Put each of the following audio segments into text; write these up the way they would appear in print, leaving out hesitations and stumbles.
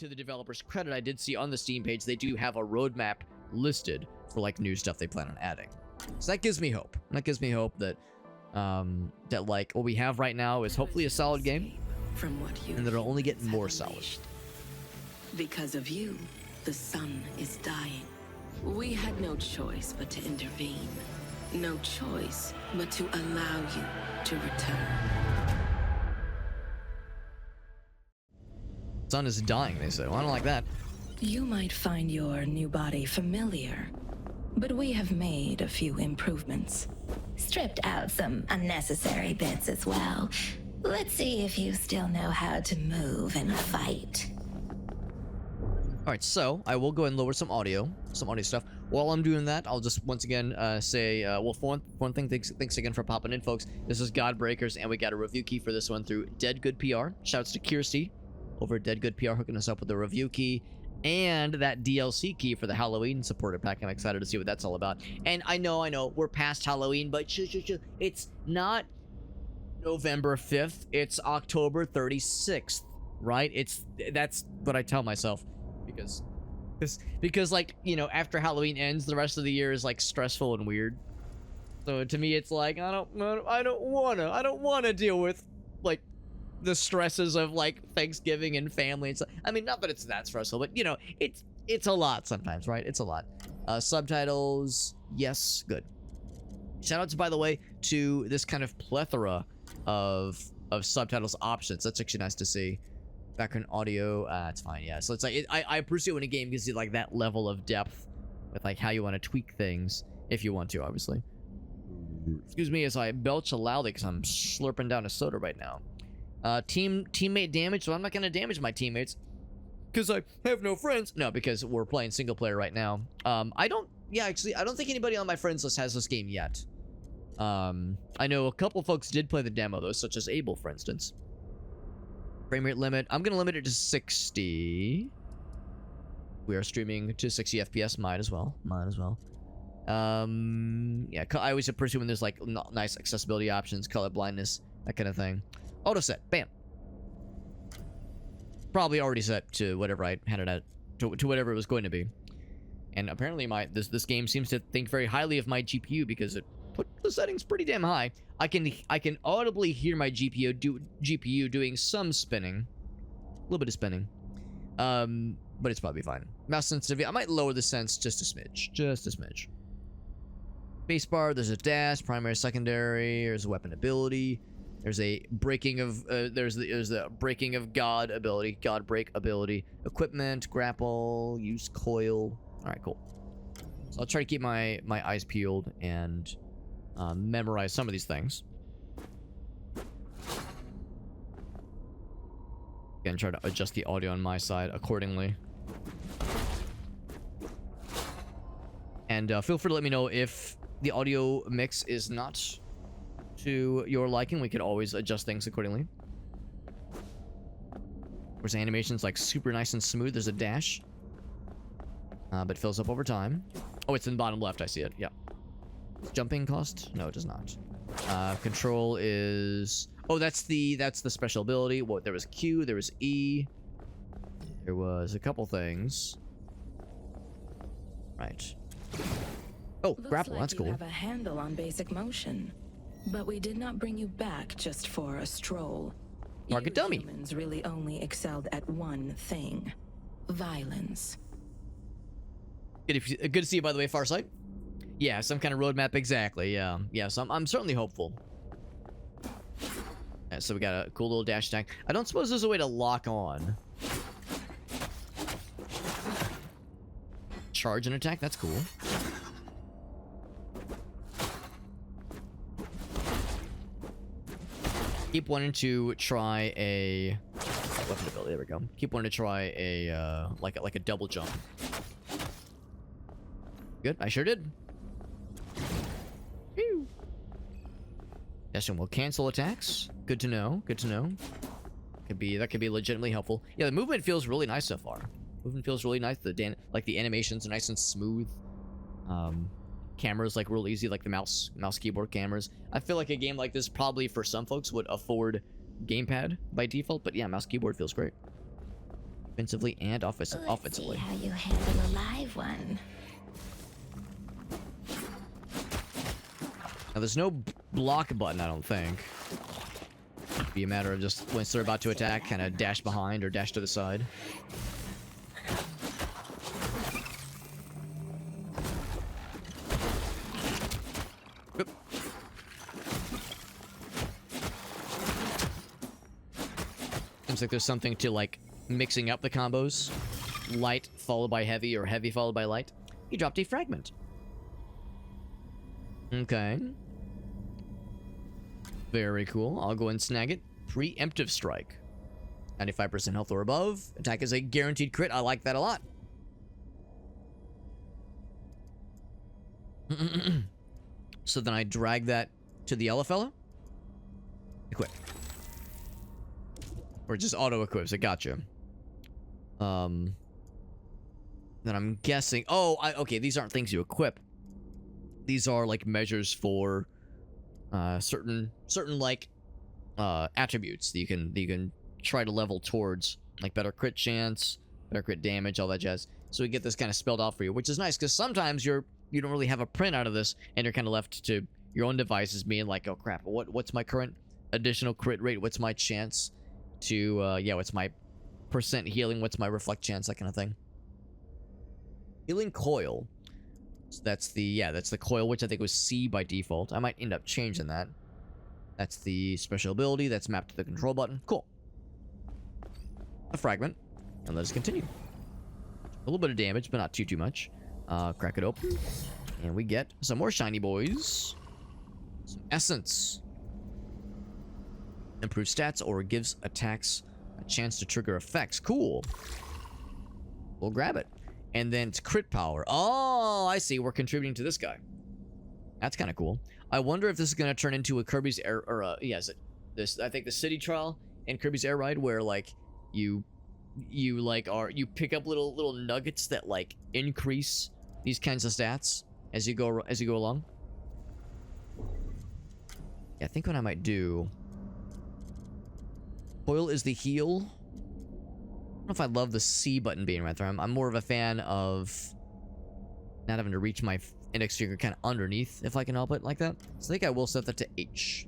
to the developer's credit, I did see on the Steam page they do have a roadmap listed for like new stuff they plan on adding. So that gives me hope. That gives me hope that that like what we have right now is hopefully a solid game, from what you and that it'll only get more solid. Because of you, the sun is dying. We had no choice but to intervene. No choice but to allow you to return. Sun is dying, they say. Well, I don't like that. You might find your new body familiar, but we have made a few improvements. Stripped out some unnecessary bits as well. Let's see if you still know how to move and fight. Alright, so I will go ahead and lower some audio stuff. While I'm doing that, I'll just once again say, well, for one thing, thanks again for popping in, folks. This is GODBREAKERS, and we got a review key for this one through Dead Good PR. Shouts to Kirsty over at Dead Good PR hooking us up with the review key and that DLC key for the Halloween supporter pack. I'm excited to see what that's all about. And I know, we're past Halloween, but it's not November 5th. It's October 36th, right? That's what I tell myself. Because like, you know, after Halloween ends, the rest of the year is like stressful and weird. So to me, it's like I don't wanna deal with like the stresses of like Thanksgiving and family. It's like, I mean, not that it's that stressful, but you know, it's a lot sometimes, right? It's a lot. Subtitles, yes, good. Shoutouts, by the way, to this kind of plethora of subtitles options. That's actually nice to see. Background audio, it's fine, yeah. So it's like, I appreciate when a game gives you like that level of depth with like how you want to tweak things, if you want to, obviously. Excuse me as I belch loudly because I'm slurping down a soda right now. Teammate damage, so I'm not going to damage my teammates because I have no friends. No, because we're playing single player right now. I don't think anybody on my friends list has this game yet. I know a couple folks did play the demo though, such as Abel, for instance. Frame rate limit, I'm gonna limit it to 60. We are streaming to 60 FPS, might as well. Yeah, I always appreciate when there's like nice accessibility options, color blindness, that kind of thing. Auto set, bam. Probably already set to whatever I had it at, to whatever it was going to be. And apparently this game seems to think very highly of my GPU because it put the settings pretty damn high. I can audibly hear my GPU doing some spinning, a little bit of spinning, but it's probably fine. Mouse sensitivity, I might lower the sense just a smidge, Spacebar, there's a dash, primary, secondary. There's a weapon ability. There's a breaking of there's the breaking of God ability, God break ability, equipment, grapple, use coil. All right, cool. So I'll try to keep my eyes peeled and memorize some of these things. Again, try to adjust the audio on my side accordingly. And feel free to let me know if the audio mix is not to your liking. We could always adjust things accordingly. Whereas animation's like super nice and smooth. There's a dash. But fills up over time. Oh, it's in the bottom left. I see it. Yeah. Jumping cost? No, it does not. Control is... Oh, that's the special ability. Well, there was Q, there was E. There was a couple things. Right. Oh, grapple. That's cool. You have a handle on basic motion, but we did not bring you back just for a stroll. Market dummy. Humans really only excelled at one thing: violence. Good to see you, by the way, Farsight. Yeah, some kind of roadmap, exactly. Yeah. So I'm certainly hopeful. Yeah, so we got a cool little dash attack. I don't suppose there's a way to lock on. Charge and attack. That's cool. Keep wanting to try a weapon ability. There we go. Keep wanting to try a like a double jump. Good. I sure did. Phew. Yes, and we'll cancel attacks. Good to know. Good to know. That could be legitimately helpful. Yeah, the movement feels really nice so far. Movement feels really nice. The animations are nice and smooth. Cameras like real easy, like the mouse keyboard cameras. I feel like a game like this probably for some folks would afford gamepad by default, but yeah, mouse keyboard feels great. Offensively and Let's see offensively. how you handle a live one. Now, there's no block button, I don't think. It'd be a matter of just, once they're about to attack, kind of dash behind or dash to the side. Oop. Seems like there's something to, like, mixing up the combos. Light followed by heavy, or heavy followed by light. You dropped a fragment. Okay. Very cool. I'll go and snag it. Preemptive strike. 95% health or above. Attack is a guaranteed crit. I like that a lot. So then I drag that to the yellow fella. Equip. Or just auto equips. I gotcha. Then I'm guessing. Oh, okay. These aren't things you equip. These are like measures for certain like attributes that you can try to level towards, like better crit chance, better crit damage, all that jazz. So we get this kind of spelled out for you, which is nice because sometimes you don't really have a print out of this, and you're kind of left to your own devices, being like, oh crap, what's my current additional crit rate? What's my chance to what's my percent healing? What's my reflect chance? That kind of thing. Healing coil. So that's the coil, which I think was C by default. I might end up changing that. That's the special ability that's mapped to the control button. Cool. A fragment. And let us continue. A little bit of damage, but not too much. Crack it open. And we get some more shiny boys. Some essence. Improves stats or gives attacks a chance to trigger effects. Cool. We'll grab it. And then it's crit power. Oh, I see. We're contributing to this guy. That's kind of cool. I wonder if this is going to turn into a Kirby's Air... Or, I think the city trial in Kirby's Air Ride, where, like, you pick up little nuggets that, like, increase these kinds of stats as you go along. Yeah, I think what I might do... Coil is the heal. I don't know if I love the C button being right there. I'm more of a fan of not having to reach my index finger kind of underneath if I can help it like that. So I think I will set that to H.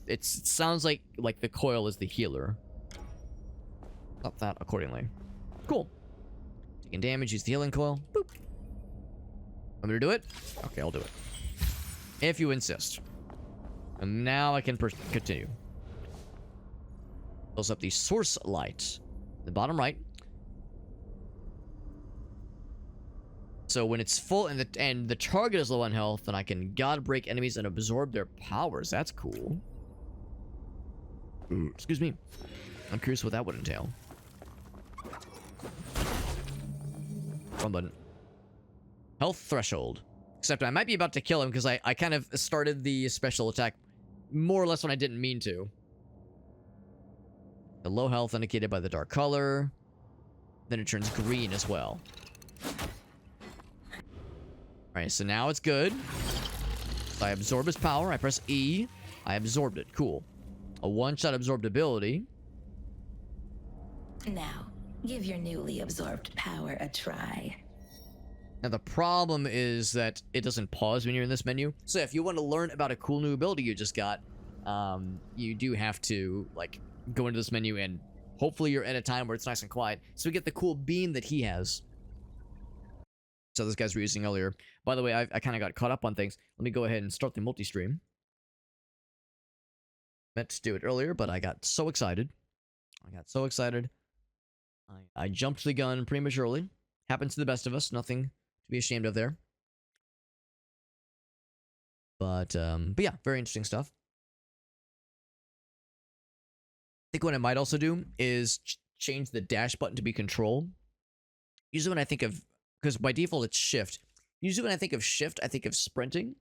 It sounds like the coil is the healer. Up that accordingly. Cool. Taking damage, use the healing coil. Boop. Want me to do it? Okay, I'll do it. If you insist. And now I can continue. Fills up the source light. The bottom right. So when it's full and the target is low on health, then I can God break enemies and absorb their powers. That's cool. Excuse me. I'm curious what that would entail. Wrong button. Health threshold. Except I might be about to kill him because I kind of started the special attack more or less when I didn't mean to. The low health indicated by the dark color. Then it turns green as well. Alright, so now it's good. So I absorb his power. I press E. I absorbed it. Cool. A one-shot absorbed ability. Now, give your newly absorbed power a try. Now, the problem is that it doesn't pause when you're in this menu. So if you want to learn about a cool new ability you just got, you do have to, like, go into this menu, and hopefully you're at a time where it's nice and quiet. So we get the cool beam that he has. So those guys were using earlier. By the way, I kind of got caught up on things. Let me go ahead and start the multi-stream. Meant to do it earlier, but I got so excited. I jumped the gun prematurely. Happens to the best of us. Nothing to be ashamed of there. But yeah, very interesting stuff. I think what I might also do is change the dash button to be control. Usually when I think of, because by default it's shift. Usually when I think of shift, I think of sprinting.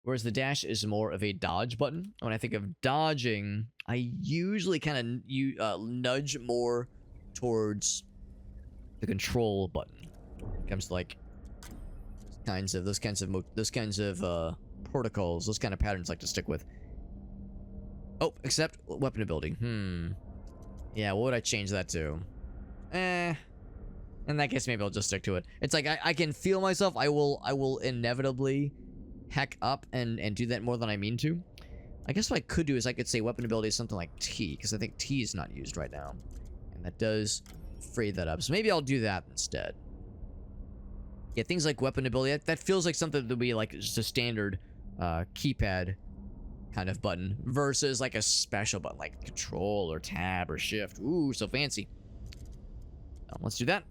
Whereas the dash is more of a dodge button. When I think of dodging, I usually kind of nudge more towards the control button. When it comes to like those kinds of protocols, those kind of patterns I like to stick with. Oh, except weapon ability. Yeah, what would I change that to? In that case, maybe I'll just stick to it. It's like I can feel myself. I will inevitably hack up and do that more than I mean to. I guess what I could do is I could say weapon ability is something like T, because I think T is not used right now. And that does free that up. So maybe I'll do that instead. Yeah, things like weapon ability, that feels like something that would be like just a standard keypad kind of button versus like a special button like control or tab or shift. Ooh, so fancy. Let's do that.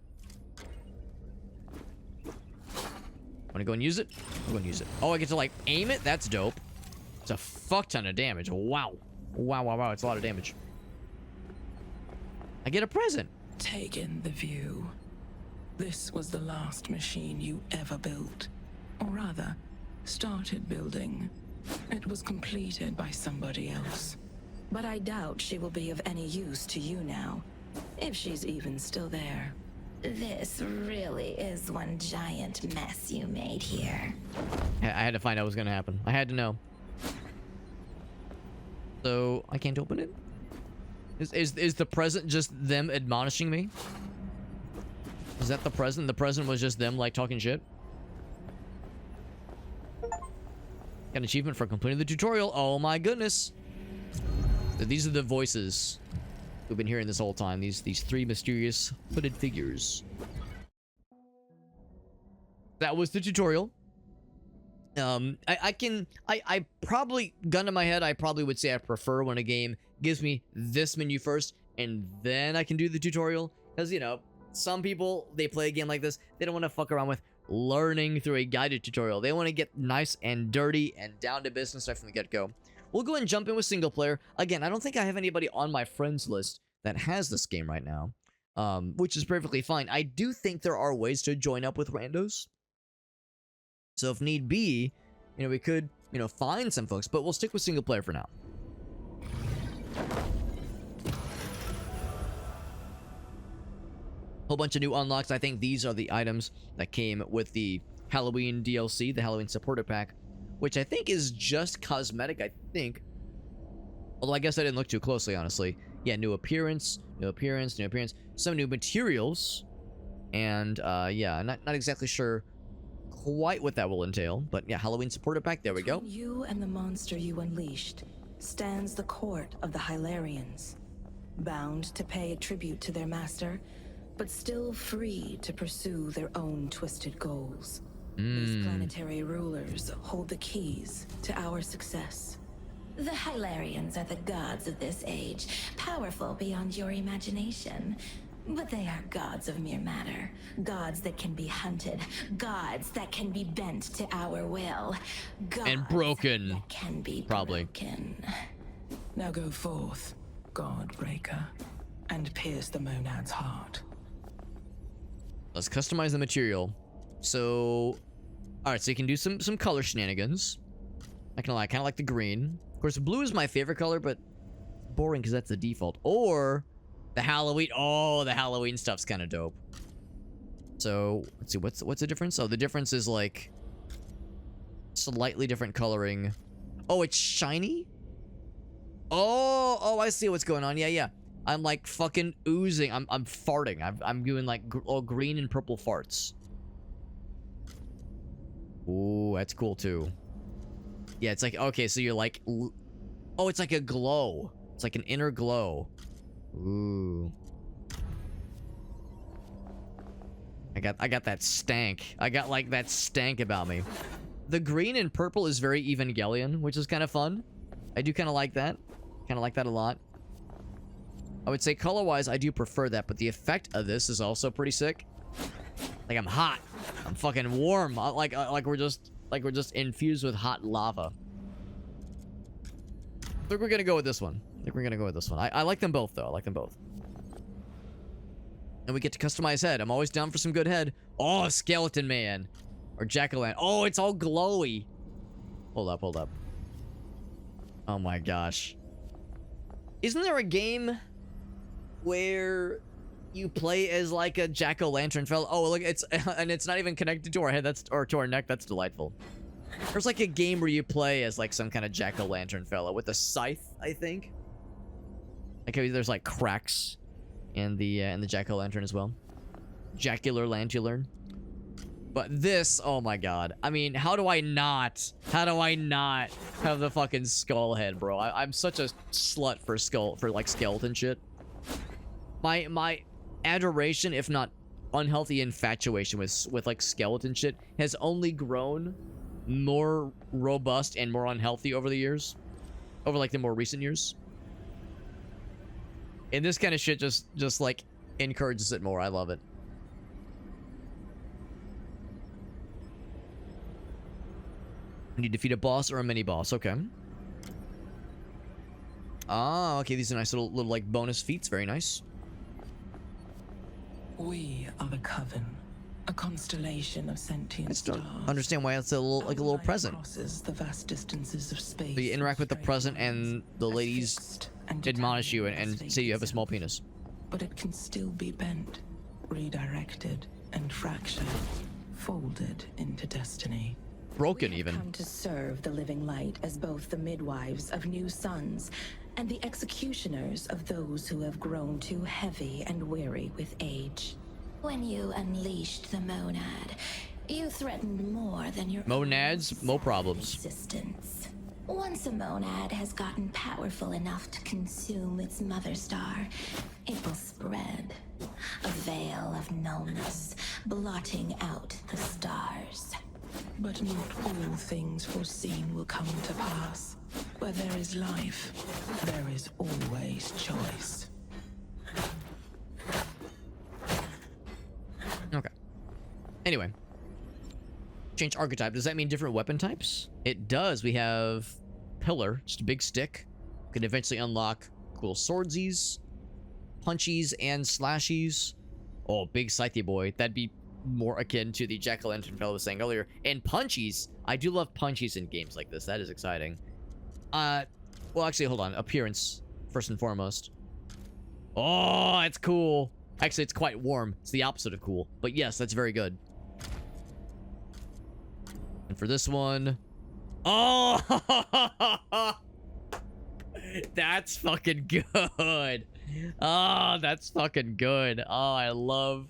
Want to go and use it? I'll go and use it. Oh, I get to like aim it? That's dope. It's a fuck ton of damage. Wow. Wow, wow, wow. It's a lot of damage. I get a present. Take in the view. This was the last machine you ever built. Or rather, started building. It was completed by somebody else. But I doubt she will be of any use to you now. If she's even still there. This really is one giant mess you made here. I had to find out what was going to happen. I had to know. So, I can't open it? Is the present just them admonishing me? Is that the present? The present was just them, like, talking shit? Got an achievement for completing the tutorial. Oh my goodness. So these are the voices we've been hearing this whole time. These three mysterious hooded figures. That was the tutorial. I probably, gun to my head, I probably would say I prefer when a game gives me this menu first and then I can do the tutorial. Because, you know, some people, they play a game like this, they don't want to fuck around with learning through a guided tutorial. They want to get nice and dirty and down to business right from the get-go. We'll go and jump in with single player. Again, I don't think I have anybody on my friends list that has this game right now, which is perfectly fine. I do think there are ways to join up with randos. So if need be, you know, we could, you know, find some folks, but we'll stick with single player for now. Whole bunch of new unlocks. I think these are the items that came with the Halloween DLC, the Halloween supporter pack, which I think is just cosmetic, I think. Although I guess I didn't look too closely, honestly. Yeah, new appearance, new appearance, new appearance. Some new materials. And, yeah, not exactly sure quite what that will entail. But, yeah, Halloween supporter pack, there we go. Between you and the monster you unleashed stands the court of the Hylarians. Bound to pay a tribute to their master, but still free to pursue their own twisted goals. These planetary rulers hold the keys to our success. The Hylarians are the gods of this age, powerful beyond your imagination. But they are gods of mere matter, gods that can be hunted, gods that can be bent to our will, gods and broken, that can be probably. Broken. Now go forth, Godbreaker, and pierce the monad's heart. Let's customize the material. So, all right, so you can do some color shenanigans. I kind of like the green. Of course, blue is my favorite color, but it's boring because that's the default. Or the Halloween. Oh, the Halloween stuff's kind of dope. So let's see, what's the difference? Oh, the difference is like slightly different coloring. Oh, it's shiny. Oh, I see what's going on. Yeah. I'm like fucking oozing. I'm farting. I'm doing like all green and purple farts. Ooh, that's cool too. Yeah, it's like, okay, so you're like, oh, it's like a glow. It's like an inner glow. Ooh. I got that stank. I got like that stank about me. The green and purple is very Evangelion, which is kind of fun. I do kind of like that. Kind of like that a lot. I would say color-wise, I do prefer that, but the effect of this is also pretty sick. Like I'm hot. I'm fucking warm. Like we're just infused with hot lava. I think we're gonna go with this one. I like them both, though. I like them both. And we get to customize head. I'm always down for some good head. Oh, Skeleton Man. Or Jack-o'-lantern. Oh, it's all glowy. Hold up. Oh my gosh. Isn't there a game where you play as like a jack-o'-lantern fellow? Oh, look, it's not even connected to our head. Or to our neck. That's delightful. There's like a game where you play as like some kind of jack-o'-lantern fellow with a scythe, I think. Like there's like cracks and the jack-o'-lantern as well. Jacular lantern. But this, oh my god. I mean, how do I not have the fucking skull head, bro? I'm such a slut for like skeleton shit. My adoration, if not unhealthy infatuation with like skeleton shit has only grown more robust and more unhealthy over the years. Over like the more recent years. And this kind of shit just like encourages it more. I love it. When you defeat a boss or a mini boss, okay. Ah, okay, these are nice little like bonus feats, very nice. We are the Coven, a constellation of sentient I just don't stars. understand why it's a little present. Crosses the vast distances of space. So you interact with the present and the ladies admonish you and say you have a small penis. But it can still be bent, redirected, and fractured, folded into destiny. Broken We have even. come to serve the living light as both the midwives of new sons and the executioners of those who have grown too heavy and weary with age. When you unleashed the monad, you threatened more than your Monads, own mo problems. existence. Once a monad has gotten powerful enough to consume its mother star, it will spread. A veil of nullness, blotting out the stars. But not all things foreseen will come to pass. Where there is life, there is always choice. Okay. Anyway. Change archetype. Does that mean different weapon types? It does. We have pillar, just a big stick. Can eventually unlock cool swordsies, punchies, and slashies. Oh, big scythe boy. That'd be more akin to the jack-o'-lantern fellow was saying earlier. And punchies. I do love punchies in games like this. That is exciting. Well, actually, hold on. Appearance, first and foremost. Oh, it's cool. Actually, it's quite warm. It's the opposite of cool. But yes, that's very good. And for this one... Oh! That's fucking good. Oh, that's fucking good. Oh, I love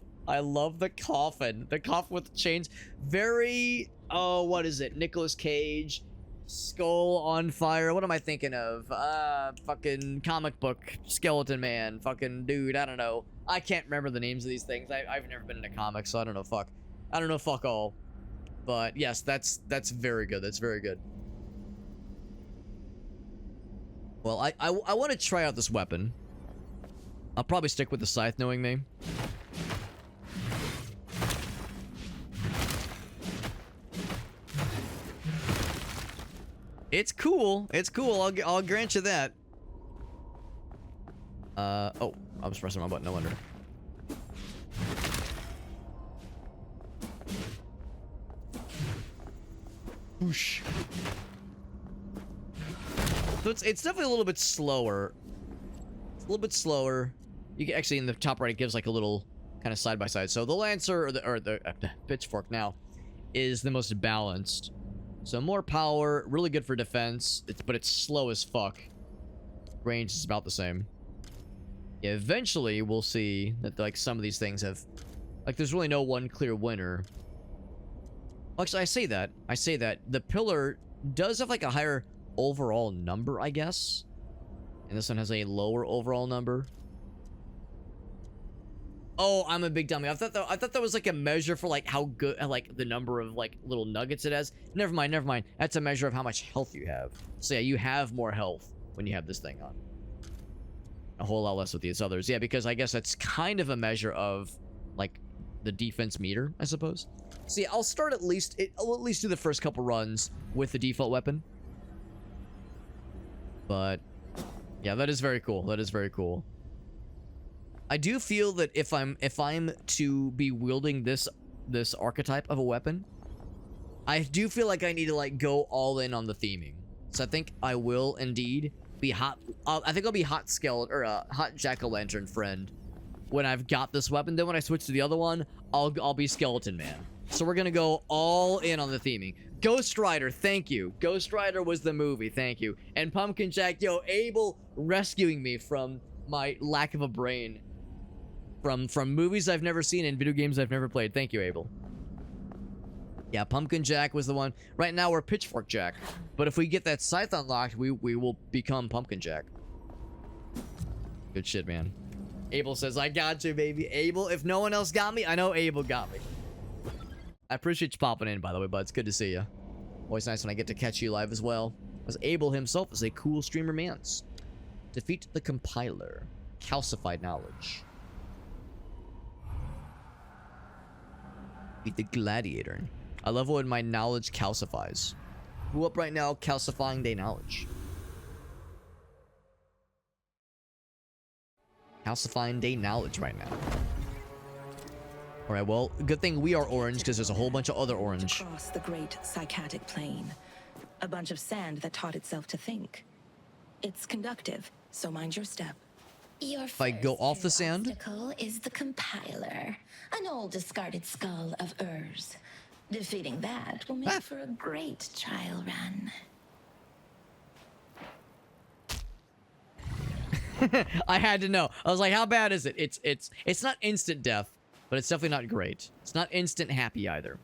the coffin. The coffin with the chains. Very... Oh, what is it? Nicolas Cage. Skull on fire. What am I thinking of? Fucking comic book. Skeleton Man. Fucking dude. I don't know. I can't remember the names of these things. I've never been into comics, so I don't know. Fuck. I don't know. Fuck all. But yes, that's very good. That's very good. Well, I want to try out this weapon. I'll probably stick with the scythe, knowing me. It's cool. It's cool. I'll grant you that. Oh, I was pressing my button. No wonder. Whoosh. So it's definitely a little bit slower. It's a little bit slower. You can actually in the top right it gives like a little kind of side by side. So the lancer or the pitchfork now is the most balanced. So more power, really good for defense. But it's slow as fuck. Range is about the same. Yeah, eventually we'll see that like some of these things have like there's really no one clear winner. Actually, I say that. The pillar does have like a higher overall number, I guess. And this one has a lower overall number. Oh, I'm a big dummy. I thought that was like a measure for like how good, like the number of like little nuggets it has. Never mind. That's a measure of how much health you have. So yeah, you have more health when you have this thing on. A whole lot less with these others. Yeah, because I guess that's kind of a measure of like the defense meter, I suppose. See, I'll start I'll at least do the first couple runs with the default weapon. But yeah, that is very cool. That is very cool. I do feel that if I'm to be wielding this archetype of a weapon, I do feel like I need to like go all in on the theming. So I think I will indeed be hot. I think I'll be hot skeleton or hot jack-o'-lantern friend when I've got this weapon. Then when I switch to the other one, I'll be skeleton man. So we're gonna go all in on the theming. Ghost Rider, thank you. Ghost Rider was the movie, thank you. And Pumpkin Jack, yo, Abel rescuing me from my lack of a brain From movies I've never seen and video games I've never played. Thank you, Abel. Yeah, Pumpkin Jack was the one. Right now we're Pitchfork Jack. But if we get that scythe unlocked, we will become Pumpkin Jack. Good shit, man. Abel says, I got you, baby. Abel, if no one else got me, I know Abel got me. I appreciate you popping in, by the way, bud. It's good to see you. Always nice when I get to catch you live as well. As Abel himself is a cool streamer mans. Defeat the compiler. Calcified knowledge. Beat the gladiator. I love when my knowledge calcifies. Who up right now calcifying their knowledge? Calcifying their knowledge right now. Alright, well, good thing we are orange because there's a whole bunch of other orange. Across the great psychotic plane. A bunch of sand that taught itself to think. It's conductive, so mind your step. Your If I go off the sand? obstacle is the compiler, an old discarded skull of Urs. Defeating that will make for a great trial run. I had to know. I was like, how bad is it? It's not instant death, but it's definitely not great. It's not instant happy either.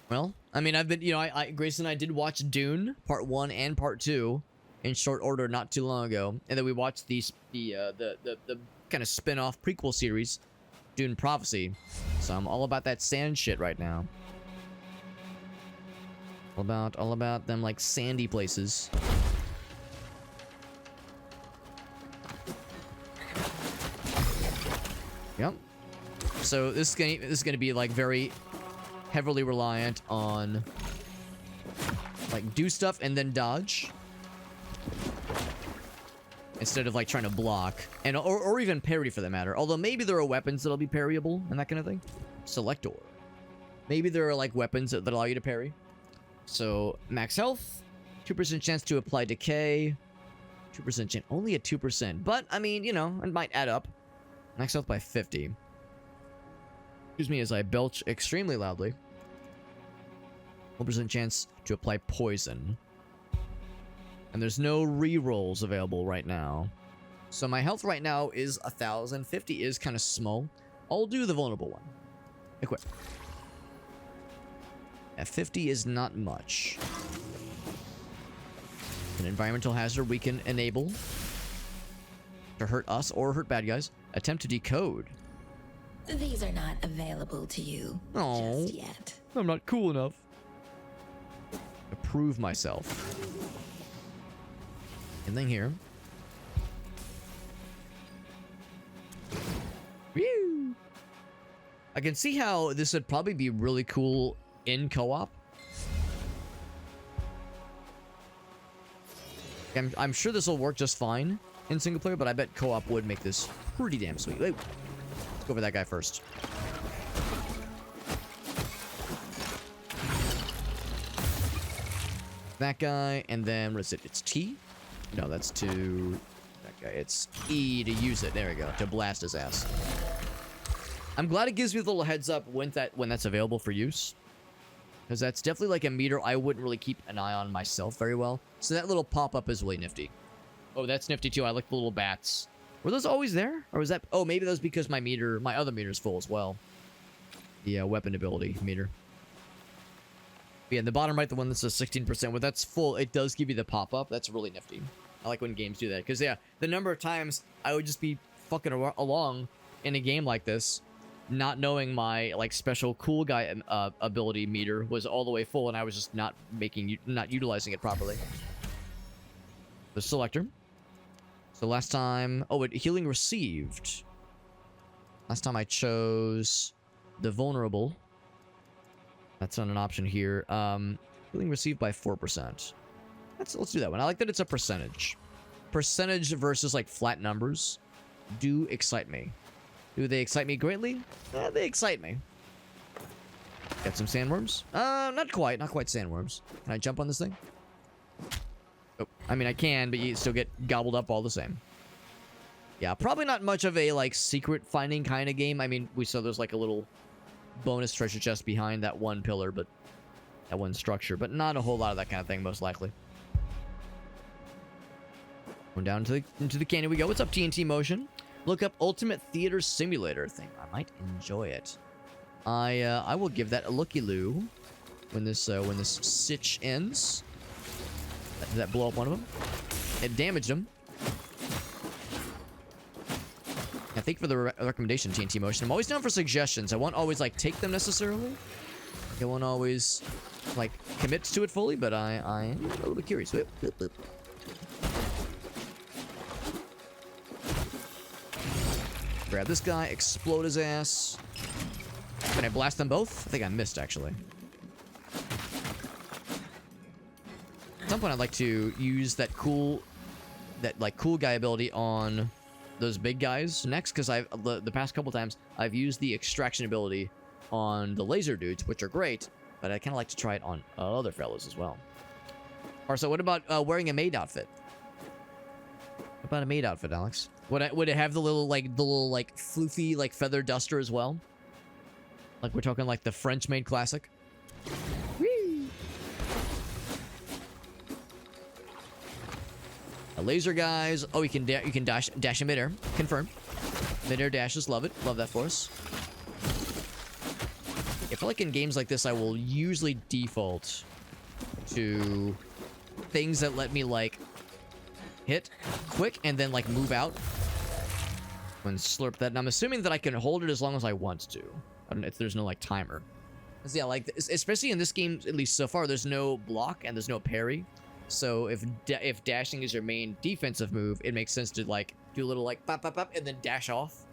Well, I mean, I've been, you know, Grace and I did watch Dune Part 1 and Part 2 in short order not too long ago, and then we watched the kind of spin-off prequel series, Dune Prophecy. So I'm all about that sand shit right now. All about them like sandy places. Yep. So this is gonna be like very heavily reliant on like do stuff and then dodge instead of like trying to block and or even parry for that matter. Although maybe there are weapons that'll be parryable and that kind of thing. Selector. Maybe there are like weapons that allow you to parry. So max health, 2% chance to apply decay, 2% chance, only a 2%. But I mean, you know, it might add up. Max health by 50. Excuse me as I belch extremely loudly. 1% chance to apply poison. And there's no re-rolls available right now. So my health right now is 1,000. 50 is kind of small. I'll do the vulnerable one. Equip. At 50 is not much. An environmental hazard we can enable to hurt us or hurt bad guys. Attempt to decode. These are not available to you just yet. I'm not cool enough to prove myself. And then here. Whew. I can see how this would probably be really cool in co-op. I'm sure this will work just fine in single player, but I bet co-op would make this pretty damn sweet. Wait, let's go for that guy first. That guy, and then what is it? It's T? No, that's to that guy. It's E to use it. There we go. To blast his ass. I'm glad it gives me the little heads up when that's available for use. Because that's definitely like a meter I wouldn't really keep an eye on myself very well. So that little pop-up is really nifty. Oh, that's nifty too. I like the little bats. Were those always there? Or was that... Oh, maybe that was because my other meter is full as well. The weapon ability meter. Yeah, in the bottom right, the one that says 16%, when that's full, it does give you the pop-up. That's really nifty. I like when games do that. Because, yeah, the number of times I would just be fucking along in a game like this, not knowing my, like, special cool guy ability meter was all the way full, and I was just not utilizing it properly. The selector. So last time... Oh, healing received. Last time I chose the vulnerable. That's not an option here. Healing received by 4%. Let's do that one. I like that it's a percentage. Percentage versus like flat numbers do excite me. Do they excite me greatly? They excite me. Got some sandworms? Not quite sandworms. Can I jump on this thing? Oh, I mean I can, but you still get gobbled up all the same. Yeah, probably not much of a like secret finding kind of game. I mean, we saw there's like a little bonus treasure chest behind that one pillar, but that one structure, but not a whole lot of that kind of thing, most likely. Going down into the canyon we go. What's up, TNT Motion? Look up Ultimate Theater Simulator thing. I might enjoy it. I will give that a looky-loo when this sitch ends. Did that blow up one of them? It damaged him. I think for the recommendation, TNT Motion. I'm always down for suggestions. I won't always like take them necessarily. I won't always like commit to it fully, but I am a little bit curious. Whip, whip, whip. Grab this guy, explode his ass. Can I blast them both? I think I missed, actually. At some point, I'd like to use that cool guy ability on those big guys next, because the past couple times I've used the extraction ability on the laser dudes, which are great, but I kind of like to try it on other fellas as well. Or so, what about wearing a maid outfit? What about a maid outfit, Alex? Would it have the little floofy like feather duster as well? Like we're talking like the French made classic. Whee! Laser guys. Oh, you can dash in midair. Confirm. Midair dashes. Love it. Love that for us. I feel like in games like this, I will usually default to things that let me like hit quick and then like move out when slurp that. And I'm assuming that I can hold it as long as I want to. I don't know if there's no like timer. So yeah, like especially in this game, at least so far, there's no block and there's no parry. So if dashing is your main defensive move, it makes sense to like do a little like pop pop pop and then dash off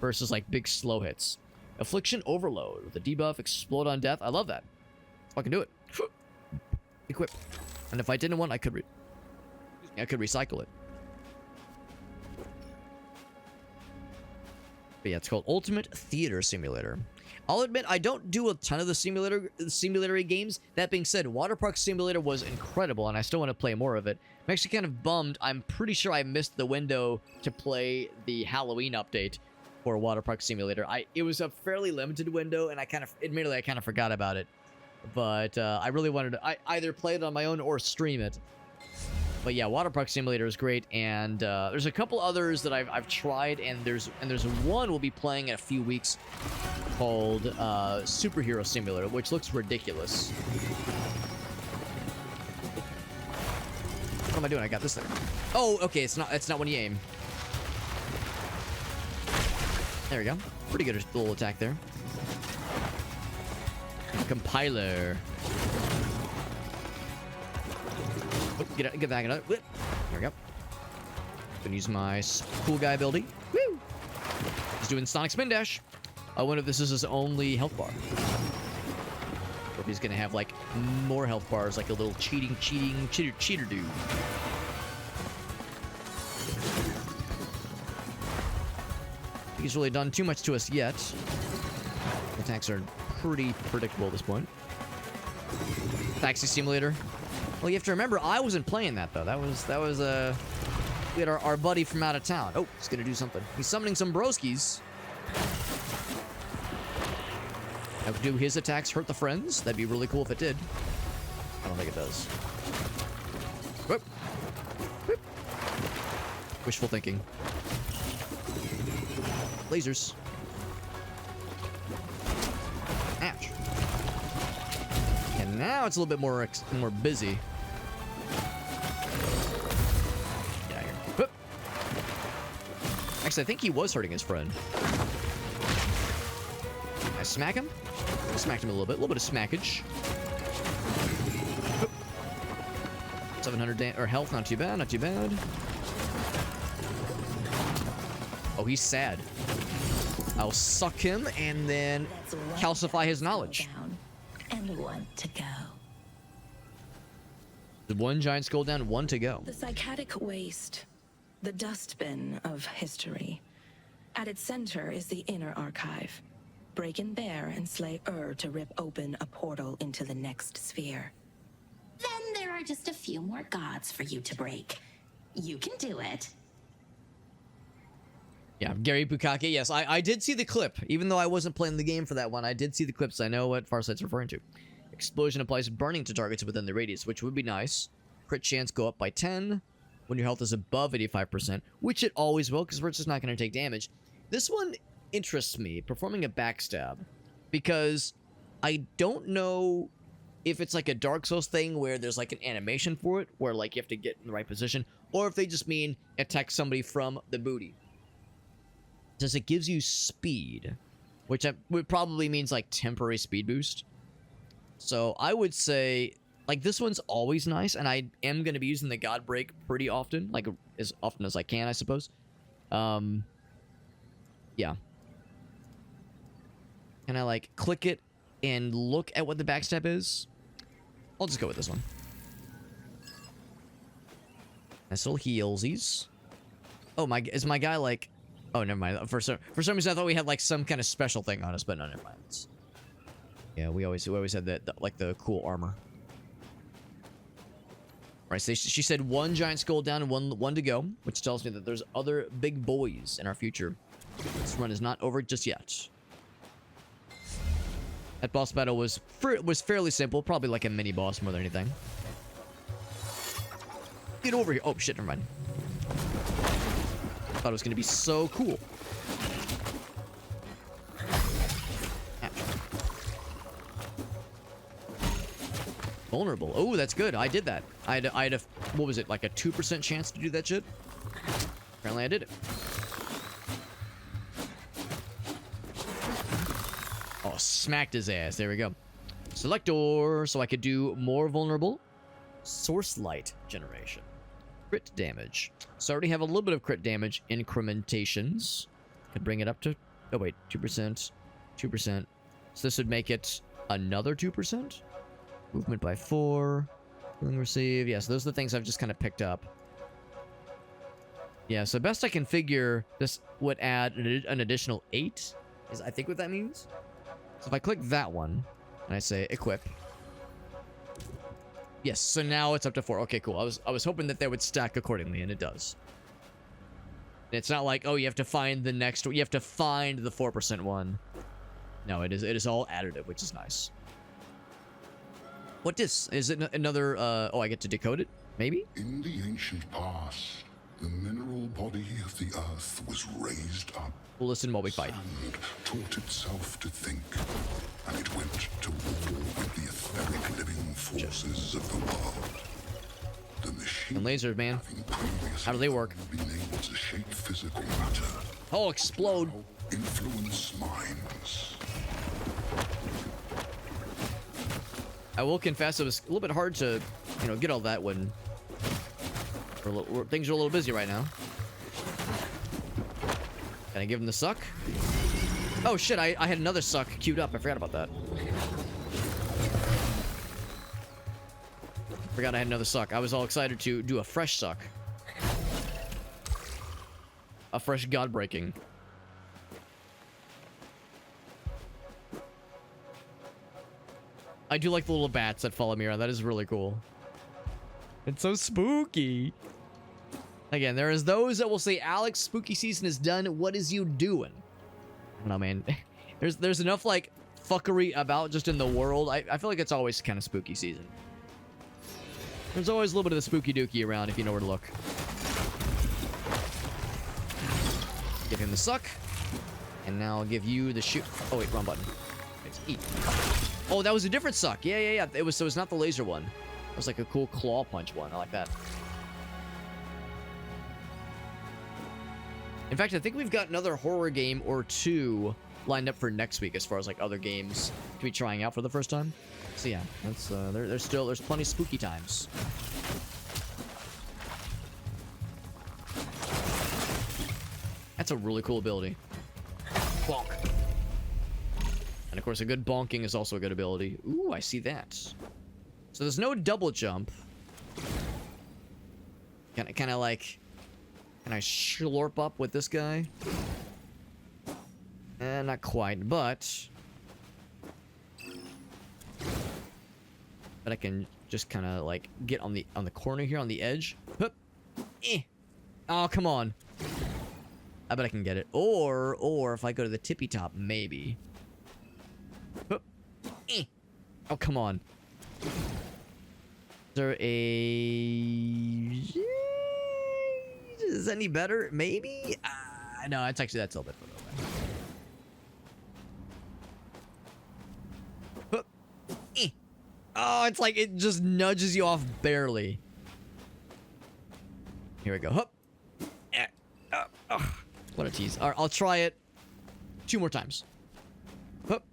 versus like big slow hits. Affliction Overload with a debuff, explode on death. I love that. I can do it. Equip. And if I didn't want, I could recycle it. But yeah, it's called Ultimate Theater Simulator. I'll admit, I don't do a ton of the simulator games. That being said, Water Park Simulator was incredible, and I still want to play more of it. I'm actually kind of bummed. I'm pretty sure I missed the window to play the Halloween update for Water Park Simulator. It was a fairly limited window, and admittedly, I kind of forgot about it. But I really wanted to either play it on my own or stream it. But yeah, Water Park Simulator is great, and there's a couple others that I've tried, and there's one we'll be playing in a few weeks called Superhero Simulator, which looks ridiculous. What am I doing? I got this there. Oh, okay, it's not when you aim. There we go. Pretty good little attack there. Compiler. Oh, get back another. There we go. Gonna use my cool guy ability. Woo! He's doing Sonic Spin Dash. I wonder if this is his only health bar. Or if he's gonna have like more health bars, like a little cheater dude. He's really done too much to us yet. Attacks are pretty predictable at this point. Taxi Simulator. Well, you have to remember, I wasn't playing that though. That was we had our buddy from out of town. Oh, he's gonna do something. He's summoning some broskies. Now, do his attacks hurt the friends? That'd be really cool if it did. I don't think it does. Whoop. Whoop. Wishful thinking. Lasers. Ouch. And now it's a little bit more busy. Get out of here. Whoop. Actually, I think he was hurting his friend. I smack him? I smacked him a little bit of smackage. Whoop. 700 health, not too bad, not too bad. Oh, he's sad. I'll suck him and then calcify his knowledge. And one to go. The one giant skull down, one to go. The psychotic waste, the dustbin of history. At its center is the inner archive. Break in there and slay Uhr to rip open a portal into the next sphere. Then there are just a few more gods for you to break. You can do it. Yeah, Gary Bukake. Yes, I did see the clip. Even though I wasn't playing the game for that one, I did see the clips. I know what Farsight's referring to. Explosion applies burning to targets within the radius, which would be nice. Crit chance go up by 10. when your health is above 85%, which it always will, because we're just not going to take damage. This one interests me, performing a backstab, because I don't know if it's like a Dark Souls thing where there's like an animation for it, where like you have to get in the right position, or if they just mean attack somebody from the booty. It says it gives you speed, which probably means like temporary speed boost. So I would say, like, this one's always nice, and I am going to be using the God Break pretty often, like as often as I can, I suppose. Yeah. Can I like click it and look at what the backstab is? I'll just go with this one. Nice little healsies. Oh, is my guy like... Oh, never mind. For some reason, I thought we had like some kind of special thing on us, but no, never mind. Yeah, we always had that like the cool armor. Right, so she said 1 giant skull down and one to go, which tells me that there's other big boys in our future. This run is not over just yet. That boss battle was fairly simple, probably like a mini boss more than anything. Get over here! Oh shit, never mind. Thought it was gonna be so cool. Vulnerable. Oh, that's good. I did that. I had a what was it, like a 2% chance to do that shit? Apparently I did it. Oh, smacked his ass. There we go. Selector, so I could do more vulnerable. Source light generation. Crit damage. So I already have a little bit of crit damage incrementations. Could bring it up to... Oh, wait. 2%. 2%. So this would make it another 2%? Movement by 4. Healing receive. Yeah, so those are the things I've just kind of picked up. Yeah, so best I can figure, this would add an additional 8. Is I think what that means. So if I click that one, and I say equip. Yes, so now it's up to 4. Okay, cool. I was hoping that they would stack accordingly, and it does. It's not like, oh, you have to find the next one. You have to find the 4% one. No, it is all additive, which is nice. What is it another, oh, I get to decode it? Maybe? In the ancient past, the mineral body of the earth was raised up. We'll listen while we fight. Sand taught itself to think, and it went to war with the etheric living forces of the world. The machine, And lasers, man. How do they work? Been able to shape physical matter. Oh, explode. Influence minds. I will confess it was a little bit hard to, you know, get all that when things are a little busy right now. Can I give him the suck? Oh shit, I had another suck queued up. I forgot about that. Forgot I had another suck. I was all excited to do a fresh suck. A fresh god breaking. I do like the little bats that follow me around. That is really cool. It's so spooky. Again, there is those that will say, Alex, spooky season is done. What is you doing? I don't know, man. There's enough, like, fuckery about just in the world. I feel like it's always kind of spooky season. There's always a little bit of the spooky dookie around if you know where to look. Give him the suck. And now I'll give you the shoot. Oh, wait, wrong button. It's E. Oh, that was a different suck. Yeah. So it's not the laser one. It was like a cool claw punch one. I like that. In fact, I think we've got another horror game or 2 lined up for next week as far as like other games to be trying out for the first time. So yeah, that's there's plenty of spooky times. That's a really cool ability. Bonk. And of course, a good bonking is also a good ability. Ooh, I see that. So there's no double jump. Kind of like, can I slurp up with this guy? Not quite, but I can just kind of like get on the corner here on the edge. Hup. Eh. Oh, come on. I bet I can get it. Or if I go to the tippy top, maybe. Hup. Eh. Oh, come on. Is there a... Is that any better? Maybe? No, that's actually, that's a little bit further away. Oh, it's like it just nudges you off barely. Here we go. Hup. What a tease. All right, I'll try it 2 more times. Hup.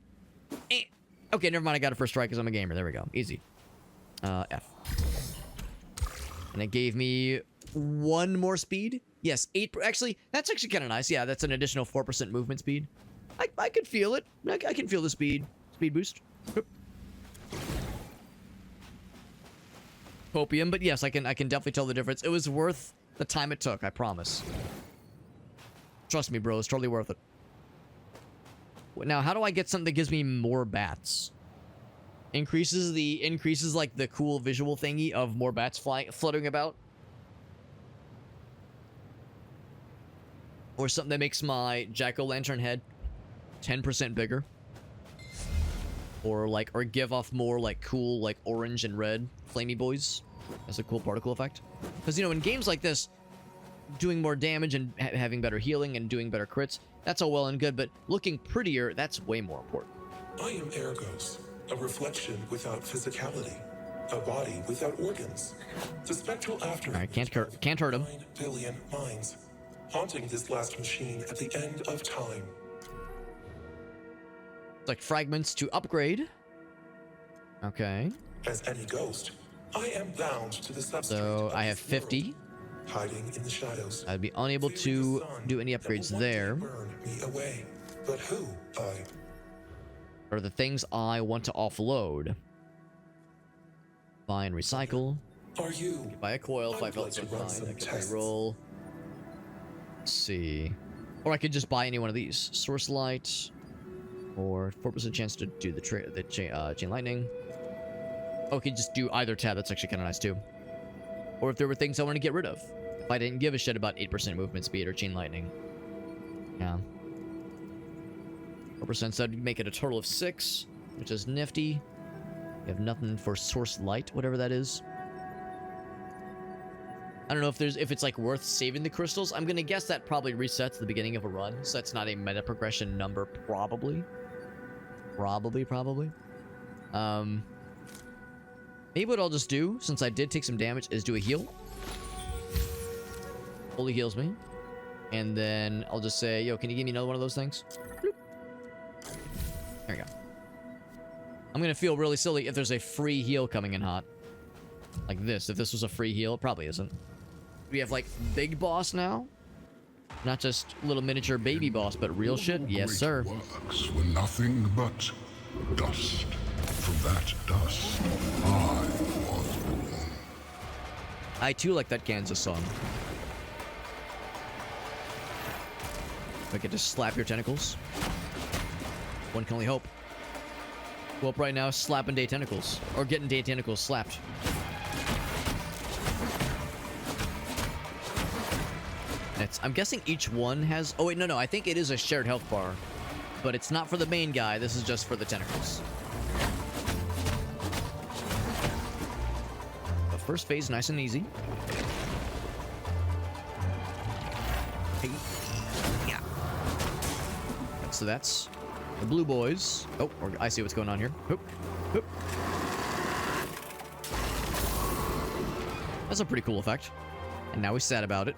Okay, never mind. I got it first try because I'm a gamer. There we go. Easy. F. And it gave me 1 more speed. Yes, 8. Actually, that's actually kind of nice. Yeah, that's an additional 4% movement speed. I could feel it. I can feel the speed boost. Hup. Copium, but yes, I can definitely tell the difference. It was worth the time it took, I promise. Trust me, bro, it's totally worth it. Now, how do I get something that gives me more bats? Increases like the cool visual thingy of more bats fluttering about. Or something that makes my jack-o'-lantern head 10% bigger. Or give off more like cool like orange and red flamey boys. That's a cool particle effect. Because in games like this, doing more damage and having better healing and doing better crits, that's all well and good, but looking prettier, that's way more important. I am Ergos, a reflection without physicality, a body without organs. The spectral aftermath. Alright, can't hurt him. 9 billion minds, haunting this last machine at the end of time. It's like fragments to upgrade. Okay. As any ghost, I am bound to the substrate. So I have of this 50. world, hiding in the shadows. I'd be unable fearing the to sun do any that will upgrades one day there. burn me away. But who I? Or the things I want to offload. Buy and recycle. Are you? Buy a coil, I'd 5 like health, to so run fine. some I can tests. reroll. Let's see. Or I could just buy any one of these. Source light. Or 4% chance to do the chain lightning. Oh, I could just do either tab. That's actually kind of nice too. Or if there were things I wanted to get rid of. If I didn't give a shit about 8% movement speed or chain lightning. Yeah. 4%, so that'd make it a total of 6, which is nifty. You have nothing for source light, whatever that is. I don't know if it's like worth saving the crystals. I'm gonna guess that probably resets the beginning of a run, so that's not a meta progression number, probably. Probably. Maybe what I'll just do, since I did take some damage, is do a heal. Fully heals me. And then I'll just say, yo, can you give me another one of those things? Bloop. There you go. I'm gonna feel really silly if there's a free heal coming in hot. Like this. If this was a free heal, it probably isn't. We have, like, big boss now? Not just little miniature baby boss, but real shit? Yes, Great sir. works were nothing but dust. From that dust, I was born. I, too, like that Kansas song. I get to slap your tentacles. One can only hope. Well, up right now, slapping day tentacles. Or getting day tentacles slapped. I'm guessing each one has... Oh, wait, no. I think it is a shared health bar. But it's not for the main guy. This is just for the tentacles. The first phase, nice and easy. Hey. Yeah. So that's the blue boys. Oh, I see what's going on here. Hoop. Hoop. That's a pretty cool effect. And now he's sad about it.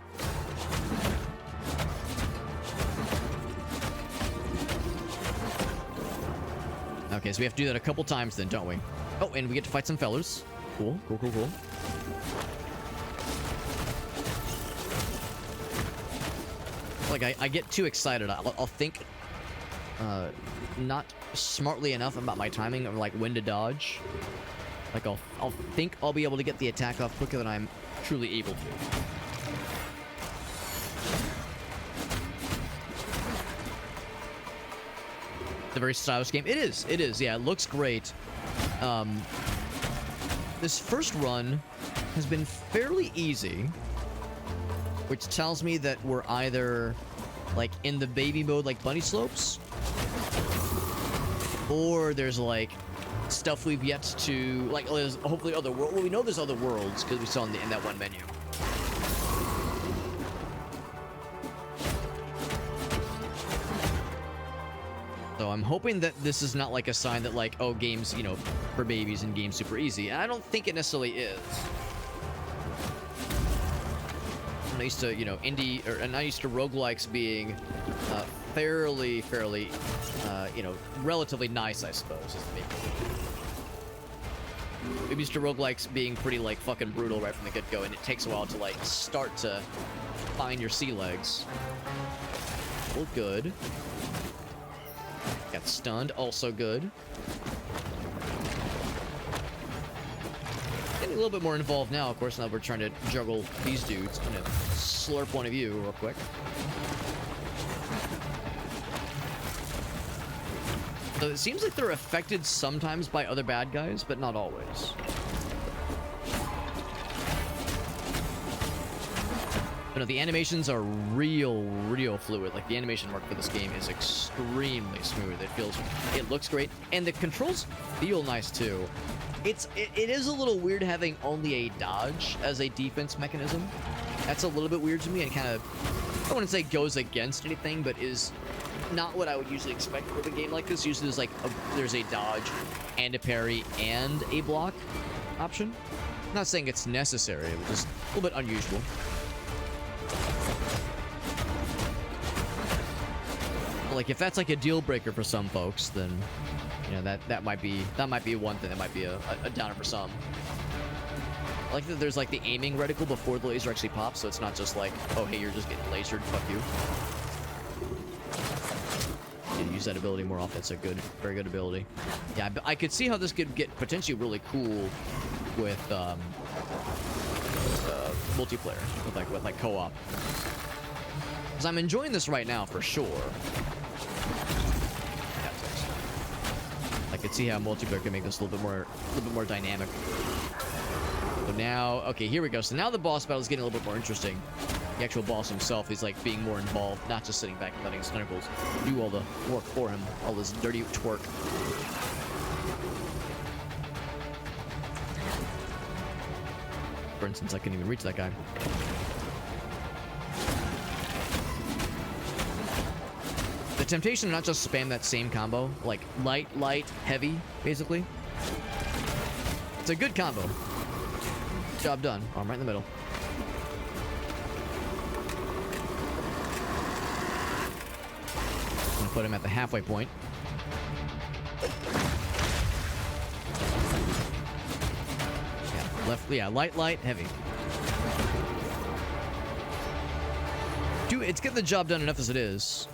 Okay, so we have to do that a couple times then, don't we? Oh, and we get to fight some fellers. Cool. Like, I get too excited. I'll think not smartly enough about my timing of, like, when to dodge. Like, I'll think I'll be able to get the attack off quicker than I'm truly able to. A very stylish game. It is. Yeah, it looks great. This first run has been fairly easy, which tells me that we're either like in the baby mode, like bunny slopes, or there's like stuff we've yet to like. There's hopefully other world. Well, we know there's other worlds because we saw in that one menu. So I'm hoping that this is not like a sign that like, oh, games, you know, for babies and games super easy. And I don't think it necessarily is. I'm used to, you know, I'm used to roguelikes being fairly, you know, relatively nice, I suppose, is the main point. I'm used to roguelikes being pretty, like, fucking brutal right from the get-go, and it takes a while to, like, start to find your sea legs. Well, good. Got stunned, also good. Getting a little bit more involved now, of course, now we're trying to juggle these dudes. I'm gonna slurp one of you real quick. So it seems like they're affected sometimes by other bad guys, but not always. But no, the animations are real fluid. Like, the animation work for this game is extremely smooth. It looks great, and the controls feel nice too. It is a little weird having only a dodge as a defense mechanism. That's a little bit weird to me, and kind of, I wouldn't say goes against anything, but is not what I would usually expect with a game like this. Usually there's a dodge and a parry and a block option. I'm not saying it's necessary, but just a little bit unusual. Like, if that's like a deal breaker for some folks, then you know that might be one thing that might be a downer for some. I like that there's like the aiming reticle before the laser actually pops, so it's not just like, oh hey, you're just getting lasered, fuck you. You use that ability more often. It's a good, very good ability. Yeah, but I could see how this could get potentially really cool with multiplayer, with like co-op. Because I'm enjoying this right now for sure. I could see how multiplayer can make this a little bit more dynamic. So now, okay, here we go. So now the boss battle is getting a little bit more interesting. The actual boss himself is like being more involved, not just sitting back and letting his tentacles do all the work for him, all this dirty twerk. For instance, I couldn't even reach that guy. The temptation to not just spam that same combo, like light, heavy, basically. It's a good combo. Job done. Oh, I'm right in the middle. I'm gonna put him at the halfway point. Yeah, left, yeah, light, heavy. Dude, it's getting the job done enough as it is.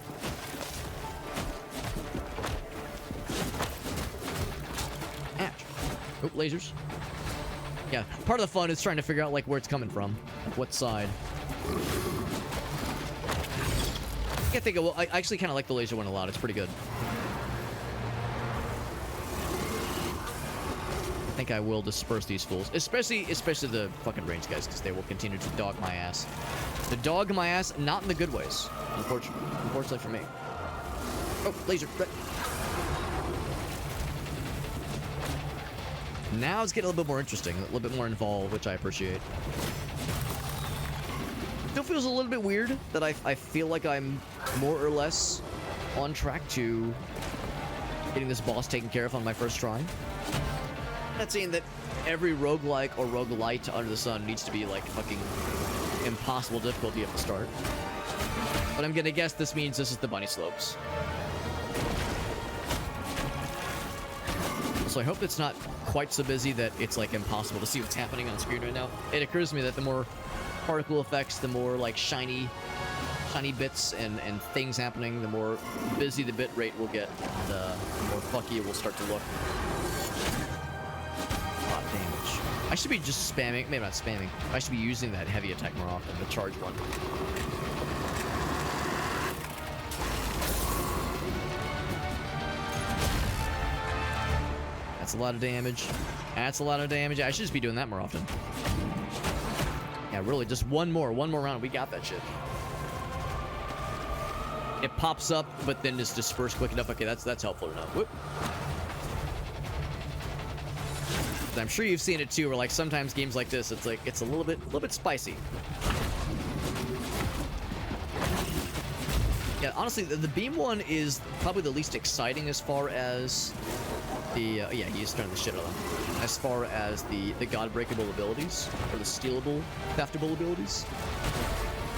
Oh, lasers. Yeah, part of the fun is trying to figure out, like, where it's coming from. Like, what side. I think well, I actually kind of like the laser one a lot. It's pretty good. I think I will disperse these fools. Especially the fucking range guys, because they will continue to dog my ass. To dog my ass, not in the good ways. Unfortunately for me. Oh, laser. Now it's getting a little bit more interesting, a little bit more involved, which I appreciate. Still feels a little bit weird that I feel like I'm more or less on track to getting this boss taken care of on my first try. I'm not saying that every roguelike or roguelite under the sun needs to be like fucking impossible difficulty at the start. But I'm gonna guess this means this is the bunny slopes. So I hope it's not quite so busy that it's like impossible to see what's happening on screen right now. It occurs to me that the more particle effects, the more like shiny bits and things happening, the more busy the bit rate will get, the more fucky it will start to look. A lot of damage. I should be just spamming, maybe not spamming, I should be using that heavy attack more often, the charge one. That's a lot of damage. That's a lot of damage. I should just be doing that more often. Yeah, really, just one more round. We got that shit. It pops up, but then just disperse quick enough. Okay, that's helpful to know. Whoop. I'm sure you've seen it too, where like sometimes games like this, it's like it's a little bit spicy. Yeah, honestly, the beam one is probably the least exciting as far as the yeah, he's turning the shit out of them. As far as the God-breakable abilities or the stealable, theftable abilities.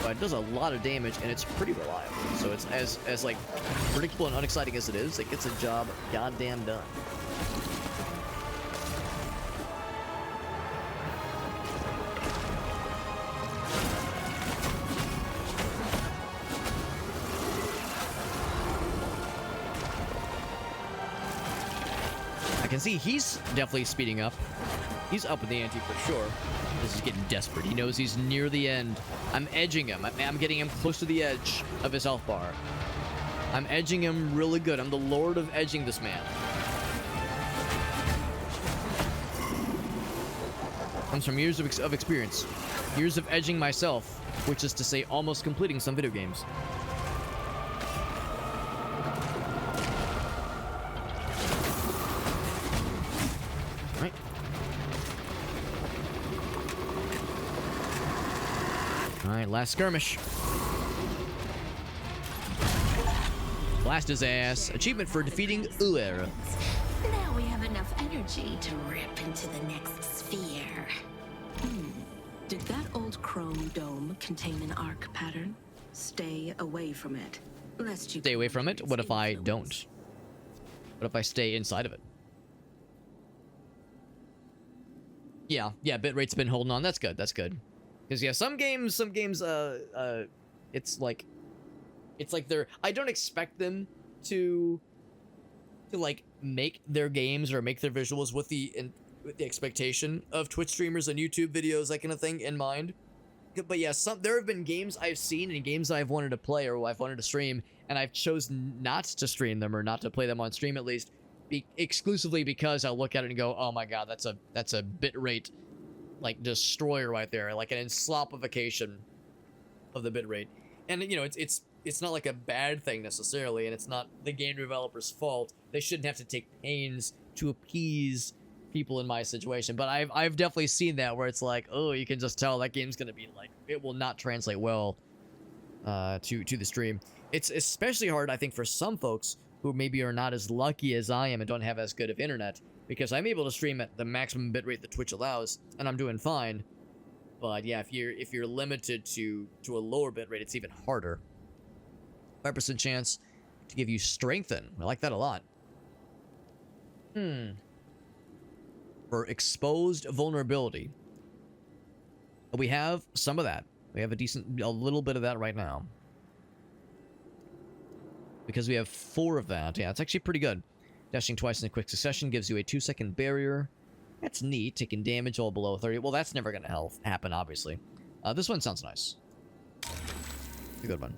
But it does a lot of damage and it's pretty reliable. So it's as like predictable and unexciting as it is, it gets a job goddamn done. I can see he's definitely speeding up. He's up in the ante for sure. This is getting desperate. He knows he's near the end. I'm edging him. I'm getting him close to the edge of his health bar. I'm edging him really good. I'm the lord of edging this man. Comes from years of experience. Years of edging myself, which is to say almost completing some video games. Alright, last skirmish. Blast his ass. Achievement for defeating Uhr. Now we have enough energy to rip into the next sphere. Did that old chrome dome contain an arc pattern? Stay away from it. Lest you Stay away from it? What if I don't? What if I stay inside of it? Yeah, bitrate's been holding on. That's good, that's good. Because yeah, some games, it's like they're, I don't expect them to like make their games or make their visuals with the expectation of Twitch streamers and YouTube videos, that kind of thing, in mind. But yeah, there have been games I've seen and games I've wanted to play or I've wanted to stream, and I've chosen not to stream them or not to play them on stream at least, exclusively because I'll look at it and go, oh my god, that's a bitrate like destroyer right there, like an enslopification of the bitrate. And you know, it's not like a bad thing necessarily, and it's not the game developer's fault. They shouldn't have to take pains to appease people in my situation. But I've definitely seen that where it's like, oh, you can just tell that game's gonna be like, it will not translate well to the stream. It's especially hard, I think, for some folks who maybe are not as lucky as I am and don't have as good of internet, because I'm able to stream at the maximum bitrate that Twitch allows, and I'm doing fine. But yeah, if you're limited to a lower bitrate, it's even harder. 5% chance to give you strengthen. I like that a lot. For exposed vulnerability, we have some of that. We have a little bit of that right now. Because we have 4 of that. Yeah, it's actually pretty good. Dashing twice in a quick succession gives you a 2-second barrier. That's neat. Taking damage all below 30. Well, that's never going to happen, obviously. This one sounds nice. A good one.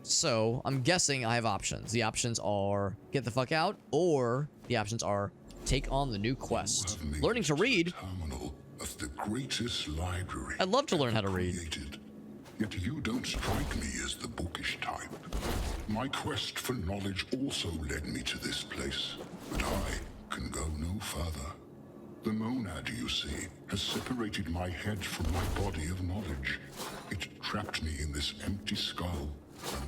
So, I'm guessing I have options. The options are get the fuck out, or the options are take on the new quest. Learning to read. Terminal of the greatest library. I'd love to learn how to read. Created. Yet you don't strike me as the bookish type. My quest for knowledge also led me to this place, but I can go no further. The monad, you see, has separated my head from my body of knowledge. It trapped me in this empty skull,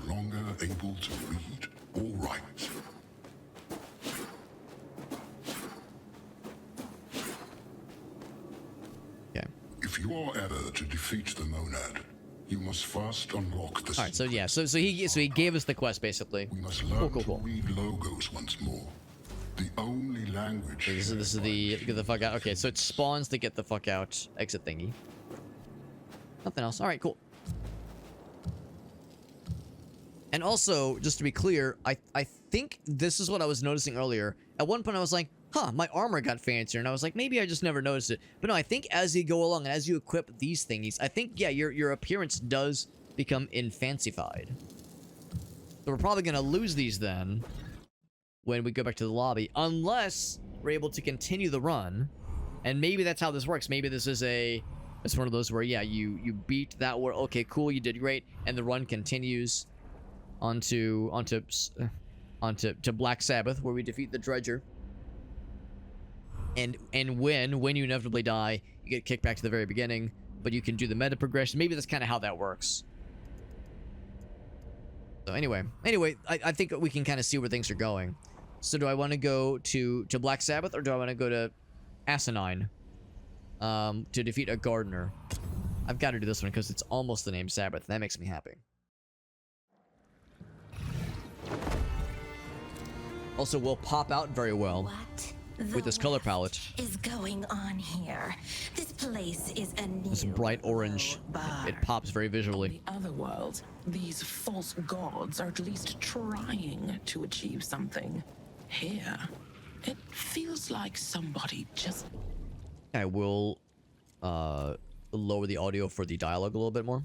no longer able to read or write. Okay. If you are ever to defeat the monad, you must first unlock the. All right, so yeah, so he gave us the quest basically. We must learn Cool. to read logos once more. The only language. This is the get the fuck out. Okay, so it spawns the get the fuck out exit thingy. Nothing else. All right, cool. And also, just to be clear, I think this is what I was noticing earlier. At one point, I was like, huh, my armor got fancier, and I was like, maybe I just never noticed it. But no, I think as you go along and as you equip these thingies, I think, yeah, your appearance does become infancified. So we're probably gonna lose these then when we go back to the lobby, unless we're able to continue the run. And maybe that's how this works. Maybe this is it's one of those where, yeah, you beat that war. Okay, cool, you did great, and the run continues onto Black Sabbath, where we defeat the Dredger. And when you inevitably die, you get kicked back to the very beginning, but you can do the meta progression. Maybe that's kind of how that works. So anyway, I think we can kind of see where things are going. So do I want to go to Black Sabbath, or do I want to go to Asinine to defeat a gardener? I've got to do this one because it's almost the name Sabbath. That makes me happy. Also, will pop out very well with this color palette. Is going on here. This place is a new This bright orange. It pops very visually. The other world, these false gods are at least trying to achieve something. Here, it feels like somebody just... I will lower the audio for the dialogue a little bit more.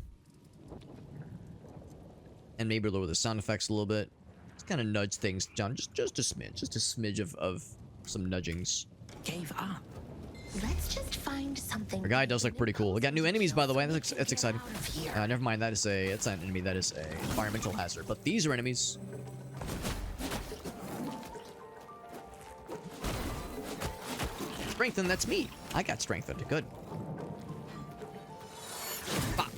And maybe lower the sound effects a little bit. Just kind of nudge things down just a smidge. Just a smidge of some nudgings. gave up. Let's just find something. Our guy does look pretty cool. We got new enemies, by the way. That's exciting. Never mind. That's not an enemy. That is a environmental hazard. But these are enemies. Strengthen. That's me. I got strengthened. Good. Bop.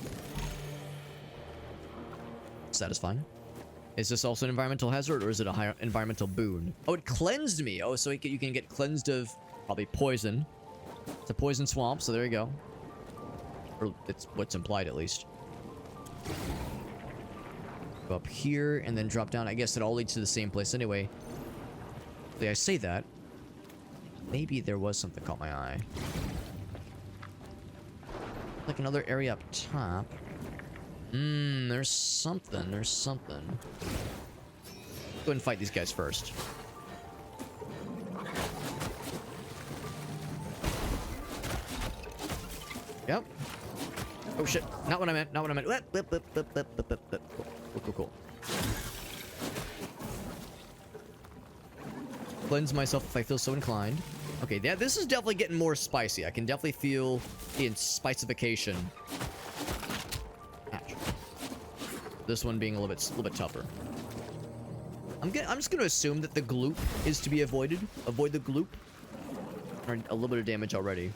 Satisfying. Is this also an environmental hazard, or is it a higher environmental boon? Oh, it cleansed me. Oh, so you can get cleansed of probably poison. It's a poison swamp, so there you go. Or it's what's implied, at least. Go up here and then drop down. I guess it all leads to the same place anyway. I say that. Maybe there was something caught my eye. Like another area up top. There's something. There's something. Go ahead and fight these guys first. Yep. Oh shit. Not what I meant. Not what I meant. Cool. Cleanse myself if I feel so inclined. Okay, this is definitely getting more spicy. I can definitely feel the spicification. Ouch. This one being a little bit tougher. I'm just gonna assume that the gloop is to be avoided. Avoid the gloop. Or a little bit of damage already.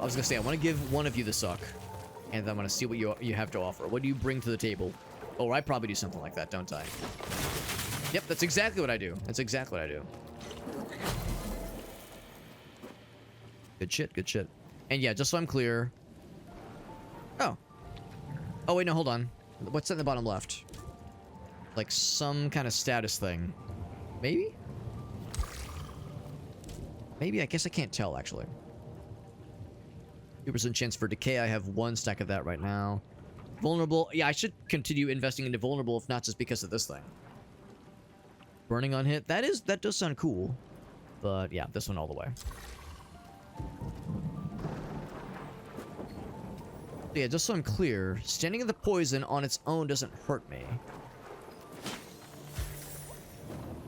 I was gonna say, I want to give one of you the suck, and then I want to see what you have to offer. What do you bring to the table? Oh, I probably do something like that, don't I? Yep, that's exactly what I do. That's exactly what I do. Good shit, good shit. And yeah, just so I'm clear. Oh. Oh wait, no, hold on. What's in the bottom left? Like some kind of status thing. Maybe? Maybe, I guess I can't tell, actually. 2% chance for decay. I have 1 stack of that right now. Vulnerable. Yeah, I should continue investing into vulnerable, if not just because of this thing. Burning on hit. That does sound cool. But yeah, this one all the way. Yeah, just so I'm clear, standing in the poison on its own doesn't hurt me.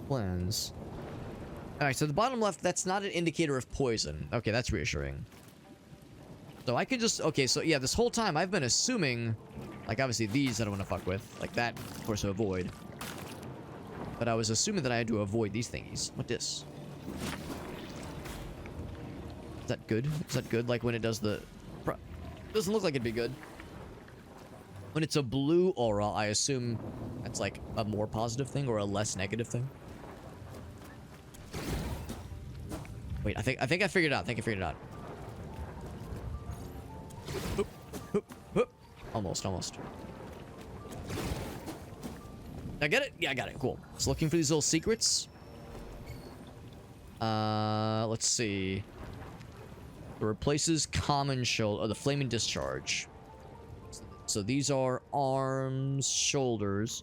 Cleanse. Alright, so the bottom left, that's not an indicator of poison. Okay, that's reassuring. So I could just... Okay, so yeah, this whole time I've been assuming... Like, obviously these I don't want to fuck with. Like that, of course, to avoid. But I was assuming that I had to avoid these thingies. What this? Is that good? Is that good? Like when it does the... Doesn't look like it'd be good. When it's a blue aura, I assume that's like a more positive thing or a less negative thing. Wait, I think I figured it out. I think I figured it out. Hoop, hoop, hoop. Almost. I get it? Yeah, I got it. Cool. So looking for these little secrets. Let's see. It replaces common shoulder, or the flaming discharge. So these are arms, shoulders.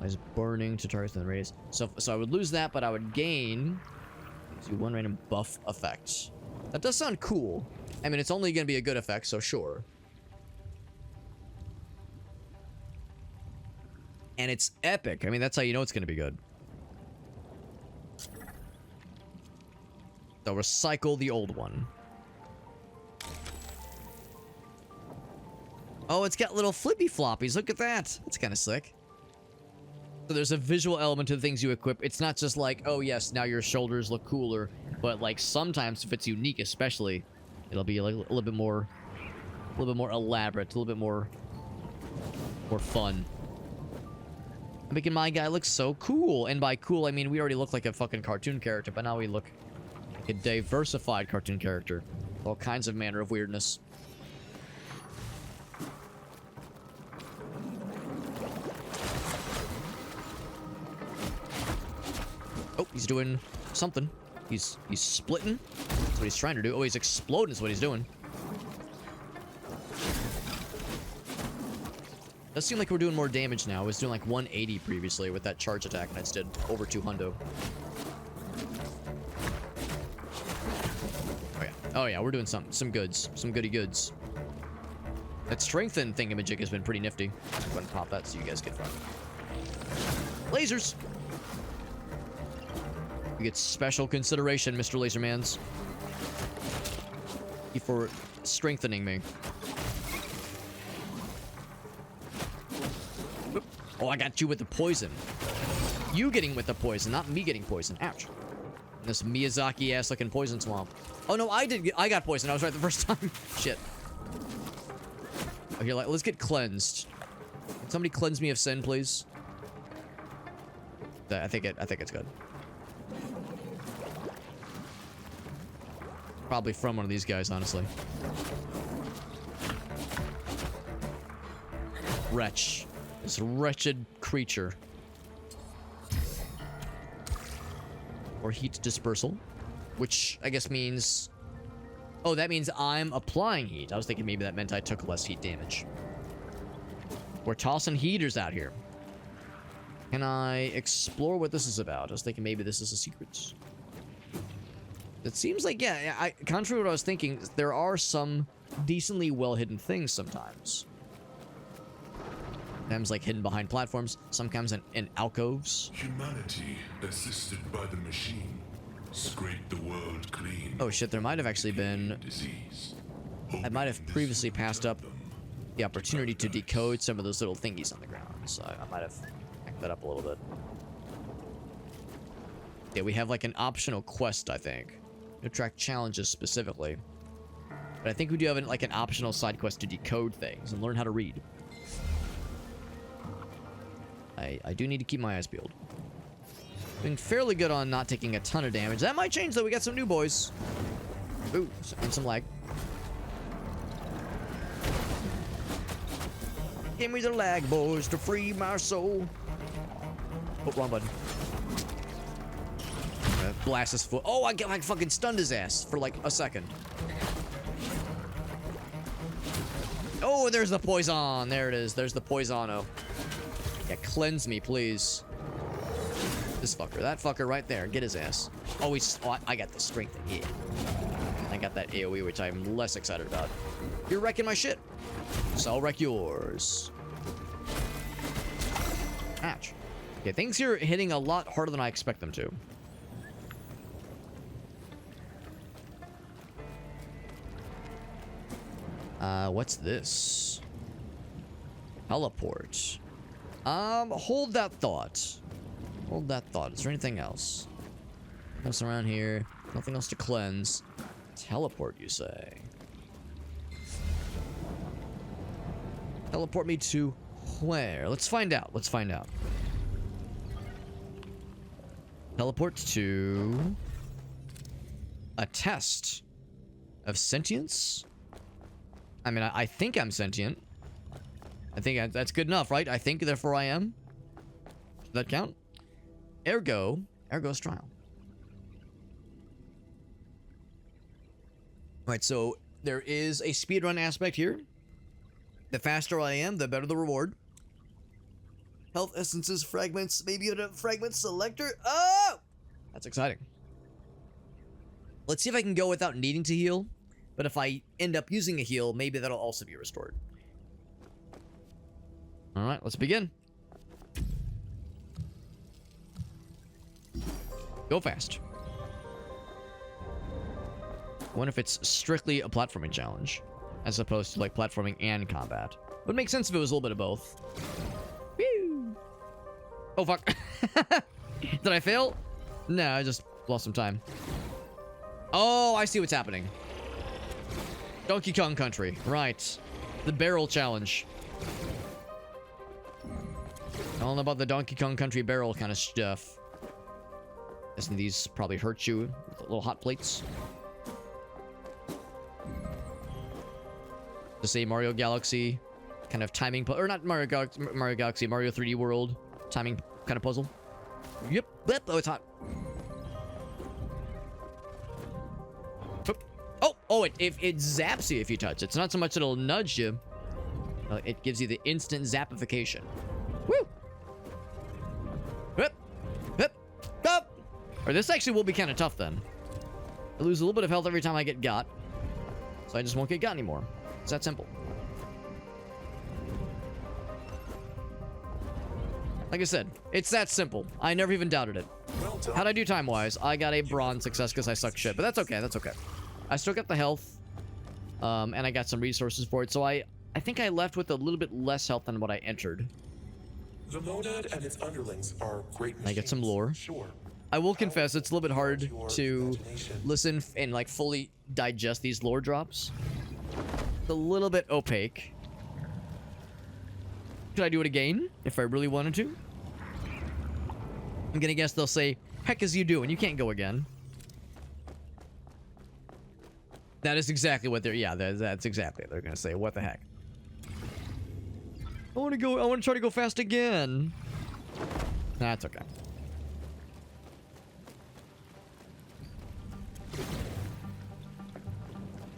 Is burning to target the radius. So I would lose that, but I would gain 1 random buff effect. That does sound cool. I mean, it's only going to be a good effect, so sure. And it's epic. I mean, that's how you know it's going to be good. So recycle the old one. Oh, it's got little flippy floppies. Look at that. That's kind of sick. So there's a visual element to the things you equip. It's not just like, oh yes, now your shoulders look cooler, but like sometimes if it's unique, especially, it'll be like a little bit more elaborate, a little bit more fun. Making my guy look so cool, and by cool I mean we already look like a fucking cartoon character, but now we look like a diversified cartoon character, all kinds of manner of weirdness. Oh, he's doing something. He's splitting. That's what he's trying to do. Oh, he's exploding is what he's doing. Does seem like we're doing more damage now. I was doing like 180 previously with that charge attack, and I just did over 200. Oh yeah, we're doing some goods. Some goody goods. That strengthen thingamajig has been pretty nifty. I'm going to pop that so you guys get fun. Lasers! You get special consideration, Mr. Lasermans. Thank you for strengthening me. Oop. Oh, I got you with the poison. You getting with the poison, not me getting poison. Ouch. This Miyazaki-ass looking poison swamp. Oh no, I got poison. I was right the first time. Shit. Oh, here, let's get cleansed. Can somebody cleanse me of sin, please? I think it's good. Probably from one of these guys, honestly. Wretch. This wretched creature. Or heat dispersal. Which I guess means... Oh, that means I'm applying heat. I was thinking maybe that meant I took less heat damage. We're tossing heaters out here. Can I explore what this is about? I was thinking maybe this is a secret. It seems like, yeah, contrary to what I was thinking, there are some decently well-hidden things sometimes. Sometimes, like, hidden behind platforms. Sometimes in alcoves. Humanity, assisted by the machine, scraped the world clean. Oh shit, there might have actually been... Disease. I might have previously passed up the opportunity to decode some of those little thingies on the ground. So I might have hacked that up a little bit. Yeah, we have, like, an optional quest, I think. To track challenges specifically. But I think we do have like an optional side quest to decode things and learn how to read. I do need to keep my eyes peeled. Being fairly good on not taking a ton of damage. That might change though. We got some new boys. Ooh, and some lag. Give me the lag, boys, to free my soul. Oh, wrong button. Blast his foot. Oh, I fucking stunned his ass for like a second. Oh, there's the poison. There it is. There's the poisono. Yeah, cleanse me, please. This fucker. That fucker right there. Get his ass. Oh, I got the strength in here. I got that AoE, which I'm less excited about. You're wrecking my shit. So I'll wreck yours. Ouch. Okay, things here are hitting a lot harder than I expect them to. What's this? Teleport. Hold that thought. Hold that thought. Is there anything else? Nothing else around here. Nothing else to cleanse. Teleport, you say? Teleport me to where? Let's find out. Let's find out. Teleport to a test of sentience. I mean, I think I'm sentient. I think that's good enough, right? I think, therefore I am. Does that count? Ergo's trial. Alright, so there is a speedrun aspect here. The faster I am, the better the reward. Health essences, fragments, maybe a fragment selector. Oh! That's exciting. Let's see if I can go without needing to heal. But if I end up using a heal, maybe that'll also be restored. Alright, let's begin. Go fast. I wonder if it's strictly a platforming challenge, as opposed to like platforming and combat. Would make sense if it was a little bit of both. Woo! Oh, fuck. Did I fail? No, I just lost some time. Oh, I see what's happening. Donkey Kong Country. Right. The barrel challenge. I don't know about the Donkey Kong Country barrel kind of stuff. Guessing these probably hurt you with little hot plates. To say Mario Galaxy kind of timing, or not Mario Galaxy, Mario 3D World timing kind of puzzle. Yep. Oh, it's hot. Oh, it zaps you if you touch it. It's not so much it'll nudge you. It gives you the instant zapification. Woo! Whip! Whip! Up! Or this actually will be kind of tough then. I lose a little bit of health every time I get got. So I just won't get got anymore. It's that simple. Like I said, it's that simple. I never even doubted it. How'd I do time-wise? I got a bronze success because I suck shit. But that's okay, that's okay. I still got the health. And I got some resources for it. So I think I left with a little bit less health than what I entered. The monad and its underlings are great machines. I get some lore. Sure. I will confess, it's a little bit hard to listen and like fully digest these lore drops. It's a little bit opaque. Could I do it again if I really wanted to? I'm gonna guess they'll say, heck is you doing? You can't go again. That is exactly what they're, yeah, that's exactly what they're gonna say. What the heck? I want to try to go fast again. That's okay.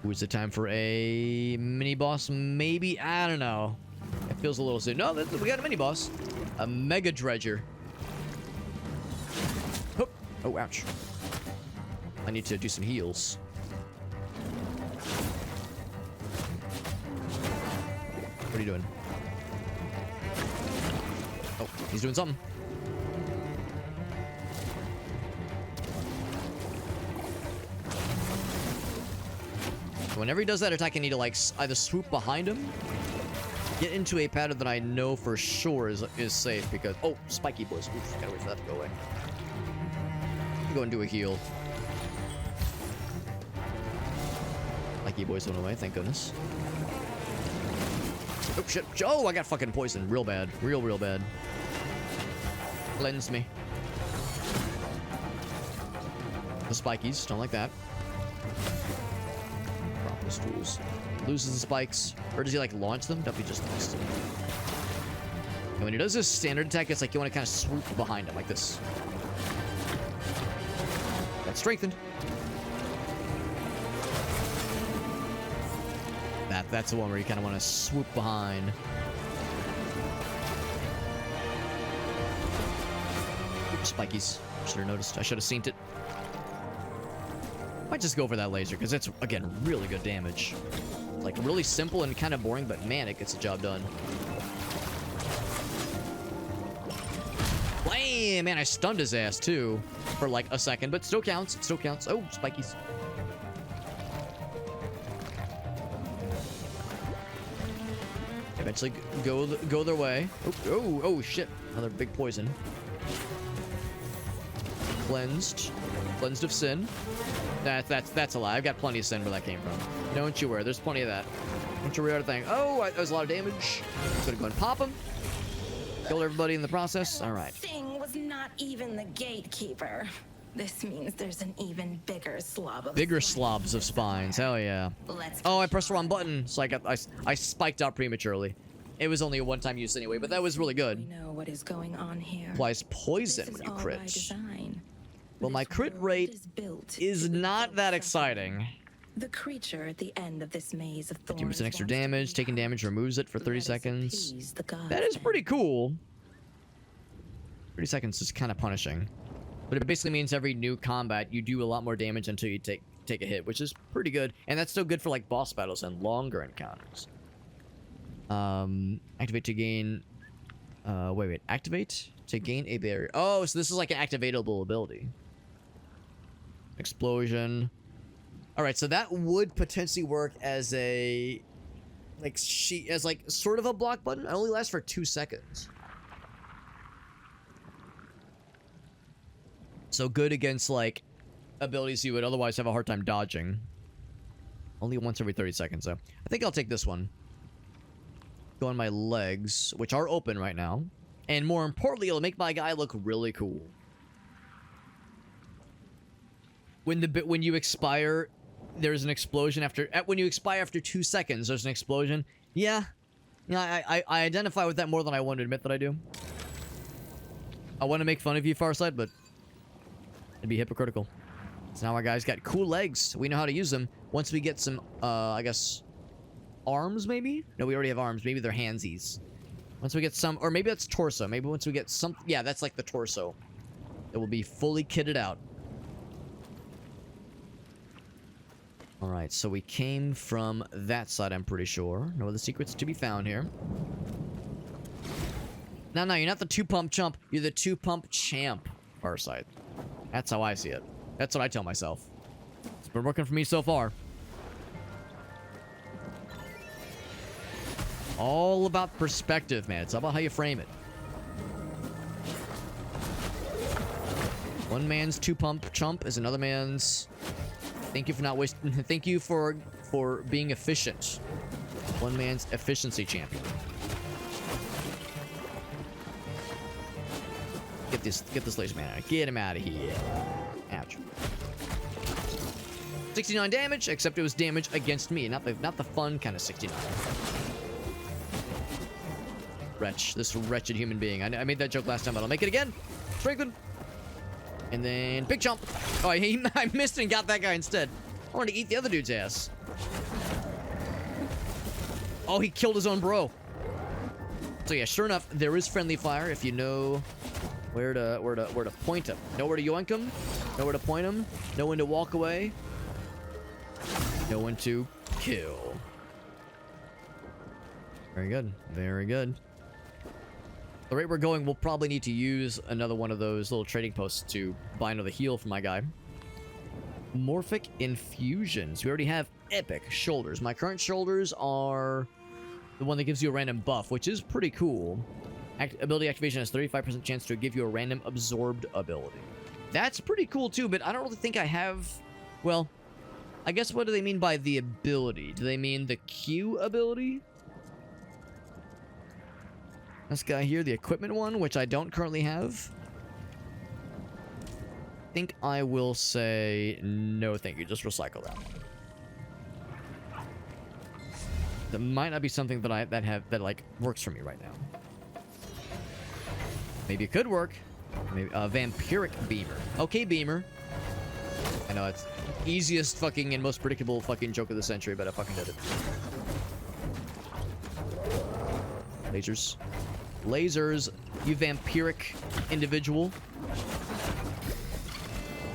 Ooh, is it time for a mini boss? Maybe, I don't know. It feels a little soon. No, we got a mini boss. A mega dredger. Oh, ouch. I need to do some heals. What are you doing? Oh, he's doing something. Whenever he does that attack, I need to like either swoop behind him, get into a pattern that I know for sure is safe because oh, spiky boys. Oof, gotta wait for that to go away. Go and do a heal. Spiky boys went away, thank goodness. Oh shit! Oh, I got fucking poisoned, real bad, real bad. Cleanse me. The spikies, don't like that. Drop his tools. Loses the spikes, or does he like launch them? Definitely just lost them. And when he does his standard attack, it's like you want to kind of swoop behind him like this. That's strengthened. That's the one where you kind of want to swoop behind. Oops, spikies. Should have noticed. I should have seen it. Might just go for that laser because it's again really good damage. Like really simple and kind of boring, but man, it gets the job done. Blam! Man, I stunned his ass too for like a second, but still counts. Still counts. Oh, spikies. Eventually go their way. Oh shit! Another big poison. Cleansed of sin. That's a lie. I've got plenty of sin where that came from. Don't you worry. There's plenty of that. Don't you worry about a thing. Oh, that was a lot of damage. I'm gonna go and pop him. Kill everybody in the process. All right. Thing was not even the gatekeeper. This means there's an even bigger slob of slobs of spines. Hell yeah. Oh, I pressed the wrong button, so I spiked out prematurely. It was only a one-time use anyway, but that was really good. We know what is going on here. Applies poison when you crit. Well, my crit rate is not that exciting. The creature at the end of this maze of thorns 15% extra damage. Taking damage removes it for 30 seconds. That That is pretty cool. 30 seconds is kind of punishing. But it basically means every new combat, you do a lot more damage until you take a hit, which is pretty good. And that's still good for like boss battles and longer encounters. Activate to gain... wait. Activate to gain a barrier. Oh, so this is like an activatable ability. Explosion. Alright, so that would potentially work as a... as like sort of a block button. It only lasts for 2 seconds. So good against, like, abilities you would otherwise have a hard time dodging. Only once every 30 seconds, though. I think I'll take this one. Go on my legs, which are open right now. And more importantly, it'll make my guy look really cool. When you expire, there's an explosion after... When you expire after 2 seconds, there's an explosion. Yeah. Yeah, I identify with that more than I want to admit that I do. I want to make fun of you, Farside, but... it'd be hypocritical. So now our guy's got cool legs. We know how to use them. Once we get some, I guess... arms, maybe? No, we already have arms. Maybe they're handsies. Once we get some... or maybe that's torso. Maybe once we get some... yeah, that's like the torso. It will be fully kitted out. Alright, so we came from that side, I'm pretty sure. No other secrets to be found here. No, you're not the 2-pump chump. You're the 2-pump champ, Farsight. That's how I see it. That's what I tell myself. It's been working for me so far. All about perspective, man. It's all about how you frame it. One man's 2-pump chump is another man's... thank you for not wasting... thank you for being efficient. One man's efficiency champion. Get this laser man out. Get him out of here. Ouch. 69 damage, except it was damage against me, not the fun kind of 69. Wretch, this wretched human being. I made that joke last time, but I'll make it again. Strengthen. And then big jump. Oh, I missed and got that guy instead. I wanted to eat the other dude's ass. Oh, he killed his own bro. So yeah, sure enough, there is friendly fire if you know where to point him. Know where to yoink him. Know where to point him. Know when to walk away. Know when to kill. Very good. Very good. The rate we're going, we'll probably need to use another one of those little trading posts to buy another heal for my guy. Morphic infusions. We already have epic shoulders. My current shoulders are the one that gives you a random buff, which is pretty cool. Ability activation has 35% chance to give you a random absorbed ability. That's pretty cool too, but I don't really think I have... well, I guess what do they mean by the ability? Do they mean the Q ability? This guy here, the equipment one, which I don't currently have. I think I will say no thank you, just recycle that. That might not be something that like works for me right now. Maybe it could work. Maybe vampiric beamer. Okay, beamer. I know it's easiest fucking and most predictable fucking joke of the century, but I fucking did it. Lasers. Lasers, you vampiric individual.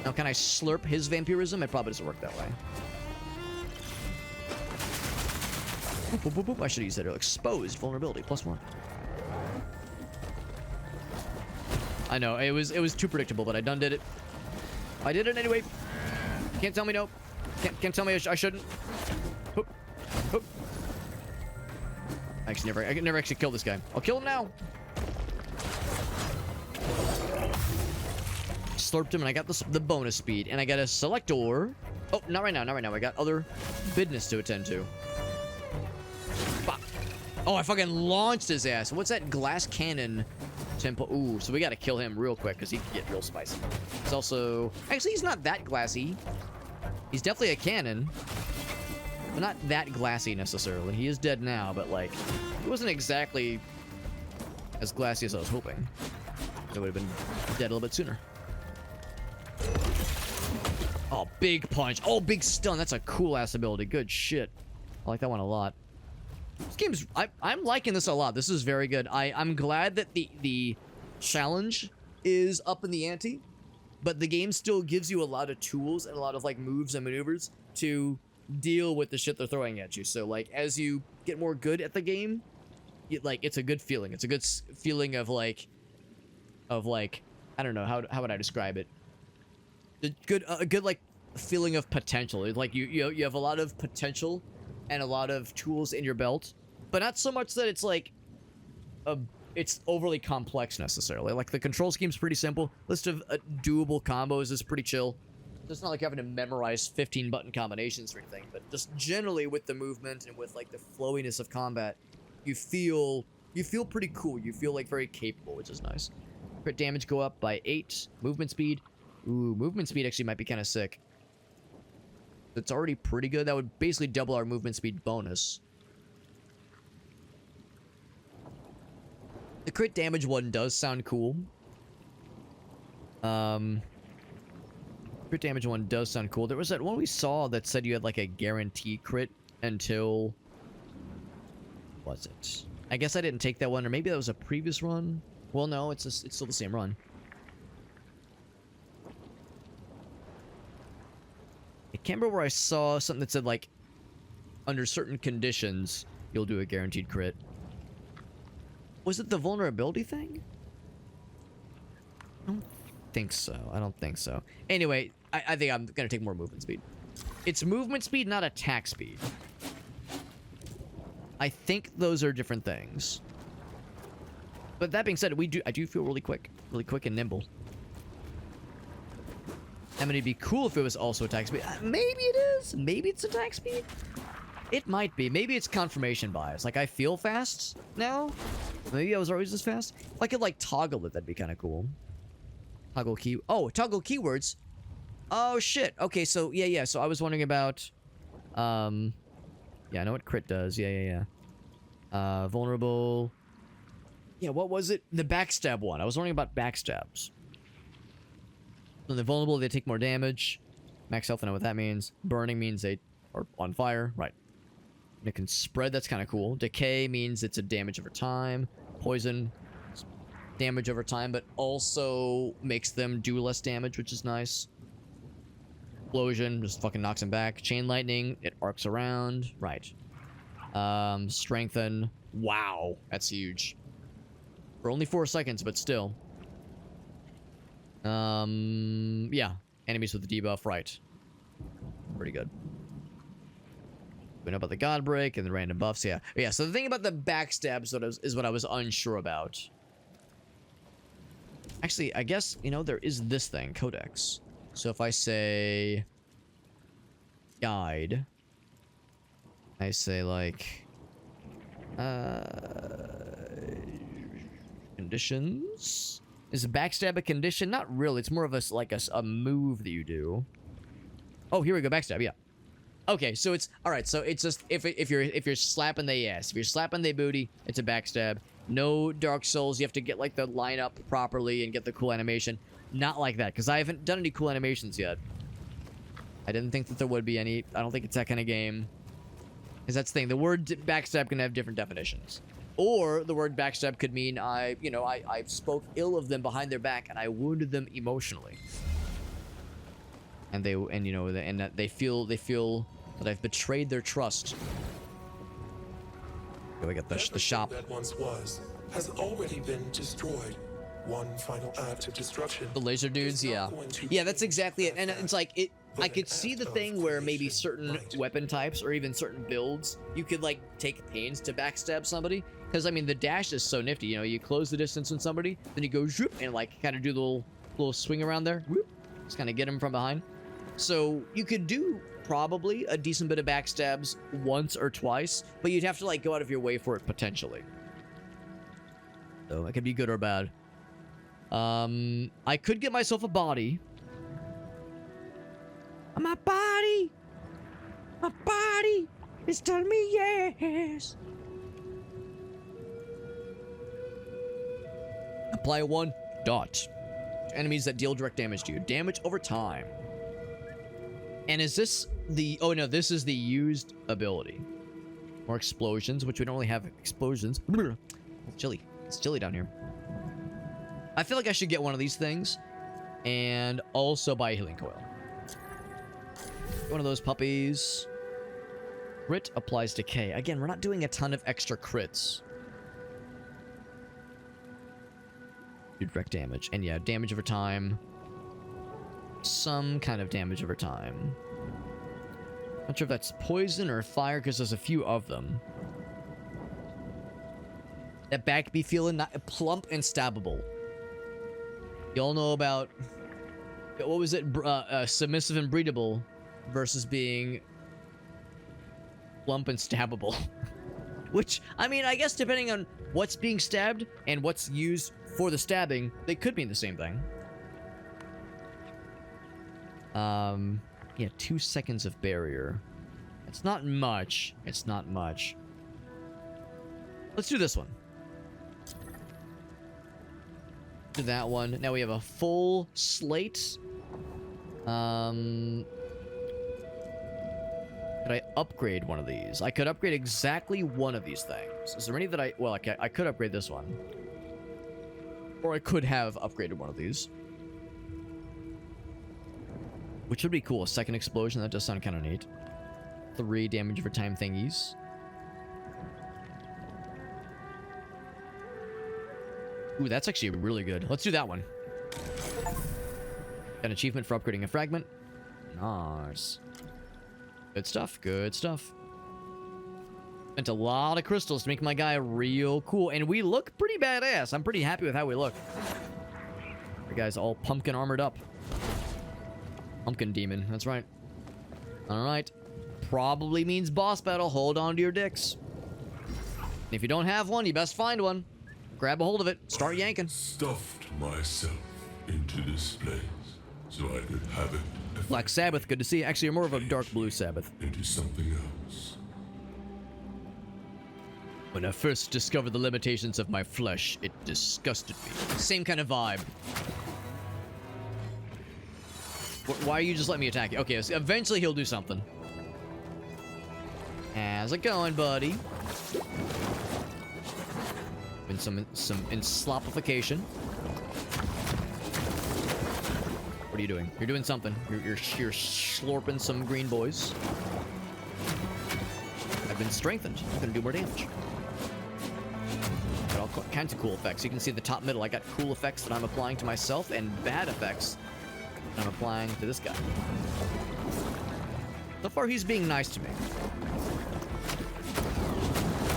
Now, can I slurp his vampirism? It probably doesn't work that way. Boop, boop, boop, boop. I should use that earlier. Exposed vulnerability, +1. I know, it was too predictable, but I done did it. I did it anyway. Can't tell me no. Can't tell me I shouldn't. Hoop. Hoop. I can never actually kill this guy. I'll kill him now. Slurped him, and I got the bonus speed, and I got a selector. Oh, not right now, not right now. I got other business to attend to. Bah. Oh, I fucking launched his ass. What's that glass cannon tempo? Ooh, so we gotta kill him real quick because he can get real spicy. It's also actually he's not that glassy. He's definitely a cannon. But not that glassy necessarily. He is dead now, but like, he wasn't exactly as glassy as I was hoping. He would have been dead a little bit sooner. Oh, big punch. Oh, big stun. That's a cool ass ability. Good shit. I like that one a lot. This game's... I'm liking this a lot. This is very good. I'm glad that the challenge is up in the ante, but the game still gives you a lot of tools and a lot of like moves and maneuvers to deal with the shit they're throwing at you. So like as you get more good at the game, it's a good feeling. It's a good feeling of like I don't know how would I describe it. A good like feeling of potential. Like you have a lot of potential and a lot of tools in your belt, but not so much that it's like a it's overly complex necessarily. Like, the control scheme's pretty simple. List of doable combos is pretty chill. It's not like having to memorize 15 button combinations or anything, but just generally with the movement and with like the flowiness of combat, you feel pretty cool. You feel like very capable, which is nice. Crit damage go up by 8. Movement speed. Ooh, movement speed actually might be kind of sick. It's already pretty good. That would basically double our movement speed bonus. The crit damage one does sound cool. Crit damage one does sound cool. There was that one we saw that said you had like a guaranteed crit until... Was it? I guess I didn't take that one, or maybe that was a previous run. Well, no, it's still the same run. I can't remember where I saw something that said like, under certain conditions, you'll do a guaranteed crit. Was it the vulnerability thing? I don't think so. I don't think so. Anyway, I think I'm gonna take more movement speed. It's movement speed, not attack speed. I think those are different things. But that being said, I do feel really quick and nimble. I mean, it'd be cool if it was also attack speed. Maybe it is. Maybe it's attack speed. It might be. Maybe it's confirmation bias. Like, I feel fast now. Maybe I was always this fast. If I could, like, toggle it, that'd be kind of cool. Toggle key... Oh, toggle keywords. Oh, shit. Okay, so, yeah. So I was wondering about... Yeah, I know what crit does. Yeah. Vulnerable... Yeah, what was it? The backstab one. I was wondering about backstabs. When they're vulnerable, they take more damage. Max health, I know what that means. Burning means they are on fire. Right. And it can spread. That's kind of cool. Decay means it's a damage over time. Poison, damage over time, but also makes them do less damage, which is nice. Explosion just fucking knocks them back. Chain lightning, it arcs around. Right. Strengthen. Wow, that's huge. For only 4 seconds, but still. Yeah. Enemies with the debuff, right. Pretty good. We know about the God Break and the random buffs, yeah. Yeah, so the thing about the backstabs is what I was unsure about. Actually, I guess, you know, there is this thing, Codex. So if I say... Guide. I say, like... Conditions? Is a backstab a condition? Not really. It's more of a move that you do. Oh, here we go. Backstab. Yeah. Okay, so it's all right. So it's just if you're slapping the ass, if you're slapping the booty, it's a backstab. No Dark Souls. You have to get like the line up properly and get the cool animation. Not like that, because I haven't done any cool animations yet. I didn't think that there would be any. I don't think it's that kind of game. Because that's the thing. The word backstab can have different definitions. Or the word backstab could mean I spoke ill of them behind their back and I wounded them emotionally. And they feel that I've betrayed their trust. Go get the shop. That once was has already been destroyed. One final act of destruction. The laser dudes, yeah. Yeah, that's exactly it. And it's like I could see the thing where maybe certain weapon types or even certain builds, you could like take pains to backstab somebody. Because I mean, the dash is so nifty. You know, you close the distance on somebody, then you go zoop and like kind of do the little swing around there. Whoop, just kind of get them from behind. So you could do probably a decent bit of backstabs once or twice, but you'd have to like go out of your way for it potentially. So it could be good or bad. I could get myself a body. My body is telling me yes. Apply 1 dot to enemies that deal direct damage to you. Damage over time. And is this the... Oh, no, this is the used ability. More explosions, which we don't really have explosions. It's chilly. It's chilly down here. I feel like I should get one of these things. And also buy a healing coil. One of those puppies. Crit applies decay. Again, we're not doing a ton of extra crits. Do direct damage. And yeah, damage over time. Some kind of damage over time. Not sure if that's poison or fire, because there's a few of them. That back be feeling plump and stabbable. Y'all know about, what was it? Submissive and breedable versus being plump and stabbable. Which, I mean, I guess depending on what's being stabbed and what's used for the stabbing, they could mean the same thing. Yeah, 2 seconds of barrier. It's not much. It's not much. Let's do this one. Do that one. Now we have a full slate. Could I upgrade one of these? I could upgrade exactly one of these things. Is there any that well, okay, I could upgrade this one. Or I could have upgraded one of these. Which would be cool. A second explosion. That does sound kind of neat. 3 damage over time thingies. Ooh, that's actually really good. Let's do that one. Got an achievement for upgrading a fragment. Nice. Good stuff. Good stuff. Spent a lot of crystals to make my guy real cool. And we look pretty badass. I'm pretty happy with how we look. The guy's all pumpkin armored up. Pumpkin demon. That's right. Alright. Probably means boss battle. Hold on to your dicks. And if you don't have one, you best find one. Grab a hold of it. Start yanking. Stuffed myself into this place so I could have it Black Sabbath, good to see you. Actually, you're more of a dark blue Sabbath. into something else. When I first discovered the limitations of my flesh, it disgusted me. Same kind of vibe. Why are you just letting me attack you? Okay, so eventually he'll do something. How's it going, buddy? And some enslopification. What are you doing? You're doing something. You're slurping some green boys. I've been strengthened. I'm gonna do more damage. Got all kinds of cool effects. You can see the top middle. I got cool effects that I'm applying to myself and bad effects that I'm applying to this guy. So far, he's being nice to me.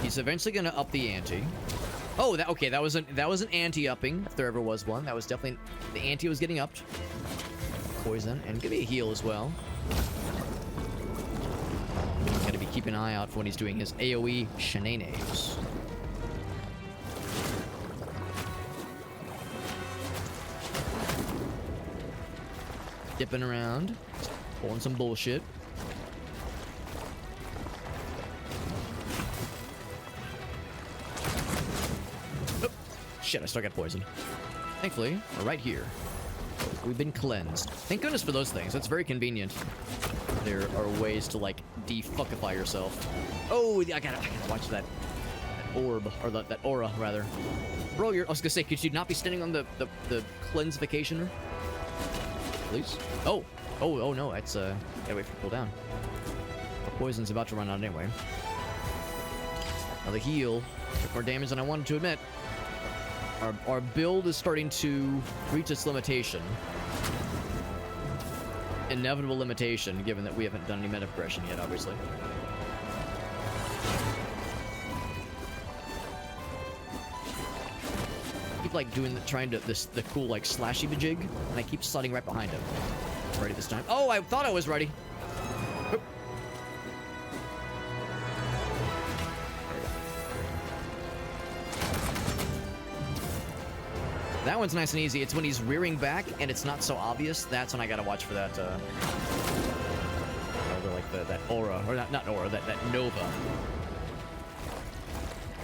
He's eventually gonna up the ante. Oh, okay. That was an ante-upping, if there ever was one. That was definitely the ante was getting upped. Poison, and give me a heal as well. Gotta be keeping an eye out for when he's doing his AoE shenanigans. Dipping around, pulling some bullshit. Oh, shit, I still got poisoned. Thankfully, we're right here. We've been cleansed. Thank goodness for those things. That's very convenient. There are ways to, like, defuckify yourself. Oh, I gotta watch that orb, or that aura, rather. Bro, I was gonna say, could you not be standing on the cleansification? Please? Oh, no, that's, gotta wait for it to cool down. Our poison's about to run out anyway. Now the heal took more damage than I wanted to admit. Our build is starting to reach its limitation. Inevitable limitation, given that we haven't done any meta progression yet, obviously. Keep like doing the cool like slashy jig, and I keep sliding right behind him. Ready this time? Oh, I thought I was ready. Oop. That one's nice and easy. It's when he's rearing back and it's not so obvious. That's when I gotta watch for that, like that aura, or not aura, that nova.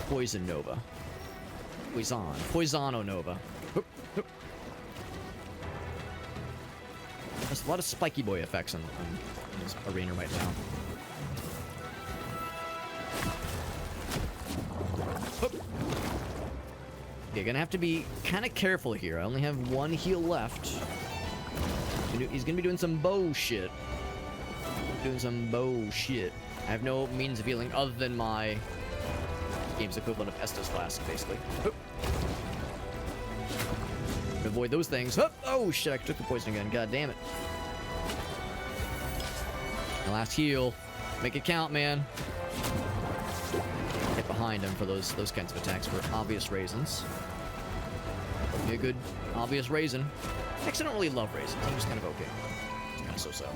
Poison nova. Poisono nova. Hoop, hoop. There's a lot of spiky boy effects in this arena right now. Hoop. Okay, gonna have to be kind of careful here. I only have one heal left. He's gonna be doing some bow shit. I have no means of healing other than my game's equivalent of Estus Flask, basically. Avoid those things. Oh shit, I took the poison again. God damn it. My last heal. Make it count, man. Get behind behind him for those kinds of attacks for obvious reasons. Be a good obvious raisin. Actually, I don't really love raisins. I'm just kind of okay. It's kind of so-so.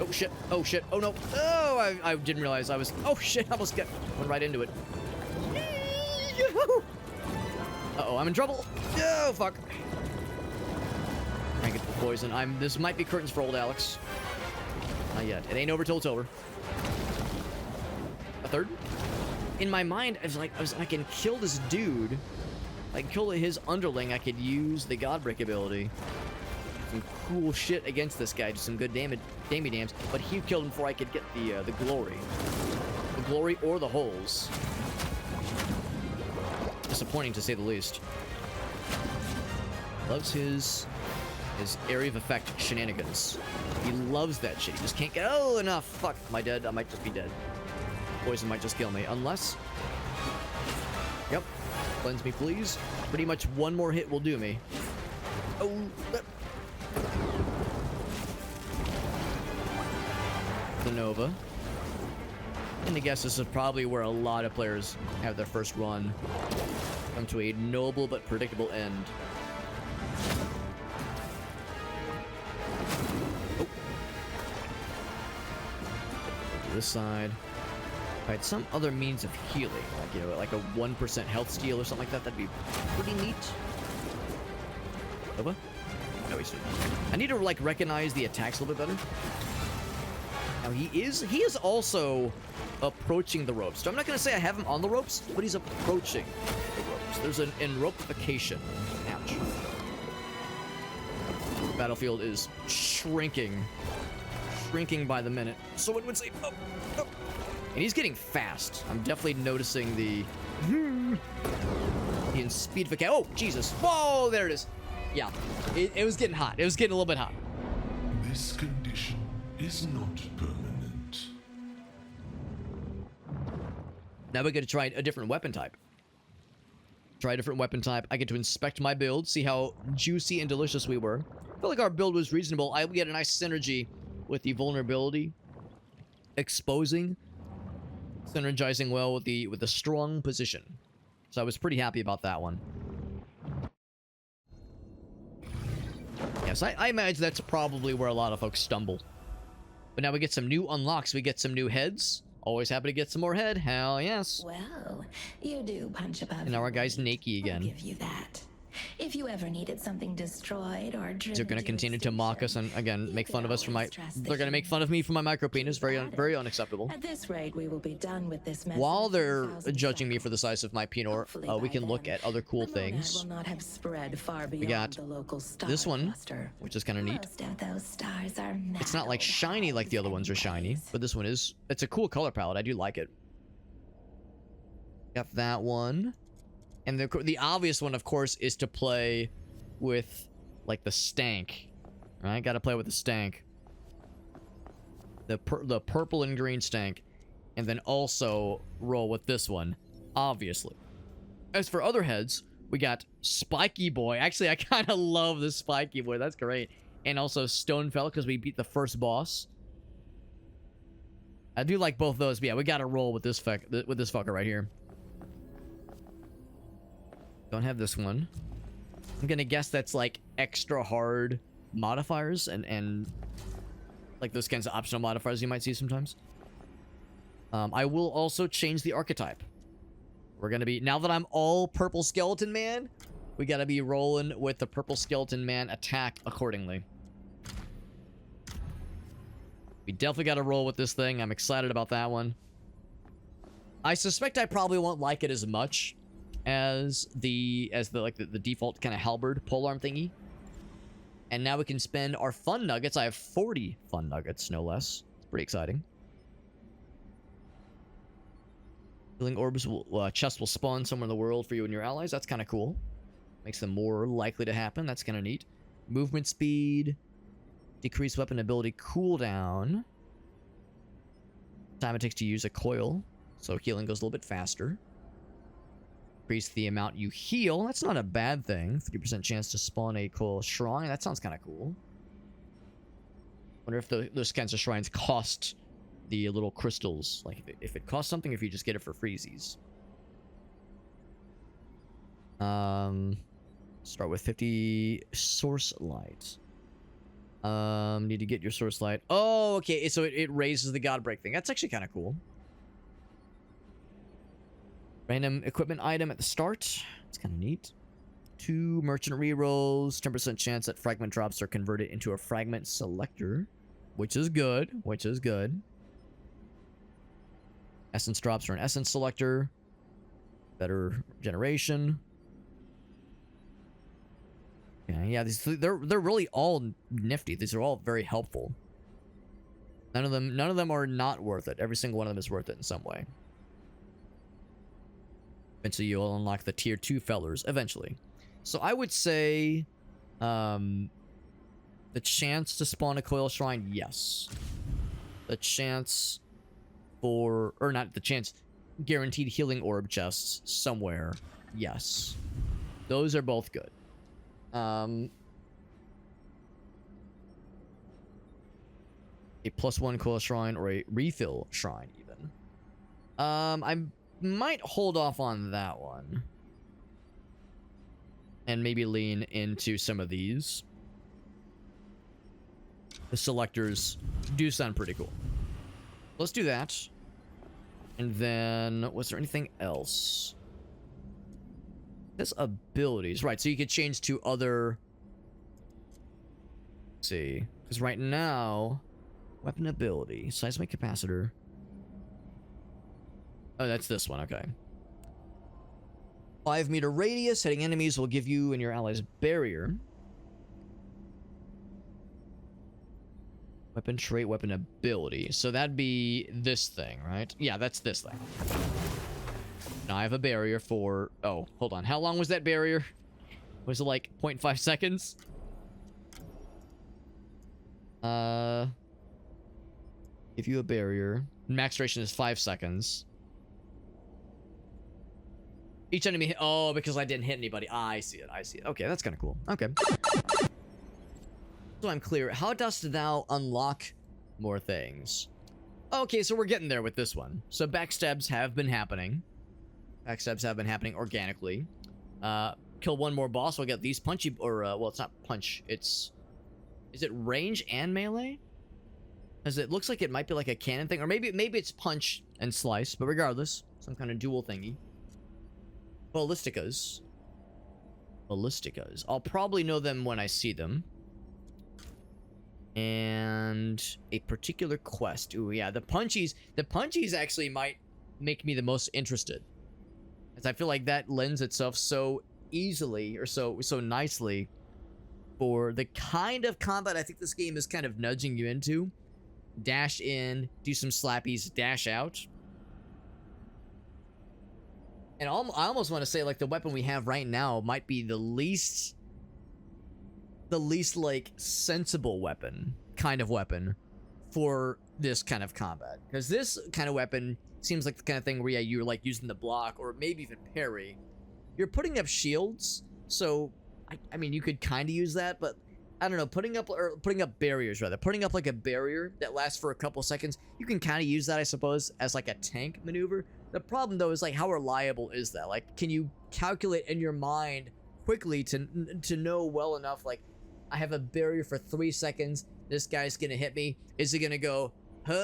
Oh shit! Oh shit! Oh no! Oh, I didn't realize I was. Oh shit! I almost went right into it. Uh-oh, I'm in trouble. Oh fuck! I get the poison. This might be curtains for old Alex. Not yet. It ain't over till it's over. A third? In my mind, I can kill this dude. I can kill his underling. I could use the Godbreak ability. Some cool shit against this guy. Just some good damage, but he killed him before I could get the glory. The glory or the holes. Disappointing to say the least. Loves his area of effect shenanigans. He loves that shit. He just can't get enough. Fuck. Am I dead? I might just be dead. Poison might just kill me. Unless... Yep. Cleanse me, please. Pretty much one more hit will do me. Oh. The Nova. And I guess this is probably where a lot of players have their first run. Come to a noble but predictable end. Oh. This side. Alright, some other means of healing, like a 1% health steal or something like that. That'd be pretty neat. Nova? No, he's... I need to recognize the attacks a little bit better. Now he is also approaching the ropes. So I'm not gonna say I have him on the ropes, but he's approaching the ropes. There's an enropification. Ouch. The battlefield is shrinking by the minute. So it would say, oh. And he's getting fast. I'm definitely noticing the speedification. Oh, Jesus. Whoa, there it is. Yeah, it was getting hot. It was getting a little bit hot. This condition is not permanent. Now we're going to try a different weapon type. I get to inspect my build, see how juicy and delicious we were. I feel like our build was reasonable. We had a nice synergy with the vulnerability. Exposing. Synergizing well with the strong position. So I was pretty happy about that one. Yes, I imagine that's probably where a lot of folks stumble. But now we get some new unlocks. We get some new heads. Always happy to get some more head. Hell yes. Well, you do punch above. And now our guy's Nakey again. I'll give you that. If you ever needed something destroyed or driven, they're going to continue to mock us and again make fun of us for my. They're going to make fun of me for my micro penis. Very unacceptable. At this rate, we will be done with this mess. While they're judging me for the size of my penor, we can look at other cool things. Will not have spread far we got the local star this one, cluster. which is kind of neat. Most of those stars are it's not like shiny like the other ones are shiny, but this one is. It's a cool color palette. I do like it. Got that one. And the obvious one, of course, is to play with, like, the stank. Right? Gotta play with the stank. The purple and green stank. And then also roll with this one, obviously. As for other heads, we got Spiky Boy. Actually, I kind of love this Spiky Boy. That's great. And also Stonefell, because we beat the first boss. I do like both those, but yeah, we gotta roll with this fucker right here. Don't have this one. I'm gonna guess that's like extra hard modifiers and like those kinds of optional modifiers you might see sometimes. I will also change the archetype. We're gonna be, now that I'm all purple skeleton man, we gotta be rolling with the purple skeleton man attack accordingly. We definitely gotta roll with this thing. I'm excited about that one. I suspect I probably won't like it as much as the default kind of halberd polearm thingy. And now we can spend our fun nuggets. I have 40 fun nuggets, no less. It's pretty exciting. Healing orbs will chests will spawn somewhere in the world for you and your allies. That's kind of cool. Makes them more likely to happen. That's kind of neat. Movement speed, decreased weapon ability cooldown. Time it takes to use a coil, so healing goes a little bit faster. Increase the amount you heal. That's not a bad thing. 3% chance to spawn a coil shrine. That sounds kind of cool. Wonder if those kinds of shrines cost the little crystals. Like if it costs something, if you just get it for freezies. Start with 50 source light. Need to get your source light. Oh, okay. So it raises the God break thing. That's actually kind of cool. Random equipment item at the start. It's kind of neat. 2 merchant rerolls. 10% chance that fragment drops are converted into a fragment selector. Which is good. Which is good. Essence drops are an essence selector. Better generation. Yeah, they're really all nifty. These are all very helpful. None of them are not worth it. Every single one of them is worth it in some way. Eventually you'll unlock the tier 2 fellers eventually. So I would say the chance to spawn a coil shrine, yes. The chance for, or not the chance, guaranteed healing orb chests somewhere, yes. Those are both good. A +1 coil shrine or a refill shrine even. I might hold off on that one. And maybe lean into some of these. The selectors do sound pretty cool. Let's do that. And then, was there anything else? This abilities. Right, so you could change to other... Let's see. Because right now... Weapon ability. Seismic capacitor. Oh, that's this one. Okay. 5-meter radius. Hitting enemies will give you and your allies barrier. Weapon trait, weapon ability. So that'd be this thing, right? Yeah, that's this thing. Now I have a barrier for... Oh, hold on. How long was that barrier? Was it like 0.5 seconds? Give you a barrier. Max duration is 5 seconds. Each enemy hit... Oh, because I didn't hit anybody. Ah, I see it. I see it. Okay, that's kind of cool. Okay. So I'm clear. How dost thou unlock more things? Okay, so we're getting there with this one. So backstabs have been happening. Backstabs have been happening organically. Kill one more boss. We'll get these punchy... Or, well, it's not punch. It's... Is it range and melee? Because it looks like it might be like a cannon thing. Or maybe it's punch and slice. But regardless, some kind of dual thingy. Ballisticas. Ballisticas. I'll probably know them when I see them. And a particular quest. Ooh, yeah. The punchies actually might make me the most interested. As I feel like that lends itself so easily or so nicely for the kind of combat I think this game is kind of nudging you into. Dash in, do some slappies, dash out. And I almost want to say, like, the weapon we have right now might be the least, like, sensible kind of weapon for this kind of combat. Because this kind of weapon seems like the kind of thing where, yeah, you're, like, using the block or maybe even parry. You're putting up shields, so, I mean, you could kind of use that, but I don't know, putting up barriers, rather. Putting up, like, a barrier that lasts for a couple seconds, you can kind of use that, I suppose, as, like, a tank maneuver. The problem, though, is, like, how reliable is that? Like, can you calculate in your mind quickly to know well enough, like, I have a barrier for 3 seconds, this guy's gonna hit me, is he gonna go, or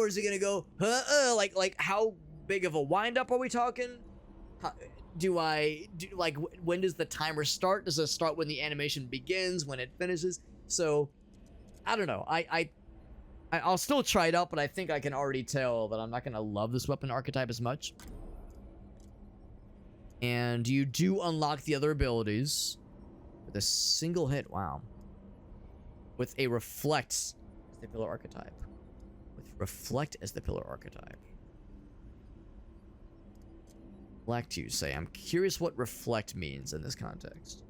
is he gonna go, like, how big of a wind-up are we talking? Like, when does the timer start? Does it start when the animation begins, when it finishes? So, I don't know. I'll still try it out, but I think I can already tell that I'm not going to love this weapon archetype as much. And you do unlock the other abilities with a single hit. Wow. With a reflect as the pillar archetype. With reflect as the pillar archetype. Reflect, you say. I'm curious what reflect means in this context.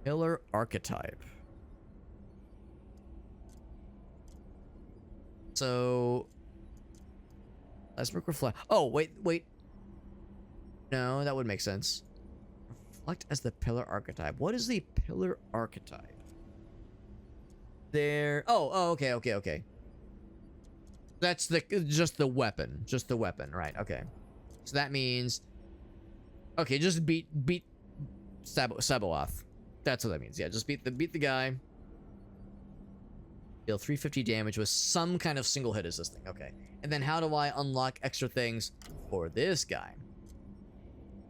Pillar archetype. So, let's reflect. Oh, wait. No, that would make sense. Reflect as the pillar archetype. What is the pillar archetype? There. Oh, okay. That's just the weapon. Just the weapon, right? Okay. So that means, okay, just beat Sabaoth. That's what that means. Yeah, just beat the guy. Deal 350 damage with some kind of single hit assisting. Okay. And then how do I unlock extra things for this guy?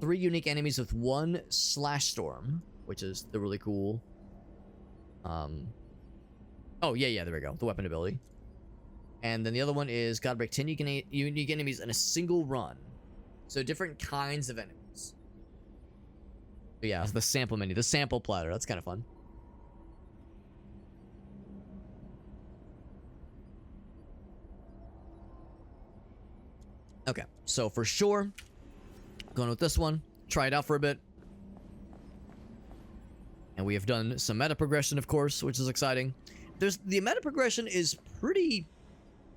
3 unique enemies with 1 slash storm, which is the really cool. Oh yeah, there we go. The weapon ability. And then the other one is God break 10 unique enemies in a single run. So different kinds of enemies. But yeah, the sample menu, the sample platter. That's kind of fun. Okay, so for sure, going with this one. Try it out for a bit. And we have done some meta progression, of course, which is exciting. The meta progression is pretty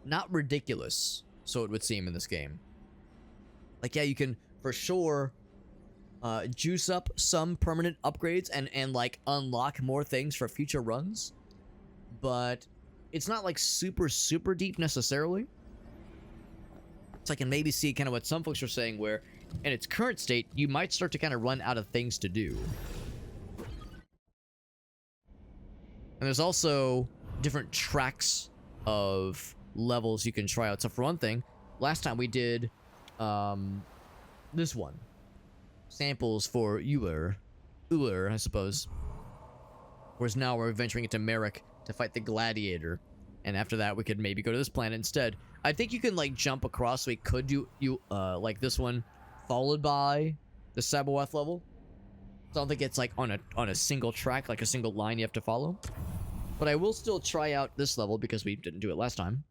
not ridiculous, so it would seem, in this game. Like, yeah, you can for sure juice up some permanent upgrades and like unlock more things for future runs, but it's not like super deep necessarily. So I can maybe see kind of what some folks are saying, where in its current state you might start to kind of run out of things to do. And there's also different tracks of levels you can try out. So for one thing, last time we did this one. Samples for Uhr, I suppose. Whereas now we're venturing into Marik to fight the gladiator. And after that, we could maybe go to this planet instead. I think you can, like, jump across, so we could do, like, this one, followed by the Sabaoth level. So I don't think it's, like, on a single track, like a single line you have to follow. But I will still try out this level, because we didn't do it last time.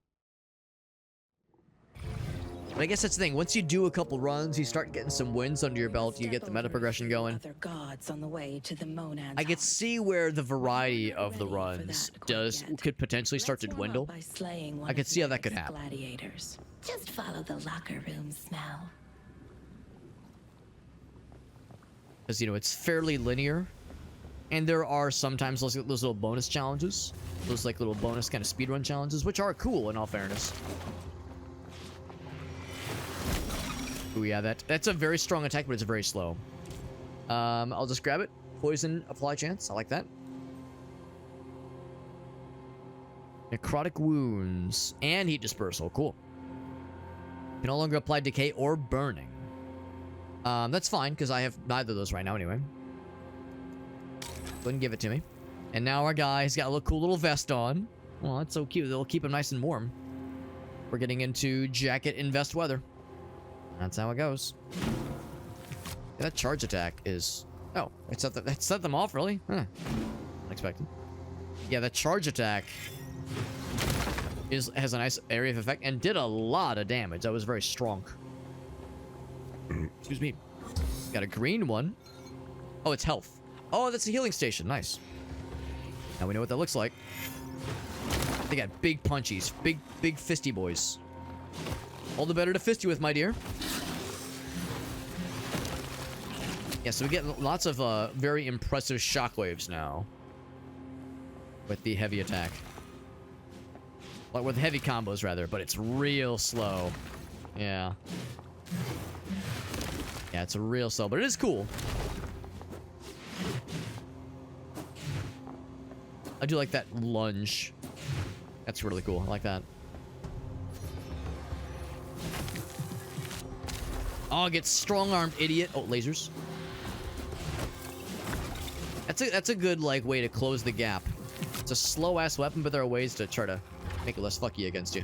But I guess that's the thing. Once you do a couple runs, you start getting some wins under your belt, you get the meta progression going. Other gods on the way to the Monad's I could house. see where the variety of the Ready for runs that, could potentially start to Let's warm dwindle. up by slaying one I could of see how that could Marik's happen. Gladiators. Just follow the locker room smell. Because, you know, it's fairly linear. And there are sometimes those little bonus challenges. Those, like, little bonus kind of speedrun challenges, which are cool, in all fairness. Ooh, yeah, that's a very strong attack, but it's very slow. I'll just grab it. Poison apply chance. I like that. Necrotic wounds and heat dispersal. Cool. Can no longer apply decay or burning. That's fine, because I have neither of those right now anyway. Go ahead and give it to me. And now our guy's got a little cool little vest on. Oh, that's so cute. It'll keep him nice and warm. We're getting into jacket and vest weather. That's how it goes. Yeah, that charge attack is... Oh, it set them off, really? Huh. Unexpected. Yeah, that charge attack has a nice area of effect and did a lot of damage. That was very strong. Excuse me. Got a green one. Oh, it's health. Oh, that's a healing station. Nice. Now we know what that looks like. They got big punchies. Big fisty boys. All the better to fist you with, my dear. Yeah, so we get lots of very impressive shockwaves now. With the heavy attack. Well, with heavy combos, rather, but it's real slow. Yeah. Yeah, it's real slow, but it is cool. I do like that lunge. That's really cool. I like that. Oh, get strong-armed, idiot. Oh, lasers. That's a good, like, way to close the gap. It's a slow-ass weapon, but there are ways to try to make it less fucky against you.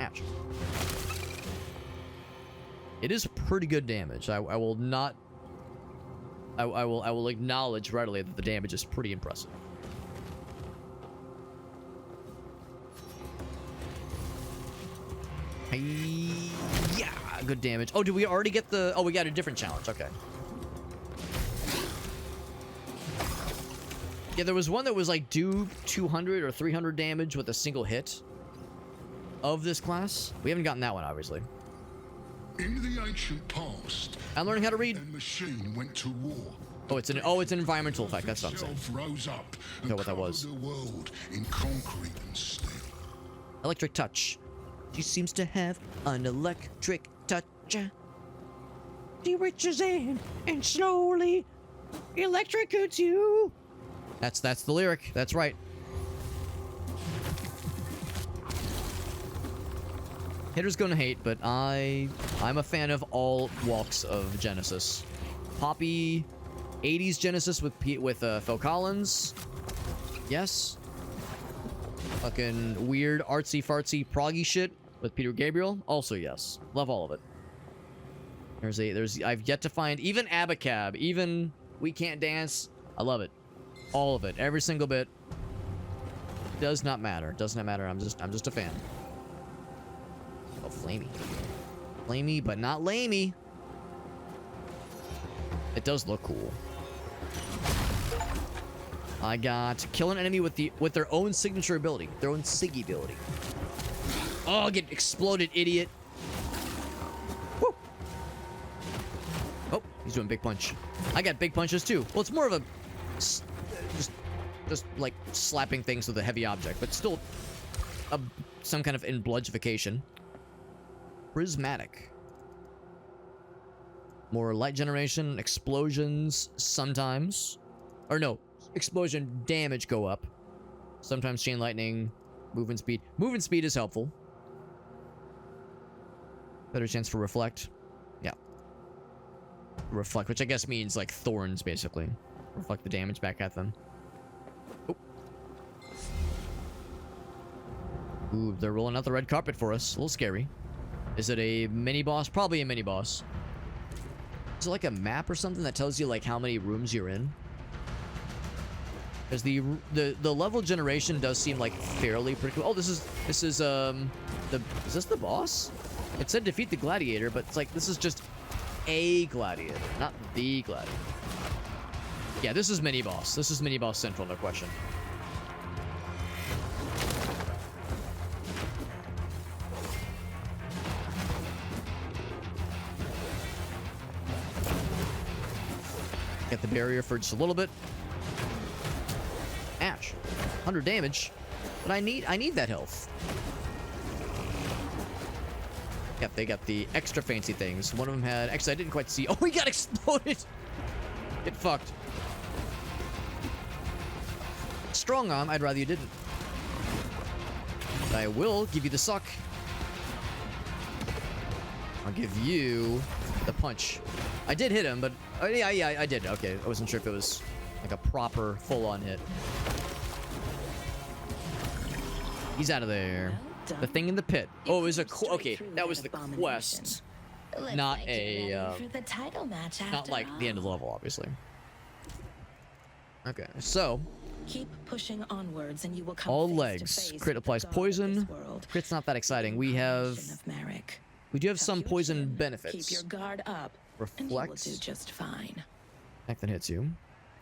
Ouch. It is pretty good damage. I will not... I will acknowledge readily that the damage is pretty impressive. Yeah, good damage. Oh, did we already get the... Oh, we got a different challenge. Okay. Yeah, there was one that was like do 200 or 300 damage with a single hit of this class. We haven't gotten that one, obviously. In the ancient past, I'm learning how to read. a machine went to war. Oh, it's an environmental effect. That's what I'm saying. Itself rose up know and what that was. covered the world in concrete and steel. Electric touch. She seems to have an electric touch. She reaches in and slowly electrocutes you. That's the lyric. That's right. Haters gonna hate, but I'm a fan of all walks of Genesis. Poppy, 80s Genesis with Phil Collins. Yes. Fucking weird artsy fartsy proggy shit with Peter Gabriel. Also yes. Love all of it. I've yet to find even Abacab, even We Can't Dance. I love it. All of it. Every single bit. Does not matter. Does not matter. I'm just a fan. Oh, flamey. Flamey, but not lamey. It does look cool. I got kill an enemy with their own signature ability. Their own Siggy ability. Oh, get exploded, idiot. Woo. Oh, he's doing big punch. I got big punches too. Well, it's more of a just like slapping things with a heavy object, but still some kind of bludgification. Prismatic. More light generation, explosions sometimes. Or no, explosion damage go up. Sometimes chain lightning, movement speed. Movement speed is helpful. Better chance for reflect. Yeah. Reflect, which I guess means like thorns, basically. Reflect the damage back at them. Oh. Ooh, they're rolling out the red carpet for us. A little scary. Is it a mini boss? Probably a mini boss. Is it like a map or something that tells you like how many rooms you're in? Because the level generation does seem like fairly predictable. Oh, is this the boss? It said defeat the gladiator, but it's like this is just a gladiator, not the gladiator. Yeah, this is mini boss. This is mini boss central, no question. Get the barrier for just a little bit. Ash, 100 damage, but I need that health. Yep, they got the extra fancy things. One of them had. Actually, I didn't quite see. Oh, he got exploded. Get fucked. Strong arm. I'd rather you didn't. But I will give you the suck. I'll give you the punch. I did hit him, but yeah, I did. Okay, I wasn't sure if it was like a proper full-on hit. He's out of there. The thing in the pit. Oh, it was a okay. That was the quest, not a not like the end of the level, obviously. Okay, so Keep pushing onwards, and you will come all face to legs. face Crit with applies the god of poison. this world. Crit's not that exciting. We do have some poison benefits. Keep your guard up, and you will Reflects. do just fine. Attack that hits you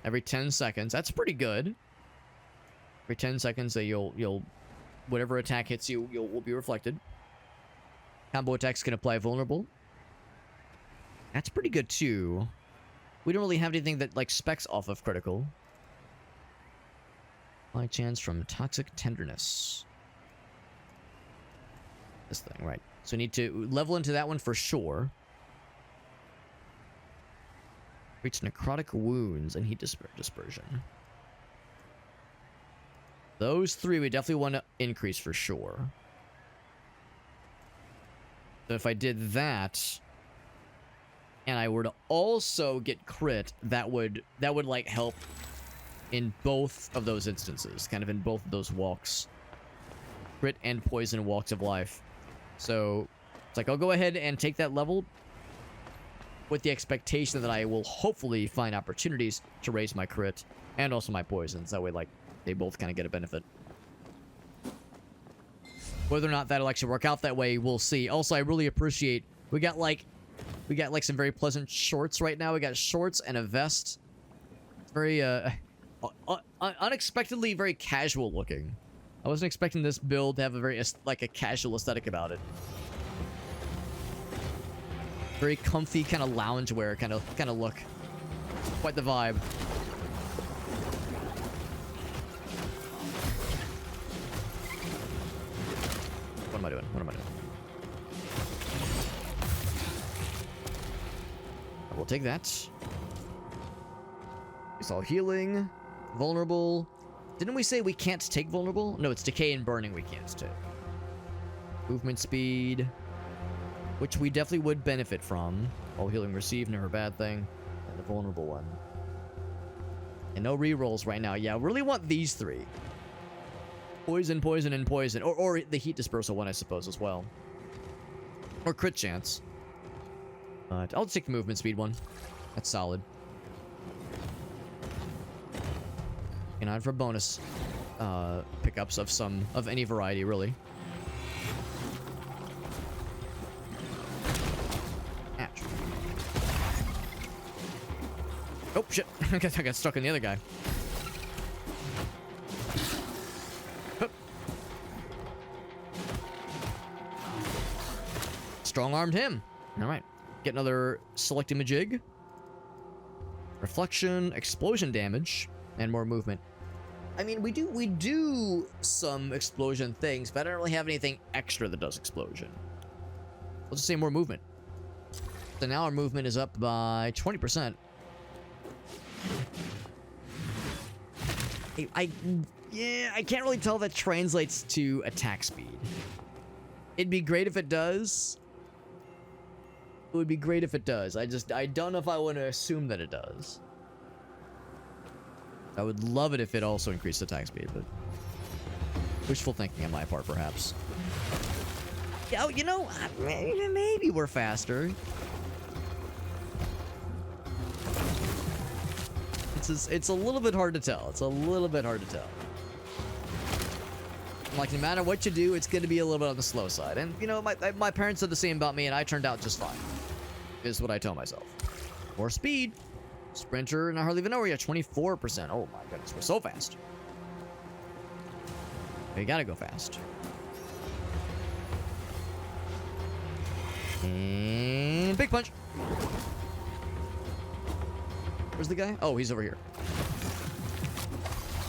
every 10 seconds. That's pretty good. Every 10 seconds, that you'll whatever attack hits you, will be reflected. Combo attacks can apply vulnerable. That's pretty good too. We don't really have anything that like specs off of critical. Apply chance from toxic tenderness. This thing, right? So we need to level into that one for sure. Reach necrotic wounds and heat dispersion. Those three we definitely want to increase for sure. So if I did that, and I were to also get crit, that would like help in both of those instances, kind of in both of those walks. Crit and poison walks of life. So it's like I'll go ahead and take that level with the expectation that I will hopefully find opportunities to raise my crit and also my poisons. That way, like, they both kind of get a benefit. Whether or not that'll actually work out that way, we'll see. Also, I really appreciate we got like some very pleasant shorts right now. We got shorts and a vest. It's very unexpectedly very casual looking. I wasn't expecting this build to have a very like a casual aesthetic about it. Very comfy kind of loungewear kind of look. Quite the vibe. am I doing? What am I doing? I will take that. It's all healing. Vulnerable. Didn't we say we can't take vulnerable? No, it's decay and burning we can't take. Movement speed, which we definitely would benefit from. All healing received, never a bad thing. And the vulnerable one. And no rerolls right now. Yeah, I really want these three. Poison, poison, and poison. Or the heat dispersal one, I suppose, as well. Or crit chance. I'll take the movement speed one. That's solid. And on for bonus pickups of any variety, really. Ouch. Oh shit! I got stuck in the other guy. Hup. Strong-armed him. All right. Get another selecting-a-jig. Reflection, explosion damage, and more movement. I mean, we do some explosion things, but I don't really have anything extra that does explosion. Let's just say more movement. So now our movement is up by 20%. I can't really tell if that translates to attack speed. It'd be great if it does. It would be great if it does. I don't know if I want to assume that it does. I would love it if it also increased attack speed, but wishful thinking on my part, perhaps. Oh, you know, maybe we're faster. It's a little bit hard to tell. It's a little bit hard to tell. Like, no matter what you do, it's going to be a little bit on the slow side. And, you know, my parents said the same about me, and I turned out just fine. Is what I tell myself. More speed. Sprinter, and I hardly even know where you're at. 24%. Oh my goodness, we're so fast. We gotta go fast. And big punch. Where's the guy? Oh, he's over here.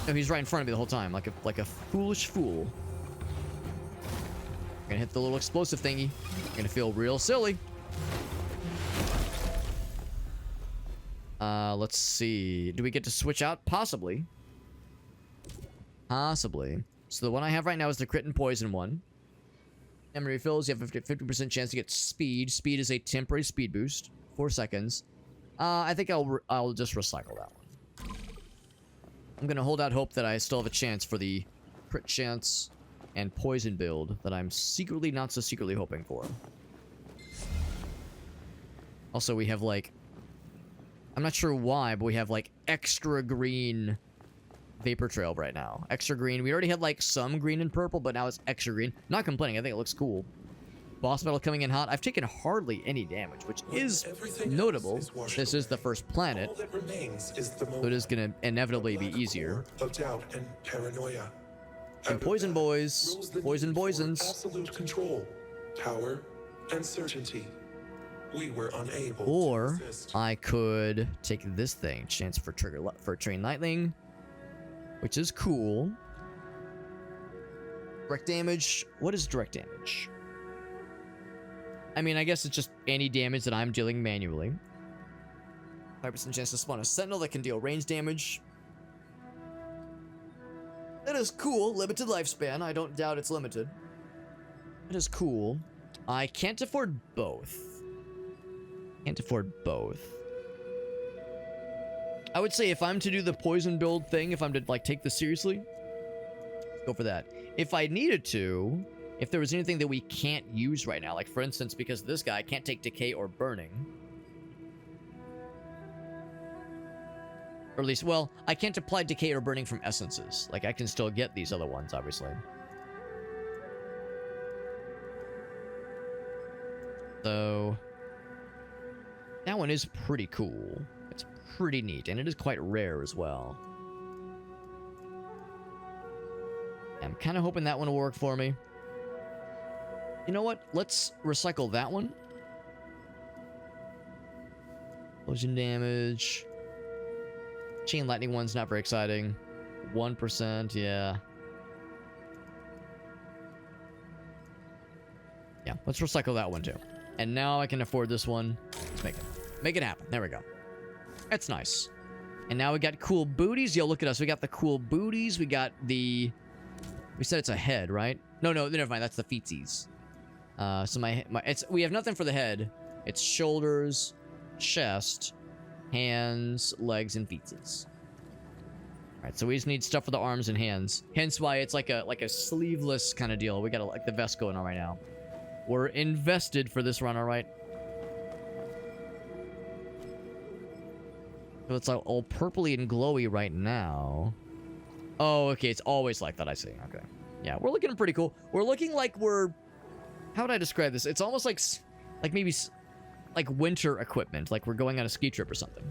No, he's right in front of me the whole time, like a foolish fool. I'm gonna hit the little explosive thingy. I'm gonna feel real silly. Let's see. Do we get to switch out? Possibly. Possibly. So the one I have right now is the crit and poison one. Memory refills. You have a 50% chance to get speed. Speed is a temporary speed boost. 4 seconds. I think I'll just recycle that one. I'm gonna hold out hope that I still have a chance for the crit chance and poison build that I'm secretly, not so secretly hoping for. Also, we have like... I'm not sure why, but we have like extra green vapor trail right now. Extra green. We already had like some green and purple, but now it's extra green. Not complaining. I think it looks cool. Boss battle coming in hot. I've taken hardly any damage, which is notable. This is the first planet, so it is going to inevitably be easier. Of doubt and paranoia. And poison boys, poison poisons. Absolute control, power, and certainty. We were unable or to resist. I could take this thing, chance for train lightning, which is cool. Direct damage. What is direct damage? I mean, I guess it's just any damage that I'm dealing manually. 5% chance to spawn a sentinel that can deal range damage. That is cool. Limited lifespan. I don't doubt it's limited. That is cool. I can't afford both. Can't afford both. I would say if I'm to do the poison build thing, if I'm to like take this seriously, go for that. If I needed to, if there was anything that we can't use right now, like for instance, because this guy can't take decay or burning. Or at least, well, I can't apply decay or burning from essences. Like I can still get these other ones, obviously. So that one is pretty cool. It's pretty neat, and it is quite rare as well. I'm kind of hoping that one will work for me. You know what? Let's recycle that one. Explosion damage. Chain lightning one's not very exciting. 1%, yeah. let's recycle that one too. And now I can afford this one. Let's make it happen. There we go. That's nice. And now we got cool booties. Yo, look at us. We got the cool booties. We got the... We said it's a head, right? No, never mind. That's the feetsies. So we have nothing for the head. It's shoulders, chest, hands, legs, and feetsies. Alright, so we just need stuff for the arms and hands. Hence why it's like a sleeveless kind of deal. We got like the vest going on right now. We're invested for this run, alright? So it's all purpley and glowy right now. Oh, okay, it's always like that, I see. Okay. Yeah, we're looking pretty cool. We're looking like we're... How would I describe this? It's almost like maybe like winter equipment, like we're going on a ski trip or something.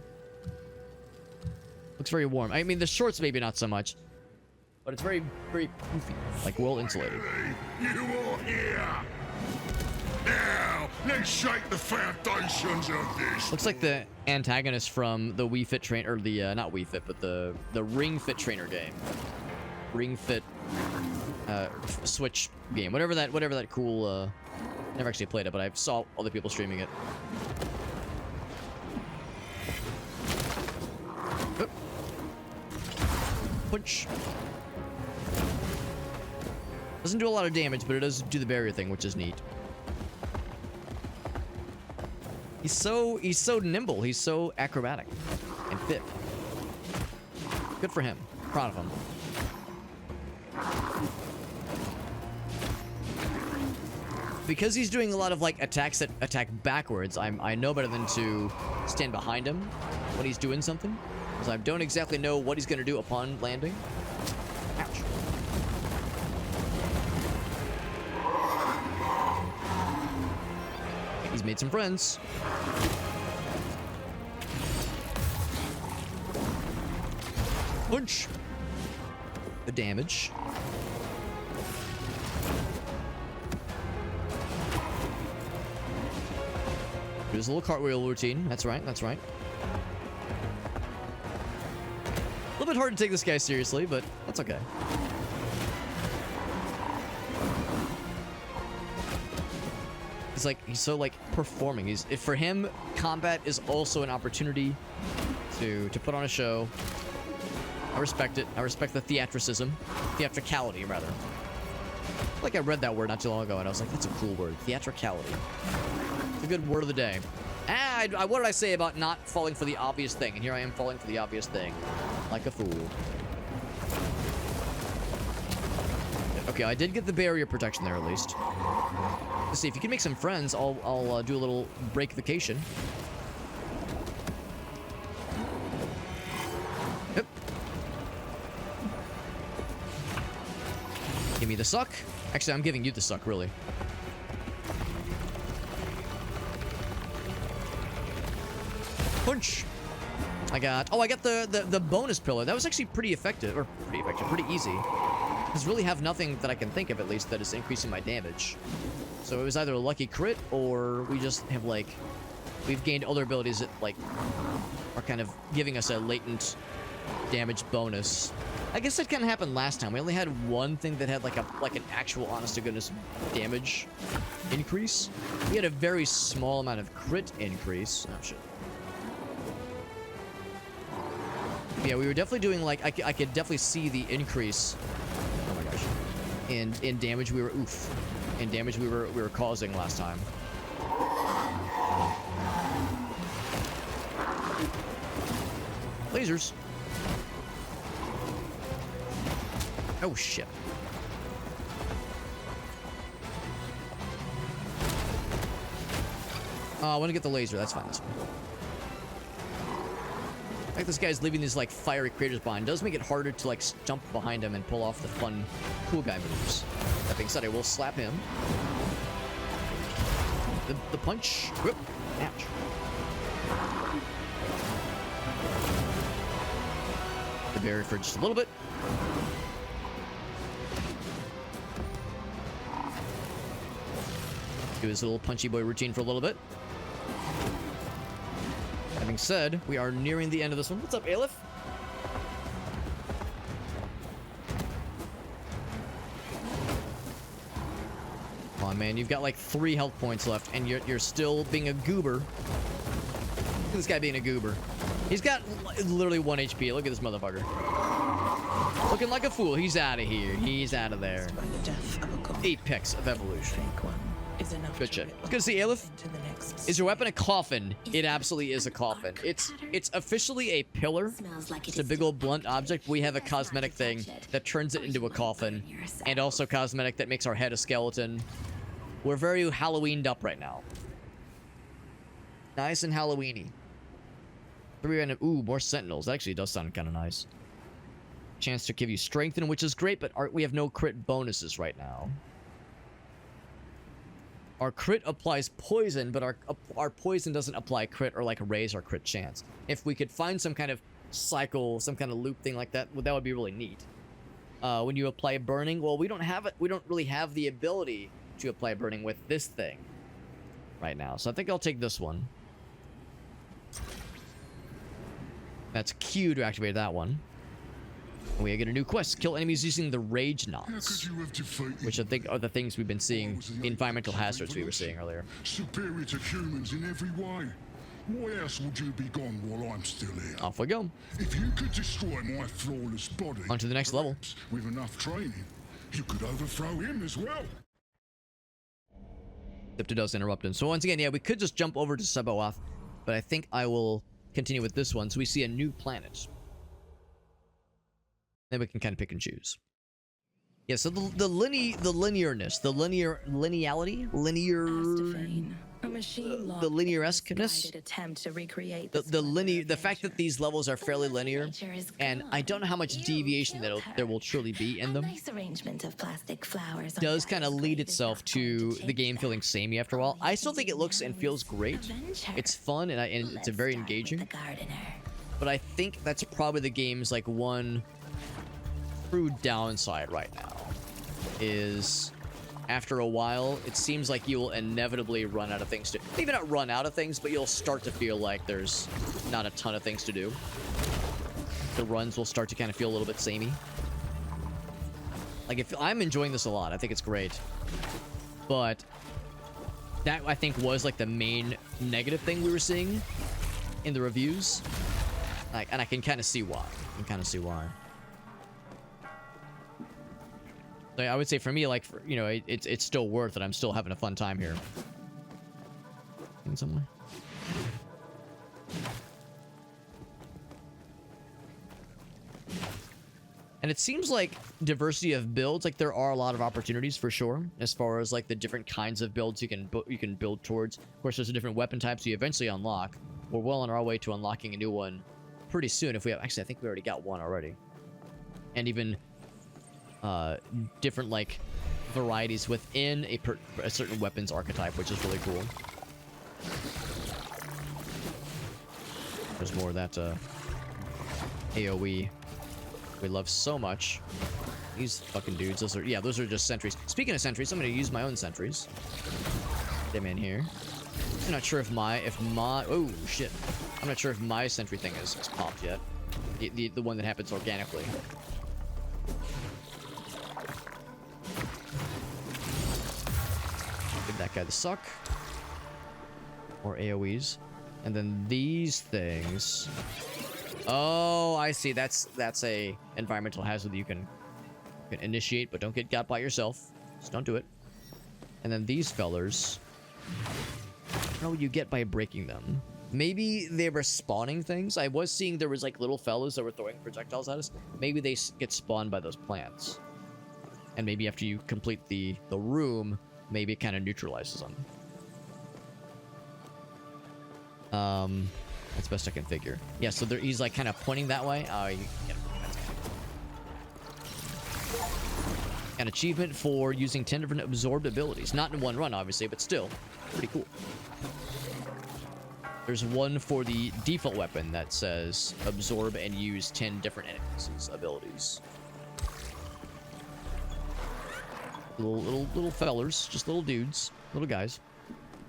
Looks very warm. I mean, the shorts maybe not so much, but it's very, very poofy, like well insulated. You all here? Now, let's shake the foundations of this. Looks like the antagonist from the Wii Fit Train, or the not Wii Fit, but the Ring Fit Trainer game, Ring Fit Switch game, whatever that cool. Never actually played it, but I saw other people streaming it. Oh. Punch. Doesn't do a lot of damage, but it does do the barrier thing, which is neat. He's so nimble. He's so acrobatic and fit. Good for him. Proud of him. Because he's doing a lot of like attacks that attack backwards, I know better than to stand behind him when he's doing something, because I don't exactly know what he's gonna do upon landing. Ouch. He's made some friends. Punch. The damage. There's a little cartwheel routine. That's right. That's right. A little bit hard to take this guy seriously, but that's okay. He's so like performing. For him, combat is also an opportunity to put on a show. I respect it. I respect the theatricality rather. Like I read that word not too long ago, and I was like, that's a cool word, theatricality. It's a good word of the day. What did I say about not falling for the obvious thing? And here I am falling for the obvious thing, like a fool. Okay, I did get the barrier protection there at least. Let's see if you can make some friends. I'll do a little break vacation. Yep. Give me the suck. Actually, I'm giving you the suck, really. Punch. I got the bonus pillar. That was actually pretty effective, pretty easy. Because really have nothing that I can think of, at least, that is increasing my damage. So it was either a lucky crit, or we just have, like, we've gained other abilities that, like, are kind of giving us a latent damage bonus. I guess that kind of happened last time. We only had one thing that had, like, an actual honest-to-goodness damage increase. We had a very small amount of crit increase. Oh, shit. Yeah, we were definitely doing, like, I could definitely see the increase. Oh my gosh. In damage we were causing last time. Lasers. Oh shit. I want to get the laser. That's fine. That's fine. Like this guy's leaving these like fiery craters behind. It does make it harder to like jump behind him and pull off the fun cool guy moves. That being said, I will slap him. The punch. Whoop. Ouch. The barrier for just a little bit. Do his little punchy boy routine for a little bit. Having said, we are nearing the end of this one. What's up, Aleph? Come on, man. You've got like 3 health points left, and you're still being a goober. Look at this guy being a goober. He's got literally 1 HP. Look at this motherfucker. Looking like a fool. He's out of here. He's out of there. By the death of a god. Apex of evolution. Fake one is enough Good to shit. rip Good to see, Aleph. into the next Is your weapon a coffin? It absolutely is a coffin. It's officially a pillar. Smells like It's a big old blunt object. We have a cosmetic thing that turns it into a coffin, and also cosmetic that makes our head a skeleton. We're very Halloweened up right now. Nice and Halloweeny. 3 random. Ooh, more sentinels. That actually does sound kind of nice. Chance to give you strengthen, which is great, but we have no crit bonuses right now. Our crit applies poison, but our poison doesn't apply crit or like raise our crit chance. If we could find some kind of cycle, some kind of loop thing like that, well, that would be really neat. When you apply burning, well, we don't have it. We don't really have the ability to apply burning with this thing right now. So I think I'll take this one. That's Q to activate that one. And we get a new quest. Kill enemies using the rage knots. Which I think are the things we've been seeing. The environmental hazards we were seeing earlier. Superior to humans in every way. Why else would you be gone while I'm still here? Off we go. If you could destroy my flawless body, on to the next level. With enough training, you could overthrow him as well. Except it does interrupt him. So once again, yeah, we could just jump over to Sabaoth, but I think I will continue with this one. So we see a new planet. Then we can kind of pick and choose. Yeah, so the linearity, the linear-esqueness, attempt to recreate the fact that these levels are fairly linear, and I don't know how much deviation there will truly be in them, Nice arrangement of plastic flowers does kind of lead itself to the game feeling samey after a while. I still think it looks and feels great. It's fun and it's very engaging. But I think that's probably the game's like one true downside right now. Is after a while, it seems like you will inevitably run out of things to... Maybe not run out of things, but you'll start to feel like there's not a ton of things to do. The runs will start to kind of feel a little bit samey. Like, if I'm enjoying this a lot, I think it's great. But that, I think, was like the main negative thing we were seeing in the reviews. Like, and I can kind of see why. So I would say for me, like, you know, it's still worth it. I'm still having a fun time here. In some way. And it seems like diversity of builds, like there are a lot of opportunities for sure, as far as like the different kinds of builds you can build towards. Of course, there's the different weapon types you eventually unlock. We're well on our way to unlocking a new one pretty soon. If we have, actually, I think we already got one already. And even different like varieties within a certain weapons archetype, which is really cool. There's more of that AoE we love so much. These fucking dudes, those are just sentries. Speaking of sentries, I'm gonna use my own sentries. Get them in here. I'm not sure if my oh shit, I'm not sure if my sentry thing is popped yet. The one that happens organically. Give that guy the suck. More AoEs. And then these things. Oh, I see. That's a environmental hazard that you can initiate, but don't get got by yourself. Just don't do it. And then these fellers. I don't know what you get by breaking them. Maybe they were spawning things. I was seeing there was like little fellas that were throwing projectiles at us. Maybe they get spawned by those plants. And maybe after you complete the room, maybe it kind of neutralizes them. That's best I can figure. Yeah, so he's like kind of pointing that way. Oh, you get him. An achievement for using 10 different absorbed abilities. Not in one run, obviously, but still. Pretty cool. There's one for the default weapon that says absorb and use 10 different enemies' abilities. Little fellers, just little dudes, little guys.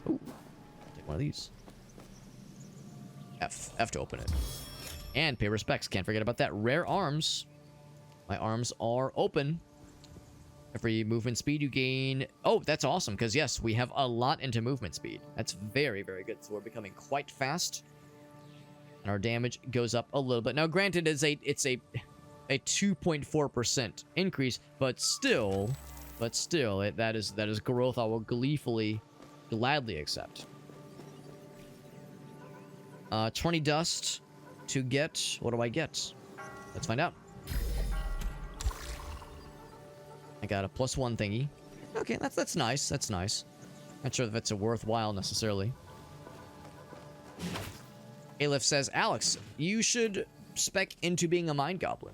Ooh, take one of these. F to open it. And pay respects. Can't forget about that. Rare arms. My arms are open. Every movement speed you gain... Oh, that's awesome, because yes, we have a lot into movement speed. That's very, very good. So we're becoming quite fast. And our damage goes up a little bit. Now, granted, it's a 2.4% increase, but still, that is growth I will gladly accept. 20 dust to get... What do I get? Let's find out. I got a +1 thingy. Okay, that's nice. That's nice. Not sure if that's a worthwhile necessarily. Aleph says, Alex, you should spec into being a mind goblin.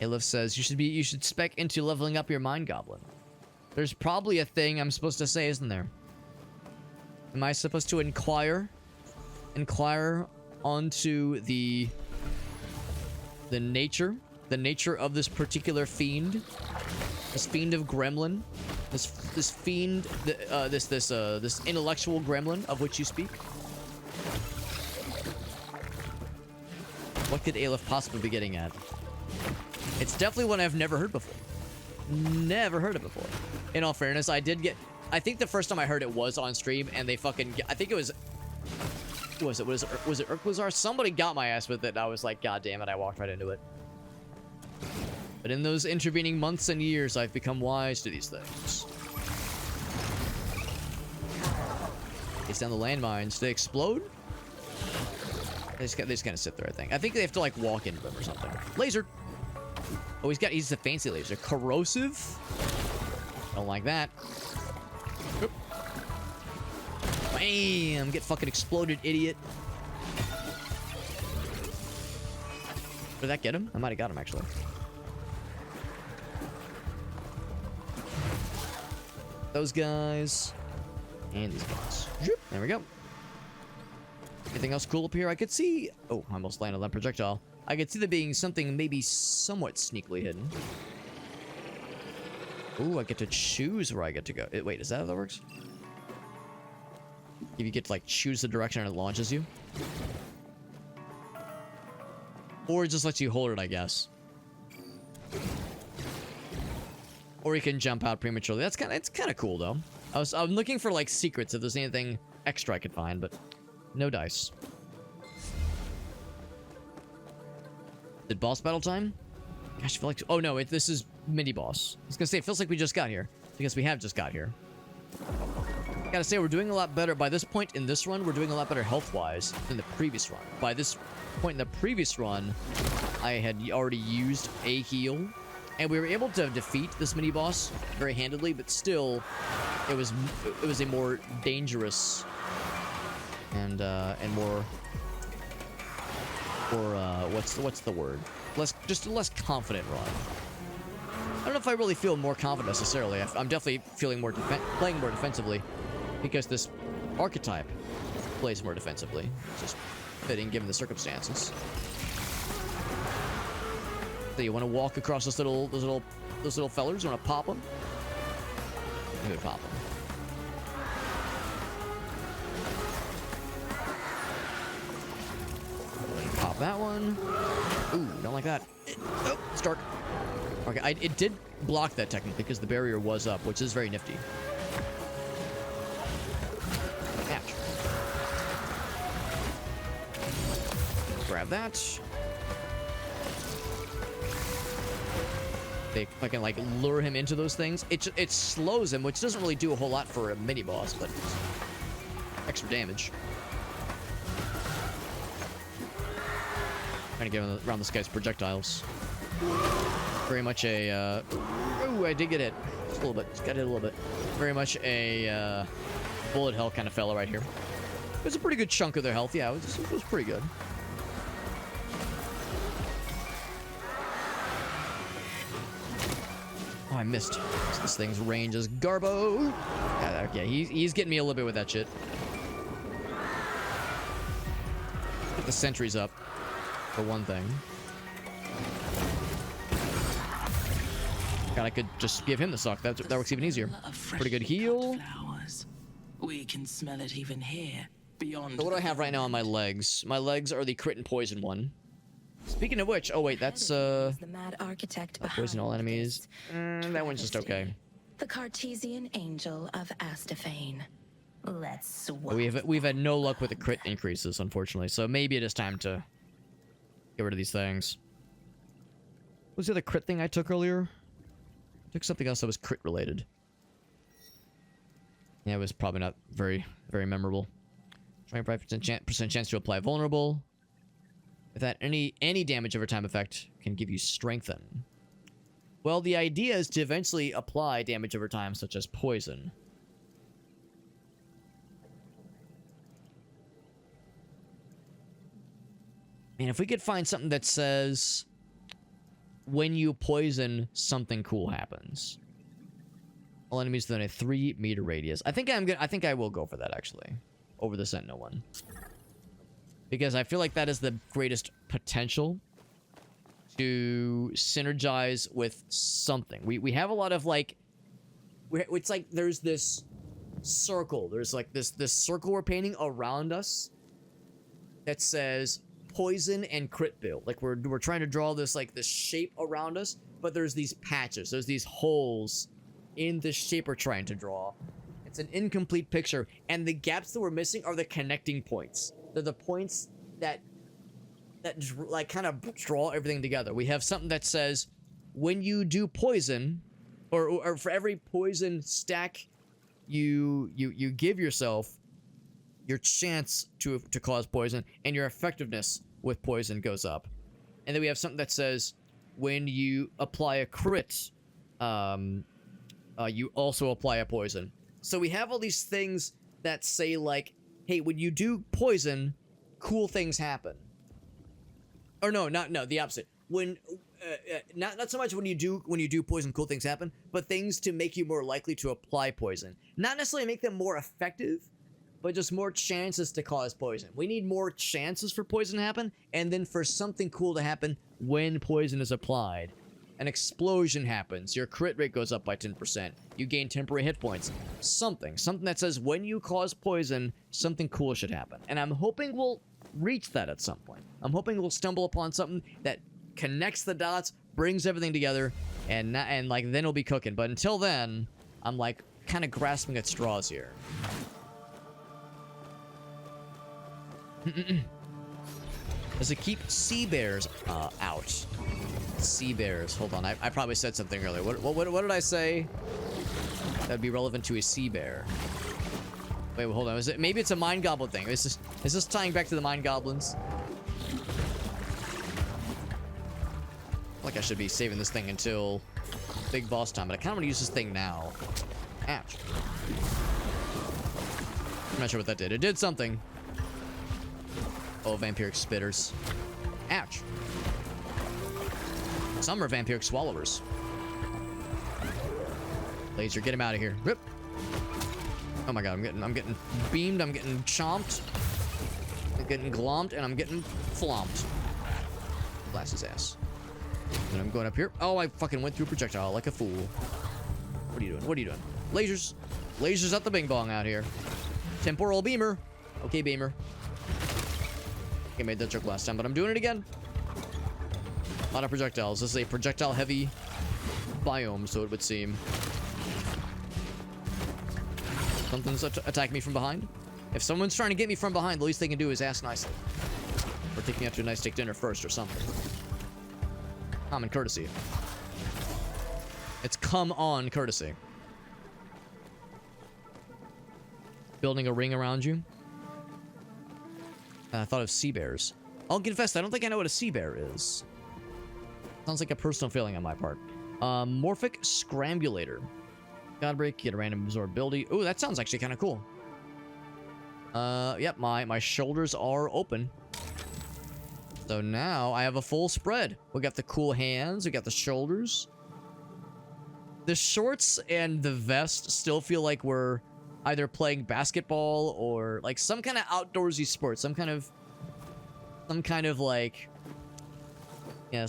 Aleph says you should spec into leveling up your mind goblin. There's probably a thing I'm supposed to say, isn't there? Am I supposed to inquire onto the nature of this particular fiend, this fiend of gremlin, this fiend, this intellectual gremlin of which you speak? What could Aleph possibly be getting at? It's definitely one I've never heard before. Never heard it before. In all fairness, I think the first time I heard it was on stream, and they fucking, I think it was it Urquizar? Somebody got my ass with it, and I was like, God damn it, I walked right into it. But in those intervening months and years, I've become wise to these things. It's down the landmines. They explode? They just kind of sit there, I think. I think they have to, like, walk into them or something. Laser! Oh, he's a fancy laser. Corrosive? Don't like that. Oop. Bam! Get fucking exploded, idiot. Did that get him? I might have got him, actually. Those guys. And these guys. There we go. Anything else cool up here? I could see... Oh, I almost landed on that projectile. I could see there being something maybe somewhat sneakily hidden. Ooh, I get to choose where I get to go. Wait, is that how that works? If you get to, like, choose the direction and it launches you? Or it just lets you hold it, I guess. Or you can jump out prematurely. It's kind of cool, though. I'm looking for, like, secrets, if there's anything extra I could find, but no dice. Did boss battle time? Gosh, I feel like... Oh, no, this is mini-boss. I was gonna say, it feels like we just got here. Because we have just got here. Gotta say, we're doing a lot better. By this point in this run, we're doing a lot better health-wise than the previous run. By this point in the previous run, I had already used a heal. And we were able to defeat this mini-boss very handedly, but still, it was a more dangerous and more what's the word? Just a less confident run. I don't know if I really feel more confident necessarily. I'm definitely feeling playing more defensively because this archetype plays more defensively. It's just fitting given the circumstances. So you want to walk across those little fellers? You want to pop them? I'm gonna pop them. Pop that one. Ooh, don't like that. Oh, it's dark. Okay, it did block that technically because the barrier was up, which is very nifty. Ouch. Grab that. If I can, like, lure him into those things. It slows him, which doesn't really do a whole lot for a mini-boss, but extra damage. Trying to get around this guy's projectiles. Very much a, ooh, I did get hit. Just a little bit. Just got hit a little bit. Very much a, bullet hell kind of fella right here. It was a pretty good chunk of their health. Yeah, it was pretty good. Oh, I missed. This thing's range is Garbo. Yeah, okay, he's getting me a little bit with that shit. Get the sentries up, for one thing. God, I could just give him the suck. That works even easier. Pretty good heal. We can smell it even here. Beyond. So what do I have right now on my legs? My legs are the crit and poison one. Speaking of which, oh wait, that's The mad architect poison all behind enemies. this That one's just okay. travesty. The Cartesian angel of Astafane. Let's swap. We've had no luck with the crit increases, unfortunately. So maybe it is time to get rid of these things. What was the other crit thing I took earlier? I took something else that was crit related. Yeah, it was probably not very memorable. 25% chance to apply vulnerable. With that, any damage over time effect can give you strengthen. Well, the idea is to eventually apply damage over time, such as poison. And if we could find something that says, when you poison, something cool happens. All enemies within a 3-meter radius. I think I will go for that actually, over the Sentinel one, because I feel like that is the greatest potential to synergize with something. We have a lot of like, it's like there's this circle. There's like this circle we're painting around us that says poison and crit build. Like we're trying to draw this like this shape around us, but there's these patches. There's these holes in the shape we're trying to draw. It's an incomplete picture, and the gaps that we're missing are the connecting points. They're the points that like kind of draw everything together. We have something that says when you do poison, or for every poison stack you give yourself, your chance to cause poison and your effectiveness with poison goes up. And then we have something that says when you apply a crit, you also apply a poison. So we have all these things that say like, hey, when you do poison, cool things happen. Or no, the opposite. When not so much when you do poison, cool things happen, but things to make you more likely to apply poison. Not necessarily make them more effective, but just more chances to cause poison. We need more chances for poison to happen, and then for something cool to happen when poison is applied. An explosion happens, your crit rate goes up by 10%, you gain temporary hit points. Something that says when you cause poison, something cool should happen. And I'm hoping we'll reach that at some point. I'm hoping we'll stumble upon something that connects the dots, brings everything together, and like then it'll be cooking. But until then, I'm like kind of grasping at straws here. Does it keep sea bears out? Sea bears. Hold on. I probably said something earlier. What did I say? That'd be relevant to a sea bear. Wait, well, hold on. Is it? Maybe it's a mind goblin thing. Is this tying back to the mind goblins? I feel like I should be saving this thing until big boss time, but I kind of want to use this thing now. Ouch. I'm not sure what that did. It did something. Oh, vampiric spitters. Ouch. Some are vampiric swallowers. Laser, get him out of here. Rip. Oh my god, I'm getting beamed, I'm getting chomped, I'm getting glomped, and I'm getting flomped. Blast his ass. And I'm going up here. Oh, I fucking went through a projectile like a fool. What are you doing? What are you doing? Lasers. Lasers at the bing bong out here. Temporal beamer. Okay, beamer. I made that joke last time, but I'm doing it again. A lot of projectiles. This is a projectile-heavy biome, so it would seem. Something's attacking me from behind. If someone's trying to get me from behind, the least they can do is ask nicely. Or take me out to a nice steak dinner first or something. Common courtesy. It's come on courtesy. Building a ring around you. I thought of sea bears. I'll confess, I don't think I know what a sea bear is. Sounds like a personal feeling on my part. Morphic Scrambulator. Godbreak, get a random absorbability. Ooh, that sounds actually kind of cool. Yep, my shoulders are open. So now I have a full spread. We got the cool hands, we got the shoulders. The shorts and the vest still feel like we're either playing basketball or like some kind of outdoorsy sport, some kind of like, yeah,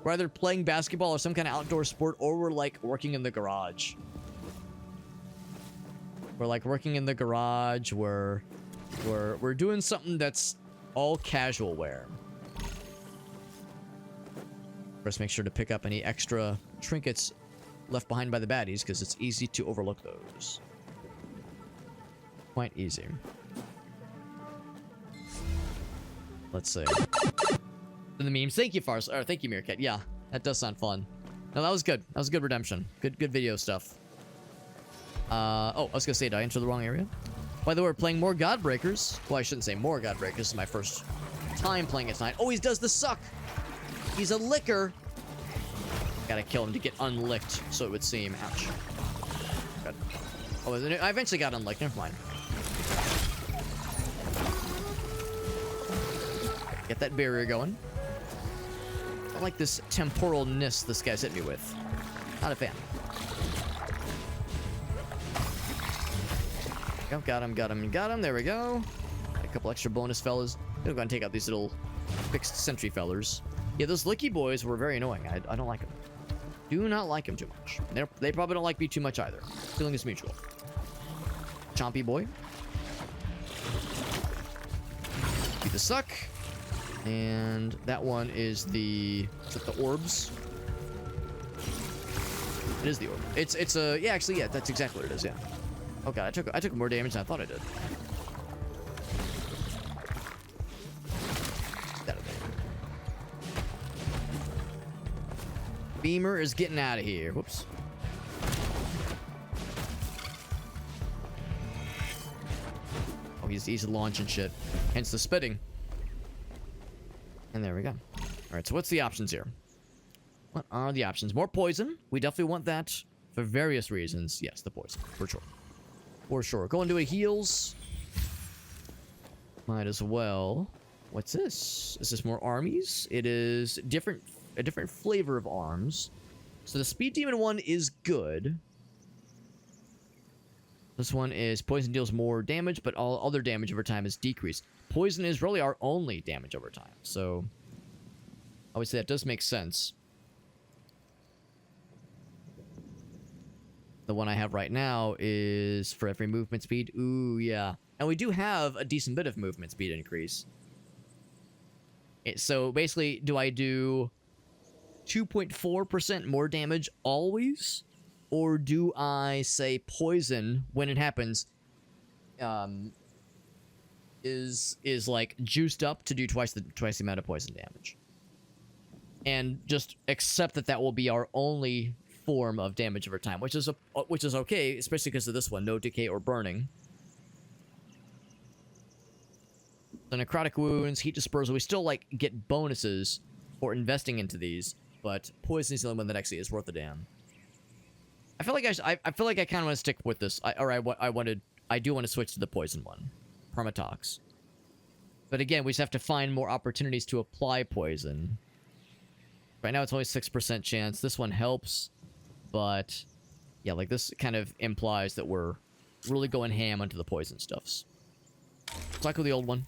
we're either playing basketball or some kind of outdoor sport, or we're like working in the garage. We're like working in the garage. We're doing something that's all casual wear. First, make sure to pick up any extra trinkets left behind by the baddies, because it's easy to overlook those. Quite easy. Let's see. The memes. Thank you, Fars. Or thank you, Meerkat. Yeah, that does sound fun. No, that was good. That was good redemption. Good video stuff. Oh, I was gonna say, did I enter the wrong area? By the way, we're playing more Godbreakers. Well, I shouldn't say more Godbreakers. This is my first time playing it tonight. Oh, he does the suck. He's a licker. Gotta kill him to get unlicked, so it would seem. Ouch. Good. Oh, I eventually got unlicked. Never mind. Get that barrier going. I like this temporalness this guy's hit me with. Not a fan. Oh, got him, got him, got him. There we go. A couple extra bonus fellas. I'm gonna take out these little fixed sentry fellers. Yeah, those licky boys were very annoying. I don't like them. Do not like them too much. They probably don't like me too much either. Feeling is mutual. Chompy boy. Do the suck. And that one is the... Is it the orbs? It is the orb. It's a... Yeah, actually, yeah, that's exactly what it is, yeah. Oh god, I took more damage than I thought I did. That Beamer is getting out of here. Whoops. Oh, he's launching shit. Hence the spitting. And there we go. Alright, so what's the options here? What are the options? More poison. We definitely want that for various reasons. Yes, the poison. For sure. For sure. Go into a heals. Might as well. What's this? Is this more armies? It is a different flavor of arms. So the speed demon one is good. This one is poison deals more damage, but all other damage over time is decreased. Poison is really our only damage over time, so I would say that does make sense. The one I have right now is for every movement speed. Ooh, yeah. And we do have a decent bit of movement speed increase. So basically, do I do 2.4% more damage always? Or do I say poison when it happens is like juiced up to do twice the amount of poison damage? And just accept that will be our only form of damage over time, which is okay, especially because of this one, no decay or burning. The necrotic wounds, heat dispersal, we still like get bonuses for investing into these, but poison is the only one that actually is worth a damn. I feel like I feel like I kind of want to stick with this. I do want to switch to the poison one, Permatox. But again, we just have to find more opportunities to apply poison. Right now, it's only 6% chance. This one helps, but yeah, like this kind of implies that we're really going ham onto the poison stuffs. Cycle the old one.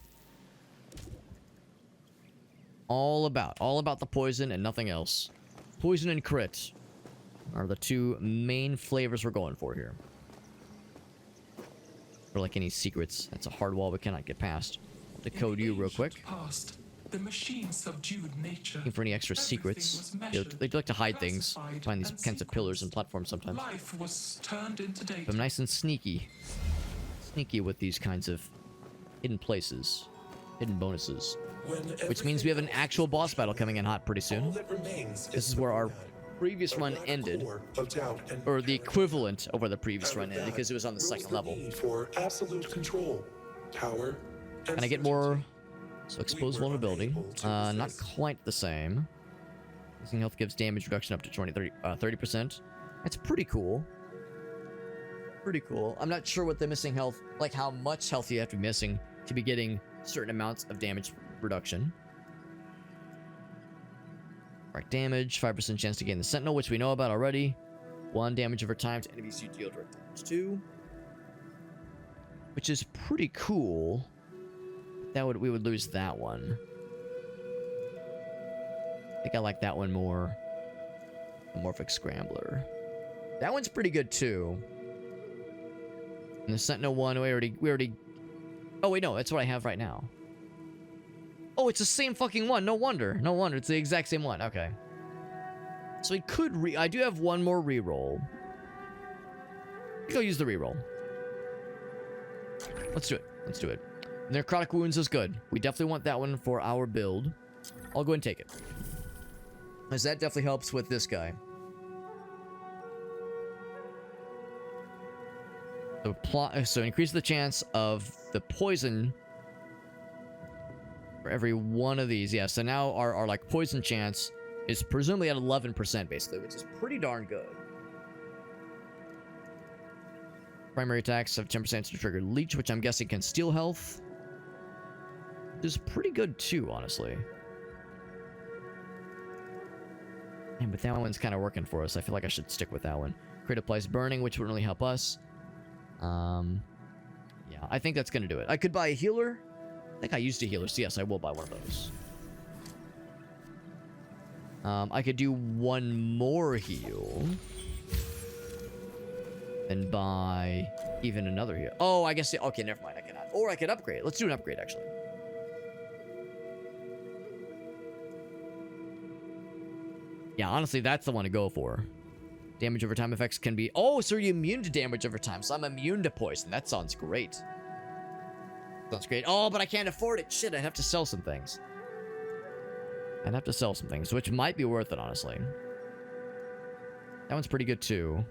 All about the poison and nothing else. Poison and crit are the two main flavors we're going for here. Or like any secrets. That's a hard wall we cannot get past. I'll decode you real quick. Past, the machine subdued nature. Looking for any extra secrets. They like to hide things. Find these kinds of pillars and platforms sometimes. Life was turned into data. But I'm nice and sneaky. Sneaky with these kinds of hidden places. Hidden bonuses. Which means we have an actual boss battle coming in hot pretty soon. This is where our previous run ended, or the equivalent of where the previous run ended, because it was on the second level. For absolute control, power, Can I get more? So exposed vulnerability, not quite the same. Missing health gives damage reduction up to 30%. That's pretty cool. Pretty cool. I'm not sure what the missing health, like how much health you have to be missing to be getting certain amounts of damage reduction. Direct damage, 5% chance to gain the Sentinel, which we know about already. 1 damage over time to enemies you deal direct damage to. Which is pretty cool. We would lose that one. I think I like that one more. The Morphic Scrambler. That one's pretty good too. And the Sentinel one, we already. Oh wait, no, that's what I have right now. Oh, it's the same fucking one. No wonder. No wonder. It's the exact same one. Okay. So we could I do have one more reroll. Go use the reroll. Let's do it. Let's do it. Necrotic wounds is good. We definitely want that one for our build. I'll go and take it. As that definitely helps with this guy. So increase the chance of the poison for every one of these. Yeah, so now our like poison chance is presumably at 11% basically, which is pretty darn good. Primary attacks have 10% to trigger leech, which I'm guessing can steal health. Which is pretty good too, honestly. And but that one's kind of working for us. I feel like I should stick with that one. Crit applies burning, which wouldn't really help us. Yeah, I think that's gonna do it. I could buy a healer. I think I used a healer, so yes, I will buy one of those. I could do one more heal. And buy even another heal. Oh, I guess, okay, never mind, I cannot. Or I could upgrade. Let's do an upgrade, actually. Yeah, honestly, that's the one to go for. Damage over time effects can be... Oh, so you're immune to damage over time. So I'm immune to poison. That sounds great. Sounds great. Oh, but I can't afford it. Shit, I'd have to sell some things. I'd have to sell some things, which might be worth it, honestly. That one's pretty good, too.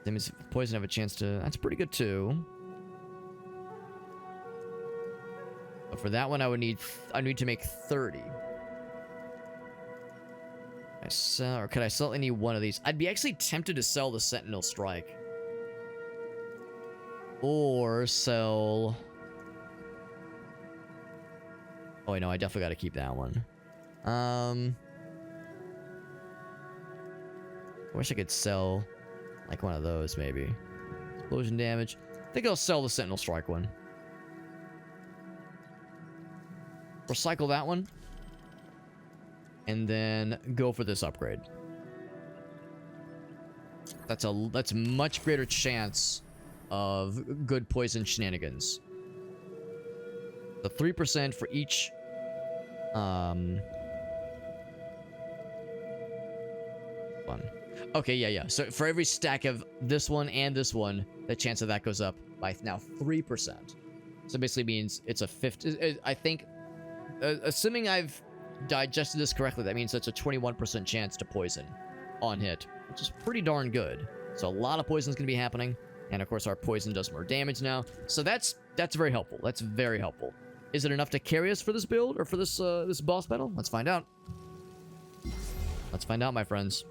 That means poison have a chance to... That's pretty good, too. But for that one, I need to make 30. I sell, or could I sell any one of these? I'd be actually tempted to sell the Sentinel Strike. Or sell... Oh, no, I definitely got to keep that one. I wish I could sell, like, one of those, maybe. Explosion damage. I think I'll sell the Sentinel Strike one. Recycle that one. And then go for this upgrade. That's much greater chance of good poison shenanigans. The 3% for each one. Okay, yeah. So for every stack of this one and this one, the chance of that goes up by now 3%. So basically means it's a 50. I think, assuming I've digested this correctly, that means that's a 21% chance to poison on hit, which is pretty darn good. So a lot of poison's gonna be happening, and of course our poison does more damage now. So that's very helpful. That's very helpful. Is it enough to carry us for this build or for this this boss battle? Let's find out. Let's find out, my friends.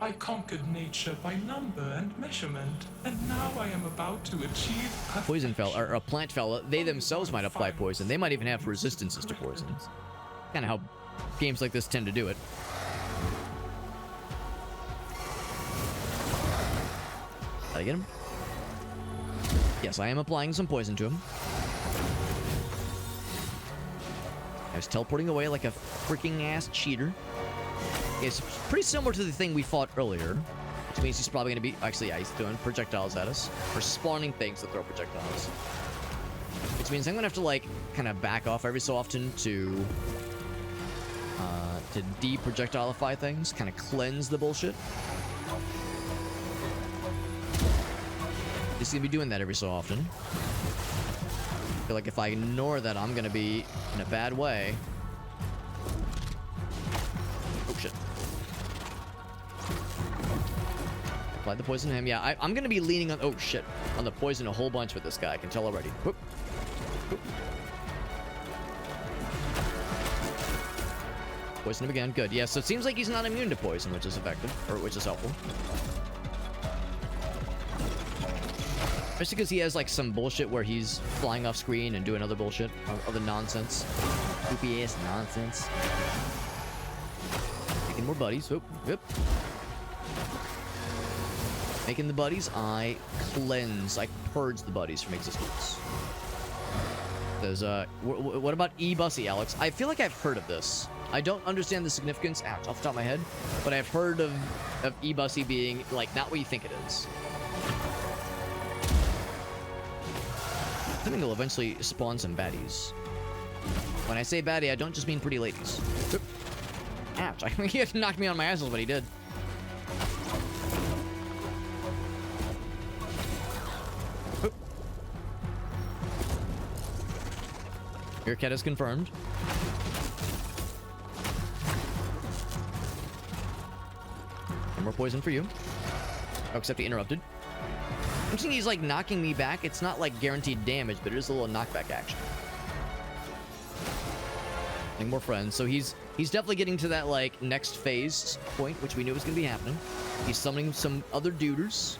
I conquered nature by number and measurement, and now I am about to achieve Poison fella, or a plant fella, they themselves might apply poison. They might even have resistances to poisons. Kind of how games like this tend to do it. Did I get him? Yes, I am applying some poison to him. I was teleporting away like a freaking ass cheater. It's pretty similar to the thing we fought earlier, which means he's probably going to be... Actually, yeah, he's throwing projectiles at us. Or spawning things that throw projectiles. Which means I'm going to have to, like, kind of back off every so often to de-projectilify things. Kind of cleanse the bullshit. Just going to be doing that every so often. I feel like if I ignore that, I'm going to be in a bad way. Oh, shit. Apply the poison to him. Yeah, I'm going to be leaning on... Oh, shit. On the poison a whole bunch with this guy. I can tell already. Whoop. Whoop. Poison him again. Good. Yeah, so it seems like he's not immune to poison, which is effective. Or which is helpful. Especially because he has, like, some bullshit where he's flying off screen and doing other bullshit. Other nonsense. Goopy ass nonsense. Making more buddies. Whoop. Whoop. Making the buddies, I cleanse, I purge the buddies from existence. There's, what about E-Bussy, Alex? I feel like I've heard of this. I don't understand the significance, ouch, off the top of my head, but I've heard of E-Bussy being, like, not what you think it is. I think it'll eventually spawn some baddies. When I say baddie, I don't just mean pretty ladies. much. I mean, he had knocked me on my ass is what he did. Oop. Your cat is confirmed. No more poison for you. Oh, except he interrupted. I'm seeing he's like knocking me back. It's not like guaranteed damage, but it is a little knockback action. Like more friends. So he's definitely getting to that like next phase point, which we knew was gonna be happening. He's summoning some other duders.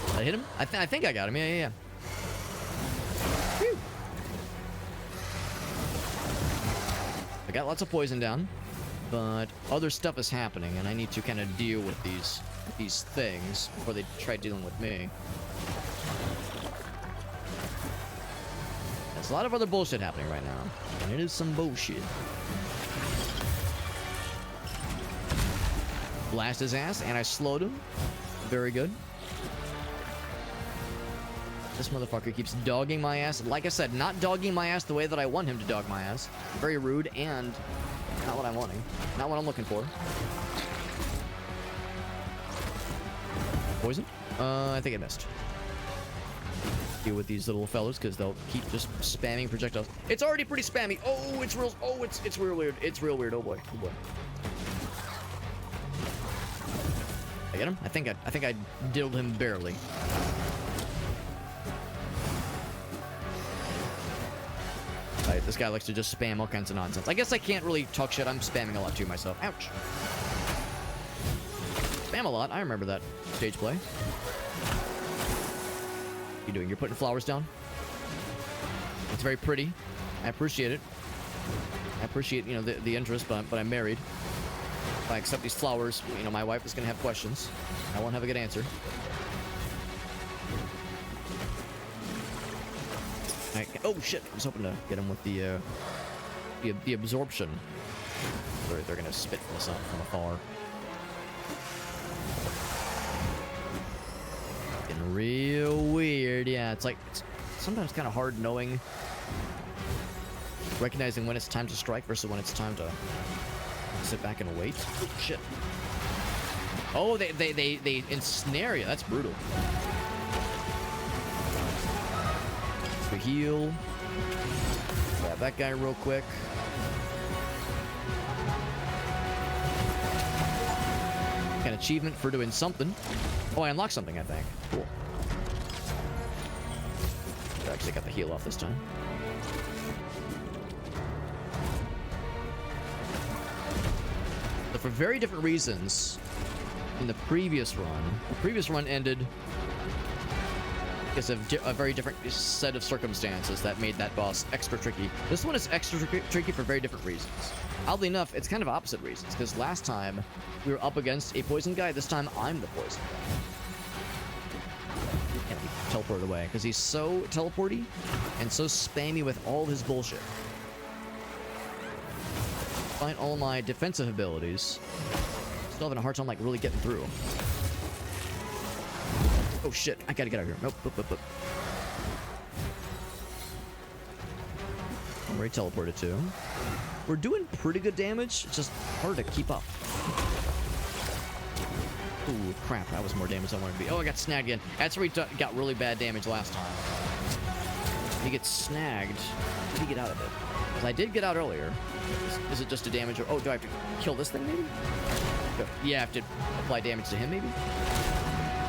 Did I hit him? I think I got him. Yeah. Whew. I got lots of poison down, but other stuff is happening, and I need to kind of deal with these things before they try dealing with me. There's a lot of other bullshit happening right now, and it is some bullshit. Blast his ass, and I slowed him. Very good. This motherfucker keeps dogging my ass. Like I said, not dogging my ass the way that I want him to dog my ass. Very rude and not what I'm wanting. Not what I'm looking for. Poison? I think I missed. Deal with these little fellas because they'll keep just spamming projectiles. It's already pretty spammy. Oh, it's real. Oh, it's real weird. It's real weird. Oh boy. Oh boy. I get him? I think I diddled him barely. Right, this guy likes to just spam all kinds of nonsense. I guess I can't really talk shit. I'm spamming a lot too myself. Ouch. Spam a lot. I remember that stage play. What you doing? You're putting flowers down? It's very pretty. I appreciate it. I appreciate, you know, the interest, but I'm married. If I accept these flowers, you know, my wife is gonna have questions. I won't have a good answer. Oh shit! I was hoping to get him with the absorption. They're gonna spit this up from afar. Getting real weird. Yeah, it's sometimes kind of hard recognizing when it's time to strike versus when it's time to sit back and wait. Oh, shit. Oh, they ensnare you. That's brutal. We heal. Grab that guy real quick. An achievement for doing something. Oh, I unlocked something, I think. Cool. I actually got the heal off this time. So for very different reasons, in the previous run ended because of a very different set of circumstances that made that boss extra tricky. This one is extra tricky for very different reasons. Oddly enough, it's kind of opposite reasons, because last time we were up against a poison guy, this time I'm the poison guy. Can't be teleported away, because he's so teleporty and so spammy with all his bullshit. Despite all my defensive abilities, still having a hard time like really getting through. Oh shit, I gotta get out of here. Nope, nope. I'm already teleported too. We're doing pretty good damage, it's just hard to keep up. Ooh, crap, that was more damage than I wanted to be. Oh, I got snagged again. That's where he got really bad damage last time. He gets snagged. Did he get out of it? Because I did get out earlier. Is it just a damage or... Oh, do I have to kill this thing maybe? Yeah, I have to apply damage to him maybe?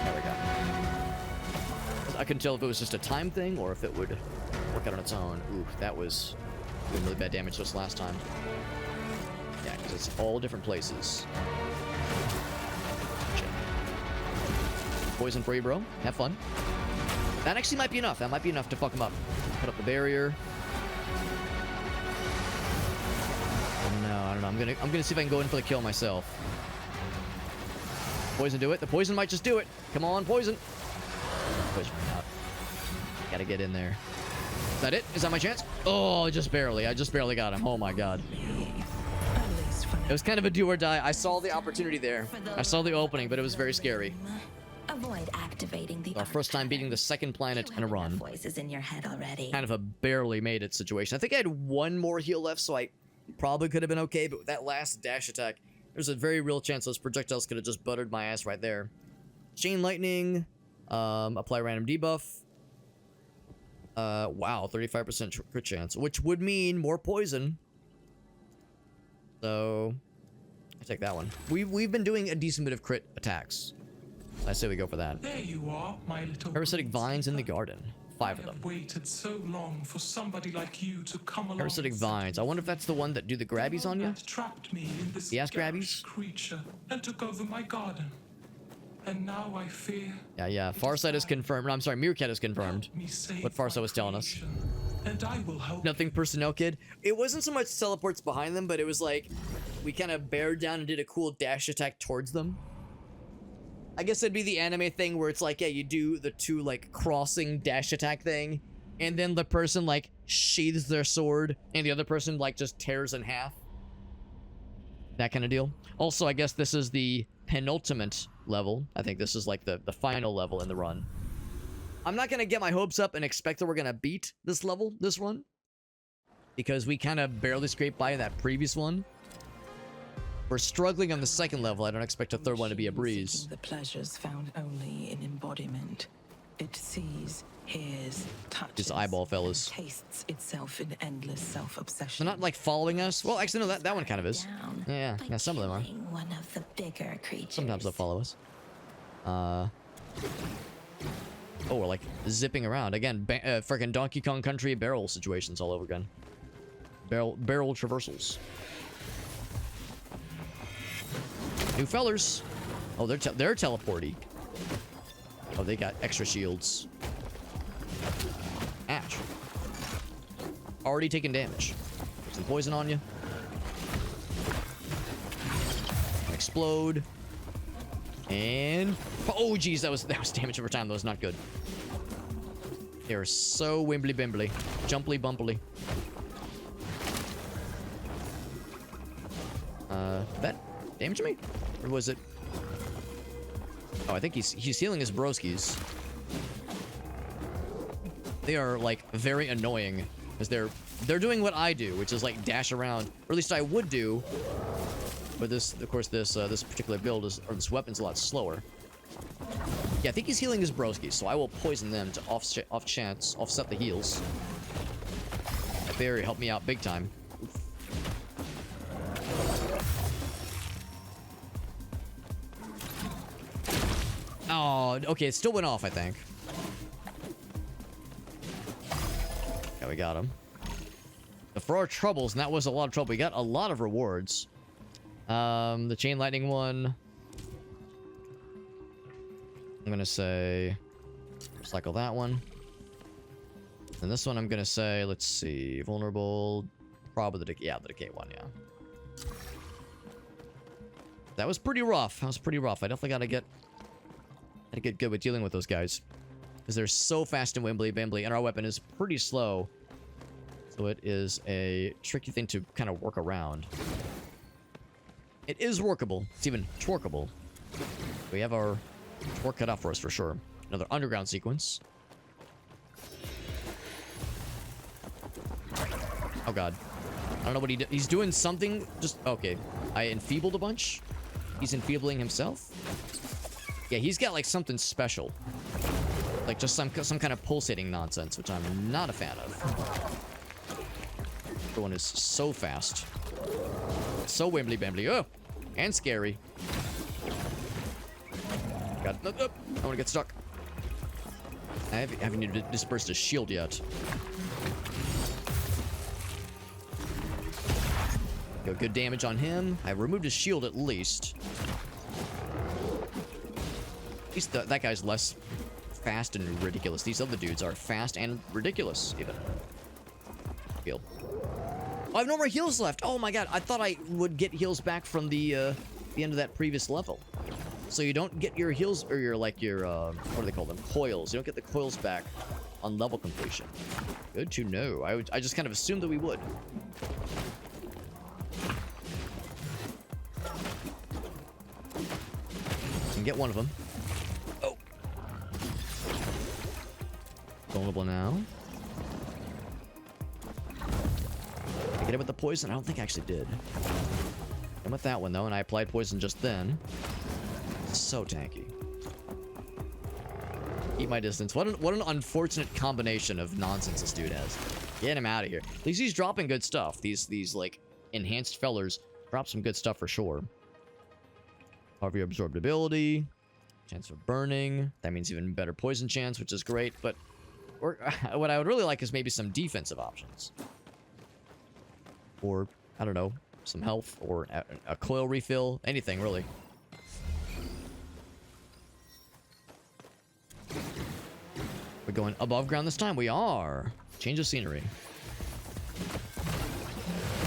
There we go. I couldn't tell if it was just a time thing or if it would work out on its own. Ooh, that was doing really bad damage just last time. Yeah, because it's all different places. Shit. Poison for you, bro. Have fun. That actually might be enough. That might be enough to fuck him up. Put up the barrier. I don't know. I'm gonna see if I can go in for the kill myself. Poison do it. The poison might just do it. Come on, poison. Poison out. Gotta get in there. Is that it? Is that my chance? Oh, just barely. I just barely got him. Oh my god. It was kind of a do or die. I saw the opportunity there. I saw the opening, but it was very scary. Avoid activating the Our first time beating the second planet You in a have enough run. voices in your head already. Kind of a barely made it situation. I think I had one more heal left, so I probably could have been okay, but with that last dash attack, there's a very real chance those projectiles could have just buttered my ass right there. Chain lightning, apply random debuff. Wow, 35% crit chance, which would mean more poison. So, I take that one. We've been doing a decent bit of crit attacks. I say we go for that. There you are, my little Parasitic vines in the green garden. 5 of I have them. waited so long for somebody like you to come along. Parasitic and vines. I wonder if that's the one that do the grabbies on you? that trapped me in this The ass garish grabbies? creature and took over my garden. And now I fear. Yeah. Farsight is confirmed. No, I'm sorry, Meerkat is confirmed. Help me save What Farsight my was telling us. creation, And I will help. Nothing personnel kid. It wasn't so much teleports behind them, but it was like we kind of bared down and did a cool dash attack towards them. I guess it'd be the anime thing where it's like, yeah, you do the two like crossing dash attack thing, and then the person like sheathes their sword, and the other person like just tears in half. That kind of deal. Also, I guess this is the penultimate level. I think this is like the final level in the run. I'm not going to get my hopes up and expect that we're going to beat this level, this run. Because we kind of barely scraped by that previous one. We're struggling on the second level. I don't expect a third one to be a breeze. Seeking the pleasures found only in embodiment. It sees, hears, touches, Just eyeball fellas. tastes itself in endless self-obsession. They're not like following us. Well, actually, no, that one kind of is. Down Yeah, by some of them are. killing one of the bigger creatures. Sometimes they'll follow us. Oh, we're like zipping around. Again, freaking Donkey Kong Country barrel situations all over again. Barrel traversals. New fellers. Oh, they're teleporty. Oh, they got extra shields. Ouch. Already taking damage. Put some poison on you. Explode. And oh geez, that was damage over time. That was not good. They are so wimbly bimbly, jumply bumpily. Did that damage me? Or was it? Oh, I think he's healing his broskies. They are like very annoying because they're doing what I do, which is like dash around, or at least I would do. But this, of course, this particular build is, or this weapon's a lot slower. Yeah, I think he's healing his broskies, so I will poison them to offset the heals. That berry helped me out big time. Oh, okay, it still went off, I think. Yeah, we got him. But for our troubles, and that was a lot of trouble, we got a lot of rewards. The chain lightning one. I'm gonna say recycle that one. And this one I'm gonna say, let's see, vulnerable, probably the decay, yeah, the decay one, yeah. That was pretty rough. I definitely gotta get good with dealing with those guys, because they're so fast and wimbly bimbly, and our weapon is pretty slow. So it is a tricky thing to kind of work around. It is workable. It's even twerkable. We have our work cut out for us for sure. Another underground sequence. Oh god. I don't know what he's doing something. Just okay. I enfeebled a bunch. He's enfeebling himself. Yeah, he's got like something special. Like just some kind of pulsating nonsense, which I'm not a fan of. Everyone is so fast. So wimbly bimbly. Oh! And scary. God, no, no, I don't want to get stuck. I haven't even dispersed a shield yet. Go, good damage on him. I removed his shield at least. At least that guy's less fast and ridiculous. These other dudes are fast and ridiculous, even. Heal. Oh, I have no more heals left. Oh my god, I thought I would get heals back from the end of that previous level. So you don't get your heals, or your, like, your, what do they call them? Coils. You don't get the coils back on level completion. Good to know. I just kind of assumed that we would. Can get one of them. Oh, Vulnerable now. Did I get it with the poison? I don't think I actually did. I'm with that one, though, and I applied poison just then. So tanky. Keep my distance. What an unfortunate combination of nonsense this dude has. Get him out of here. At least he's dropping good stuff. These like, enhanced fellers drop some good stuff for sure. However, your absorbability. Chance of burning. That means even better poison chance, which is great. But what I would really like is maybe some defensive options. Or, I don't know, some health or a coil refill. Anything, really. We're going above ground this time. We are. Change of scenery.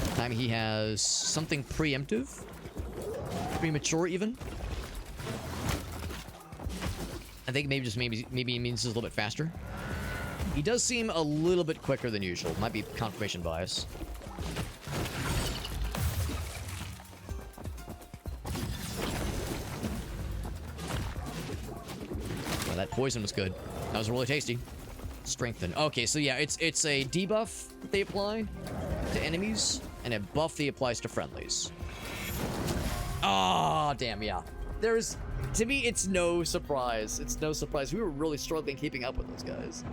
This time he has something preemptive. Premature, even. I think maybe it means it's a little bit faster. He does seem a little bit quicker than usual. Might be confirmation bias. Well, that poison was good. That was really tasty. Strengthen. Okay, so yeah, it's a debuff they apply to enemies and a buff they applies to friendlies. Oh, damn, yeah. To me, it's no surprise. It's no surprise. We were really struggling keeping up with those guys.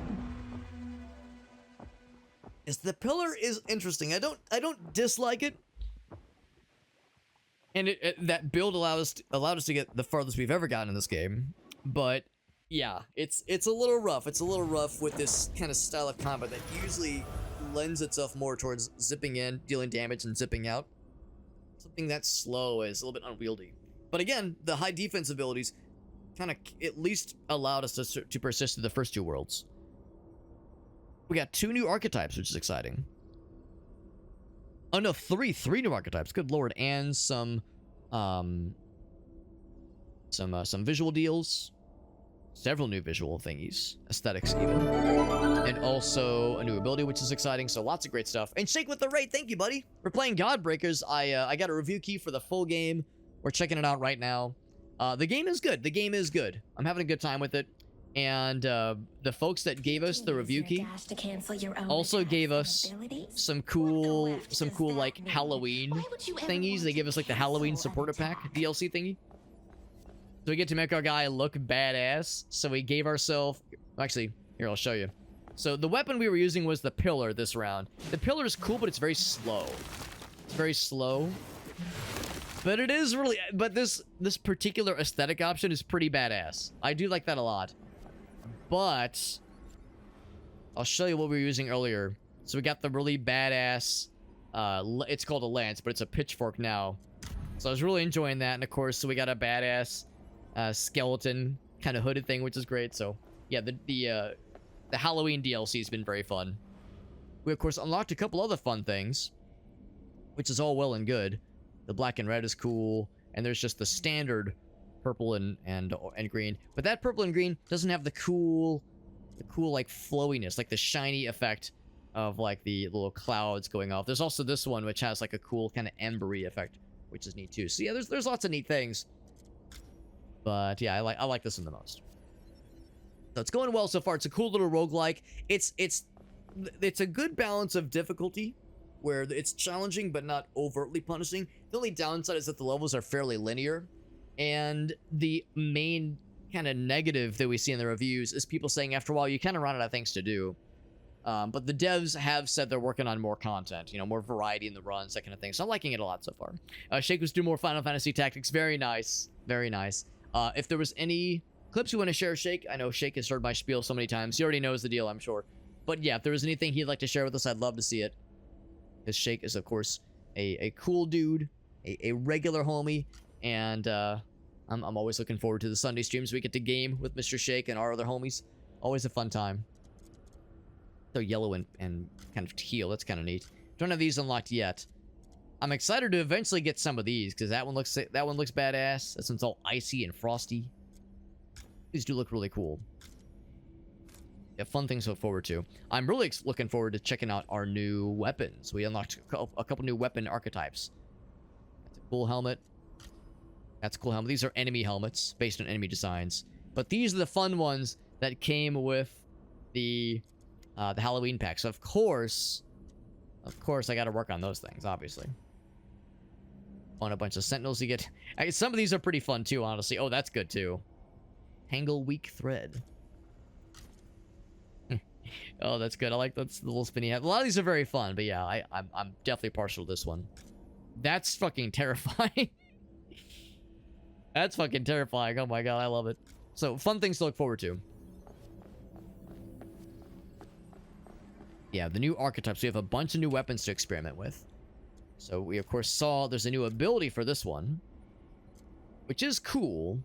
The pillar is interesting. I don't dislike it. And that build allowed us to get the farthest we've ever gotten in this game. But yeah, it's a little rough. It's a little rough with this kind of style of combat that usually lends itself more towards zipping in, dealing damage, and zipping out. Something that's slow is a little bit unwieldy. But again, the high defense abilities kind of at least allowed us to persist through the first two worlds. We got 2 new archetypes, which is exciting. Oh no, 3 new archetypes. Good lord, and some visual deals, several new visual thingies, aesthetics even, and also a new ability, which is exciting. So lots of great stuff. And Shake with the raid, thank you, buddy. We're playing Godbreakers. I got a review key for the full game. We're checking it out right now. The game is good. The game is good. I'm having a good time with it. And the folks that gave us the review key also gave us some cool like Halloween thingies. They give us like the Halloween supporter pack DLC thingy. So we get to make our guy look badass. So we gave ourselves, actually, here, I'll show you. So the weapon we were using was the pillar this round. The pillar is cool, but it's very slow. It's very slow. But it is really, but this particular aesthetic option is pretty badass. I do like that a lot. But I'll show you what we were using earlier. So we got the really badass, it's called a lance, but it's a pitchfork now. So I was really enjoying that. And of course, so we got a badass skeleton kind of hooded thing, which is great. So yeah, the Halloween DLC has been very fun. We of course unlocked a couple other fun things, which is all well and good. The black and red is cool, and there's just the standard purple and green. But that purple and green doesn't have the cool like flowiness, like the shiny effect of like the little clouds going off. There's also this one which has like a cool kind of embery effect, which is neat too. So yeah, there's lots of neat things. But yeah, I like this one the most. So it's going well so far. It's a cool little roguelike. It's a good balance of difficulty, where it's challenging but not overtly punishing. The only downside is that the levels are fairly linear, and the main kind of negative that we see in the reviews is people saying after a while you kind of run out of things to do. But the devs have said they're working on more content, you know, more variety in the runs, that kind of thing. So I'm liking it a lot so far. Shake was doing more Final Fantasy Tactics. Very nice. Very nice. If there was any clips you want to share, Shake, I know Shake has heard my spiel so many times. He already knows the deal, I'm sure. But yeah, if there was anything he'd like to share with us, I'd love to see it. Because Shake is, of course, a cool dude, a regular homie, and I'm always looking forward to the Sunday streams we get to game with Mr. Shake and our other homies. Always a fun time. So yellow and kind of teal, that's kind of neat. Don't have these unlocked yet. I'm excited to eventually get some of these, because that one looks badass. This one's all icy and frosty. These do look really cool. Yeah, fun things to look forward to. I'm really looking forward to checking out our new weapons. We unlocked a couple new weapon archetypes. That's a cool helmet. That's a cool helmet. These are enemy helmets based on enemy designs. But these are the fun ones that came with the Halloween pack. So of course, I got to work on those things, obviously. On a bunch of sentinels you get. Some of these are pretty fun too, honestly. Oh, that's good too. Tangle weak thread. Oh, that's good. I like that's the little spinny hat. A lot of these are very fun, but yeah, I'm definitely partial to this one. That's fucking terrifying. That's fucking terrifying. Oh my god, I love it. So, fun things to look forward to. Yeah, the new archetypes. We have a bunch of new weapons to experiment with. So, we of course saw there's a new ability for this one, which is cool.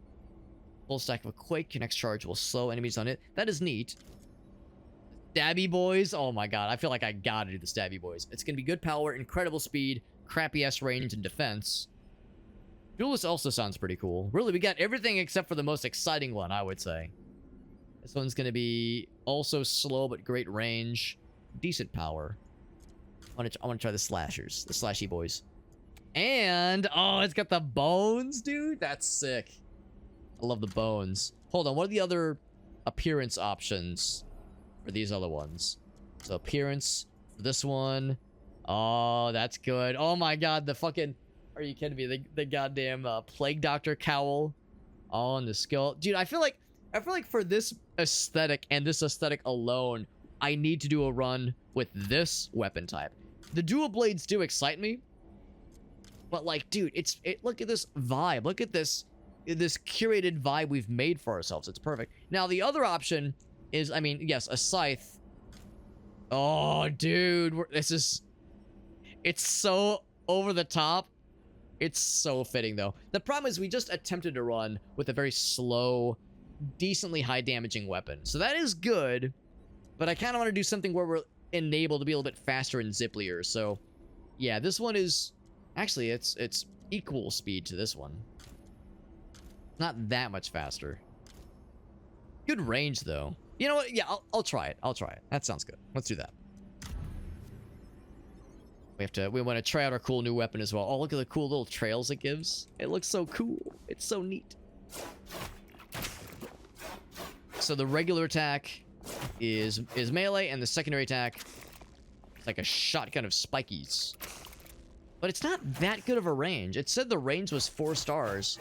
Full stack of a quake. Your next charge will slow enemies on it. That is neat. Stabby boys. Oh my god, I feel like I gotta do the stabby boys. It's gonna be good power, incredible speed, crappy ass range, and defense. Duelist also sounds pretty cool. Really, we got everything except for the most exciting one, I would say. This one's gonna be also slow but great range, decent power. I want to try the slashers, the slashy boys, and oh, it's got the bones, dude. That's sick. I love the bones. Hold on, what are the other appearance options for these other ones? So appearance for this one. Oh, that's good. Oh my god, the fucking... Are you kidding me? The goddamn Plague Doctor cowl on the skull. Dude, I feel like for this aesthetic and this aesthetic alone, I need to do a run with this weapon type. The dual blades do excite me. But like, dude, look at this vibe. Look at this curated vibe we've made for ourselves. It's perfect. Now, the other option is, I mean, yes, a scythe. Oh, dude, it's so over the top. It's so fitting, though. The problem is we just attempted to run with a very slow, decently high damaging weapon. So that is good, but I kind of want to do something where we're enabled to be a little bit faster and zipplier. So, yeah, this one is... Actually, it's equal speed to this one. Not that much faster. Good range, though. You know what? Yeah, I'll try it. I'll try it. That sounds good. Let's do that. We want to try out our cool new weapon as well. Oh, look at the cool little trails it gives. It looks so cool. It's so neat. So the regular attack is melee, and the secondary attack is like a shotgun of spikies. But it's not that good of a range. It said the range was 4 stars.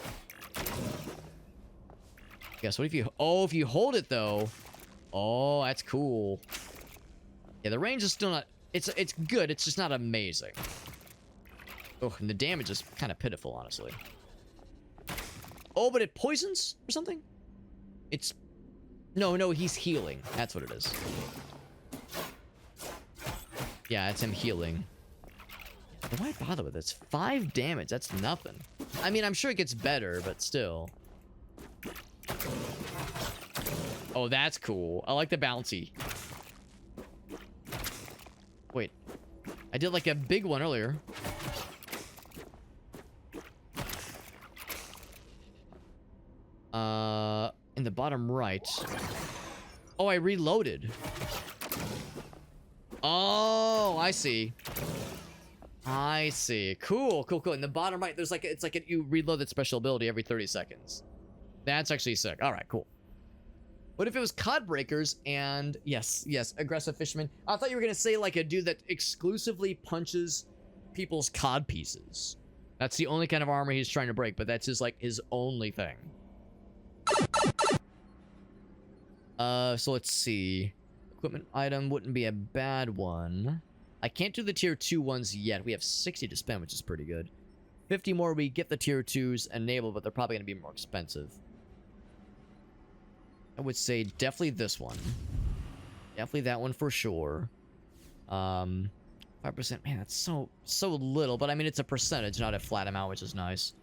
Guess what if you... Oh, if you hold it, though. Oh, that's cool. Yeah, the range is still not... It's good, it's just not amazing. Oh, and the damage is kind of pitiful, honestly. Oh, but it poisons or something? It's... No, he's healing. That's what it is. Yeah, it's him healing. Why bother with this? 5 damage, that's nothing. I mean, I'm sure it gets better, but still. Oh, that's cool. I like the bouncy. Wait. I did like a big one earlier. In the bottom right. Oh, I reloaded. Oh, I see. I see. Cool. In the bottom right, there's like, it's like you reload that special ability every 30 seconds. That's actually sick. All right, cool. What if it was Codbreakers and... Yes, aggressive fisherman. I thought you were going to say like a dude that exclusively punches people's cod pieces. That's the only kind of armor he's trying to break, but that's just like his only thing. So let's see. Equipment item wouldn't be a bad one. I can't do the tier 2 ones yet. We have 60 to spend, which is pretty good. 50 more, we get the tier 2s enabled, but they're probably going to be more expensive. I would say definitely this one. Definitely that one for sure. 5%. Man, that's so little. But I mean, it's a percentage, not a flat amount, which is nice.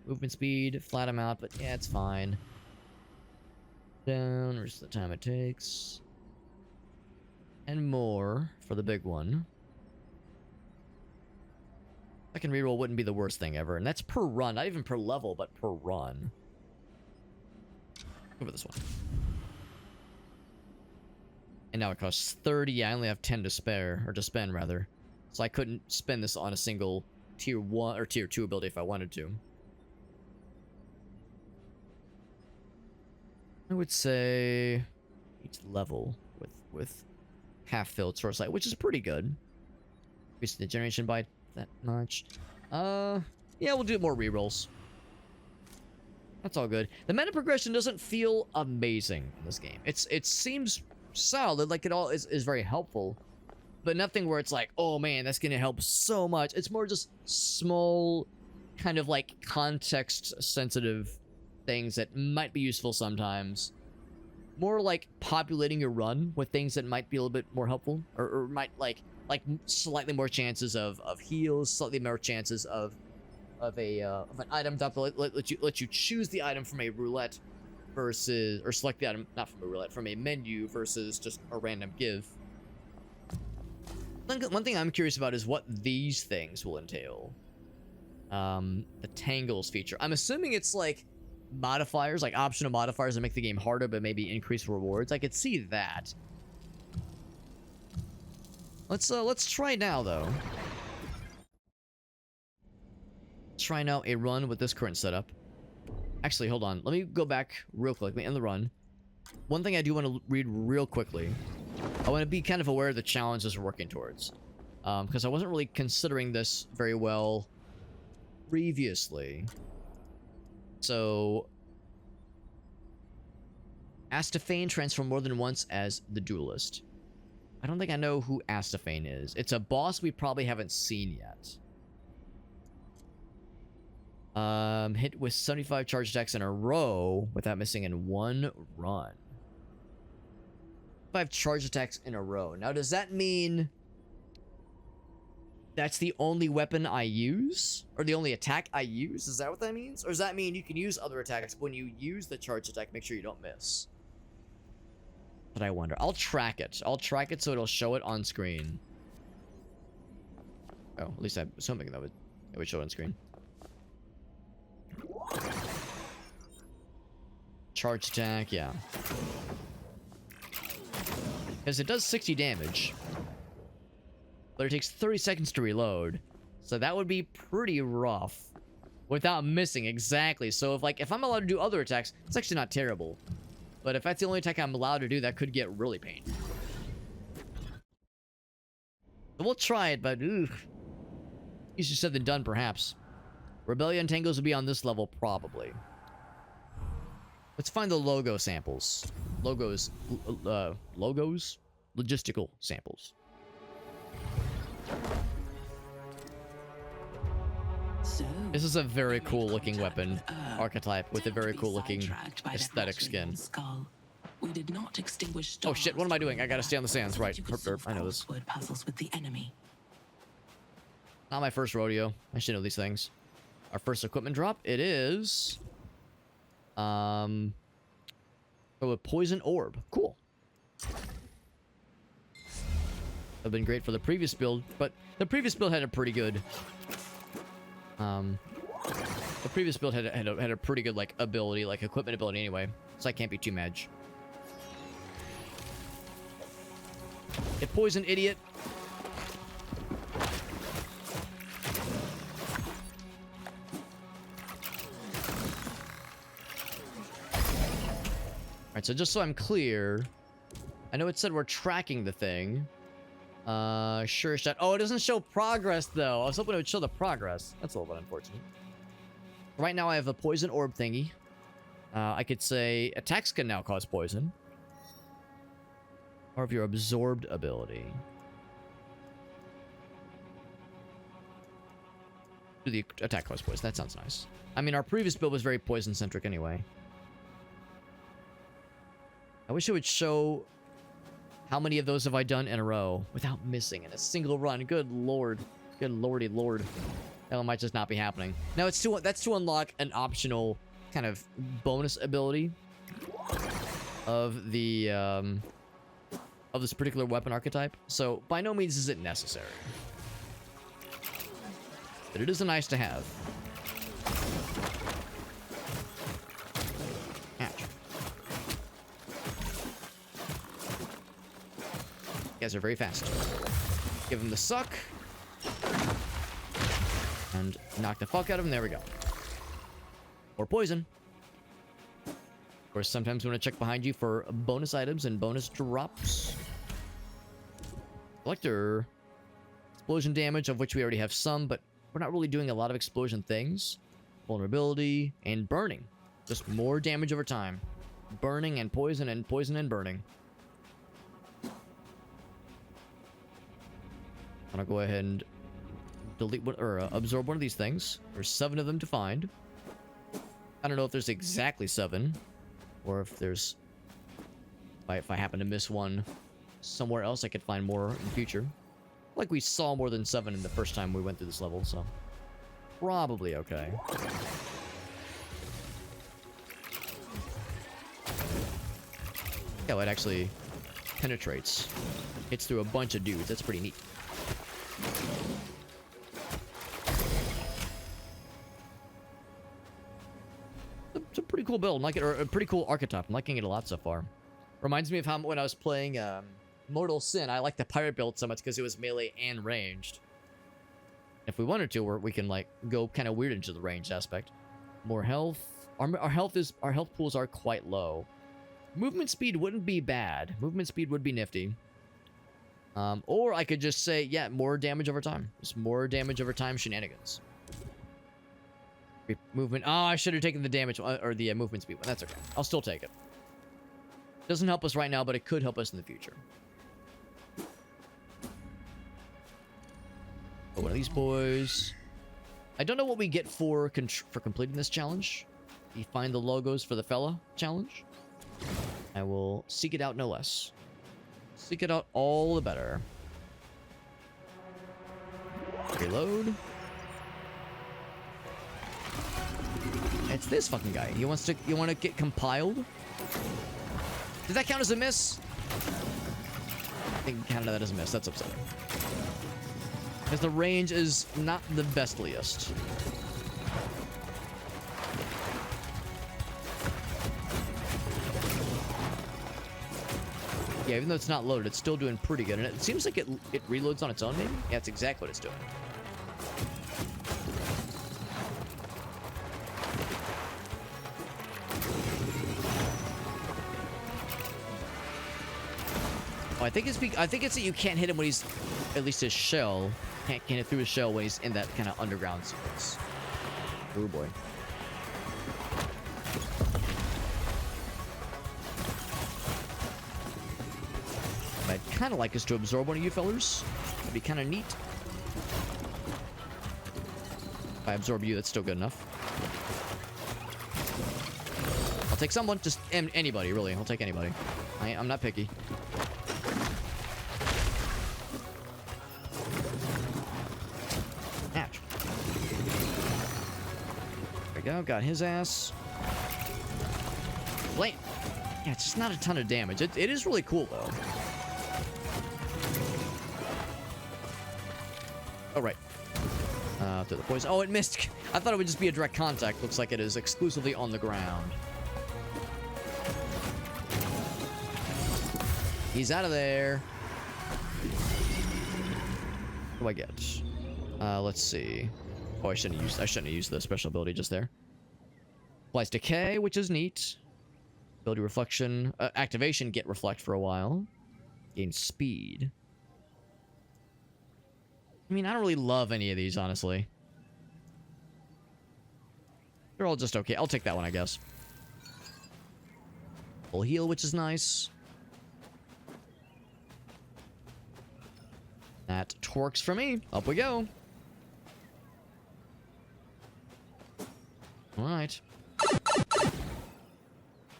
Movement speed, flat amount, but yeah, it's fine. Down, reduce the time it takes. And more for the big one. Second reroll wouldn't be the worst thing ever. And that's per run. Not even per level, but per run. Go for this one. And now it costs 30. Yeah, I only have 10 to spare. Or to spend, rather. So I couldn't spend this on a single tier 1 or tier 2 ability if I wanted to. I would say each level with with half-filled source light, which is pretty good. Increase the generation by that much. Yeah, we'll do more rerolls. That's all good. The meta progression doesn't feel amazing in this game. It seems solid, like it all is very helpful, but nothing where it's like, oh man, that's gonna help so much. It's more just small, kind of like context-sensitive things that might be useful sometimes. More like populating your run with things that might be a little bit more helpful, or might like slightly more chances of heals, slightly more chances of an item drop. Let you choose the item from a roulette versus, or select the item not from a roulette, from a menu versus just a random give. One thing I'm curious about is what these things will entail. The tangles feature. I'm assuming it's like modifiers, like optional modifiers that make the game harder but maybe increase rewards. I could see that. Let's try now though. Let's try now a run with this current setup. Actually, hold on. Let me go back real quick. Let me end the run. One thing I do want to read real quickly. I want to be kind of aware of the challenges we're working towards. Because I wasn't really considering this very well previously. So, Astaphane transformed more than once as the duelist. I don't think I know who Astaphane is. It's a boss we probably haven't seen yet. Hit with 75 charge attacks in a row without missing in one run. 5 charge attacks in a row. Now, does that mean that's the only weapon I use? Or the only attack I use? Is that what that means? Or does that mean you can use other attacks, but when you use the charge attack, make sure you don't miss? But I wonder. I'll track it. I'll track it so it'll show it on screen. Oh, at least I was hoping that it would show it on screen. Charge attack, yeah. Because it does 60 damage. But it takes 30 seconds to reload. So that would be pretty rough. Without missing, exactly. So if I'm allowed to do other attacks, it's actually not terrible. But if that's the only attack I'm allowed to do, that could get really painful. So we'll try it, but easier said than done, perhaps. Rebellion tangles will be on this level, probably. Let's find the logo samples. Logos? Logistical samples. So, This is a very cool looking weapon archetype with a very cool looking aesthetic skin. Skull. We did not extinguish Oh shit, what am I doing? I gotta stay on the sands, right. You could Herp, derp, I know this. word puzzles with the enemy. Not my first rodeo. I should know these things. Our first equipment drop, it is... Oh, a poison orb. Cool. Have been great for the previous build, but the previous build had a pretty good... the previous build had a pretty good, like, ability, like, equipment ability anyway, so I can't be too mad. A poison idiot. Alright, so just so I'm clear, I know it said we're tracking the thing. Sure shot. Oh, it doesn't show progress, though. I was hoping it would show the progress. That's a little bit unfortunate. Right now, I have a poison orb thingy. I could say attacks can now cause poison. Or of your absorbed ability. Do the attack cause poison. That sounds nice. I mean, our previous build was very poison-centric anyway. I wish it would show how many of those have I done in a row without missing in a single run. Good lord. Good lordy lord. That one might just not be happening. Now, that's to unlock an optional kind of bonus ability of the, of this particular weapon archetype. So, by no means is it necessary. But it is a nice to have. Guys are very fast. Give him the suck. And knock the fuck out of him. There we go. Or poison. Of course, sometimes you want to check behind you for bonus items and bonus drops. Collector. Explosion damage, of which we already have some, but we're not really doing a lot of explosion things. Vulnerability and burning. Just more damage over time. Burning and poison and poison and burning. I'm gonna go ahead and delete one, or absorb one of these things. There's 7 of them to find. I don't know if there's exactly 7, or if there's, if I happen to miss one somewhere else, I could find more in the future. Like we saw more than 7 in the first time we went through this level, so probably okay. Yeah, it actually penetrates, hits through a bunch of dudes. That's pretty neat. It's a pretty cool build. I'm liking it, or a pretty cool archetype. I'm liking it a lot so far. Reminds me of how when I was playing Mortal Sin, I liked the pirate build so much because it was melee and ranged. If we wanted to, we can like go kind of weird into the ranged aspect. More health. Our health pools are quite low. Movement speed wouldn't be bad. Movement speed would be nifty. Or I could just say, yeah, more damage over time. Just more damage over time shenanigans. Movement. Oh, I should have taken the damage or the movement speed one. That's okay. I'll still take it. Doesn't help us right now, but it could help us in the future. Oh, one of these boys. I don't know what we get for completing this challenge. You find the logos for the fella challenge. I will seek it out no less. Seek it out all the better. Reload. It's this fucking guy. You want to get compiled? Does that count as a miss? I think counted that as a miss. That's upsetting. Because the range is not the bestliest. Yeah, even though it's not loaded, it's still doing pretty good. And it seems like it reloads on its own, maybe? Yeah, that's exactly what it's doing. Oh, I think it's that you can't hit him when he's, at least his shell, can't hit through his shell when he's in that kind of underground sequence. Oh boy. I'd kind of like us to absorb one of you fellers. That'd be kind of neat. If I absorb you, that's still good enough. I'll take someone, just anybody, really. I'll take anybody. I'm not picky. Ouch. There we go, got his ass. Blam. Yeah, it's just not a ton of damage. It is really cool, though. Oh, right. To the poison. Oh, it missed. I thought it would just be a direct contact. Looks like it is exclusively on the ground. He's out of there. What do I get? Let's see. Oh, I shouldn't have used the special ability just there. Applies decay, which is neat. Ability reflection. Activation, get reflect for a while. Gain speed. I mean, I don't really love any of these, honestly. They're all just okay. I'll take that one, I guess. Full heal, which is nice. That works for me. Up we go. Alright.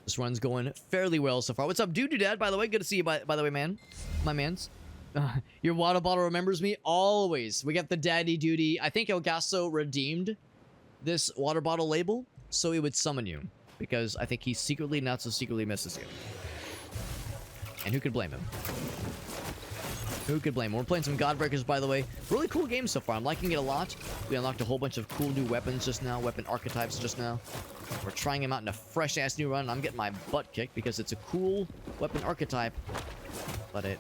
This run's going fairly well so far. What's up, Dad? By the way, good to see you, by the way, man. My mans. Your water bottle remembers me always. We got the daddy duty. I think Elgaso redeemed this water bottle label so he would summon you, because I think he secretly, not so secretly, misses you. And who could blame him? Who could blame him? We're playing some Godbreakers, by the way. Really cool game so far. I'm liking it a lot. We unlocked a whole bunch of cool new weapons just now, weapon archetypes just now. We're trying them out in a fresh-ass new run. I'm getting my butt kicked because it's a cool weapon archetype, but it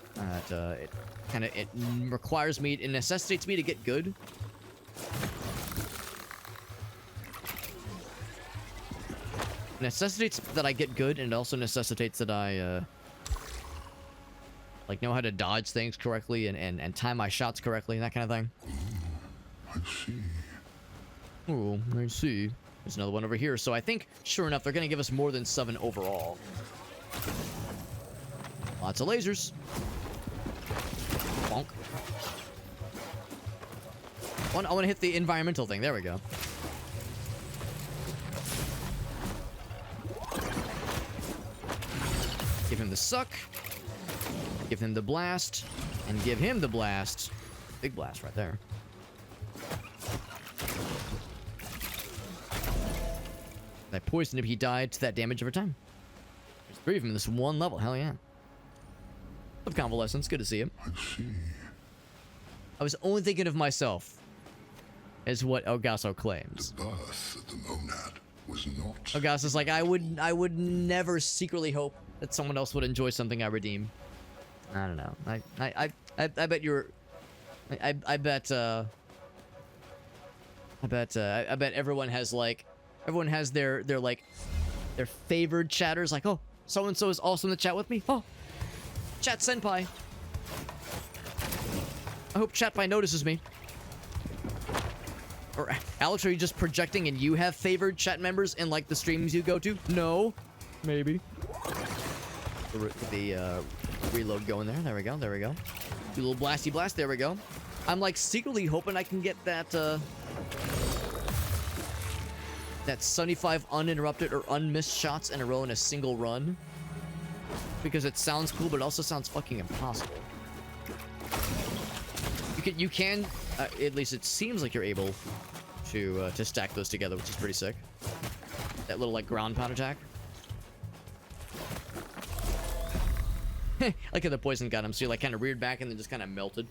requires me, it necessitates me to get good. Necessitates that I get good, and it also necessitates that I Like, know how to dodge things correctly and time my shots correctly, that kind of thing. I see. Oh, I see. There's another one over here. So I think, sure enough, they're going to give us more than 7 overall. Lots of lasers. Bonk. I want to hit the environmental thing. There we go. Give him the suck. Give him the blast. And give him the blast. Big blast right there. I poisoned him. He died to that damage over time. There's 3 of them in this one level. Hell yeah. Of convalescence. Good to see him. I see. I was only thinking of myself, is what Elgaso claims. The birth of the monad was not. Elgaso's like, I would never secretly hope that someone else would enjoy something I redeem. I don't know. I bet you're. I bet everyone has like. Everyone has their like their favored chatters, like, oh, so and so is also in the chat with me. Oh, chat senpai. I hope chatpai notices me. Or Alex, are you just projecting and you have favored chat members in like the streams you go to? No, maybe. The reload going there. There we go. There we go. Do a little blasty blast. There we go. I'm like secretly hoping I can get that. That 75 uninterrupted or unmissed shots in a row in a single run. Because it sounds cool, but it also sounds fucking impossible. You can at least it seems like you're able to stack those together, which is pretty sick. That little, like, ground pound attack. Like how the poison got him, so he, like, kind of reared back and then just kind of melted.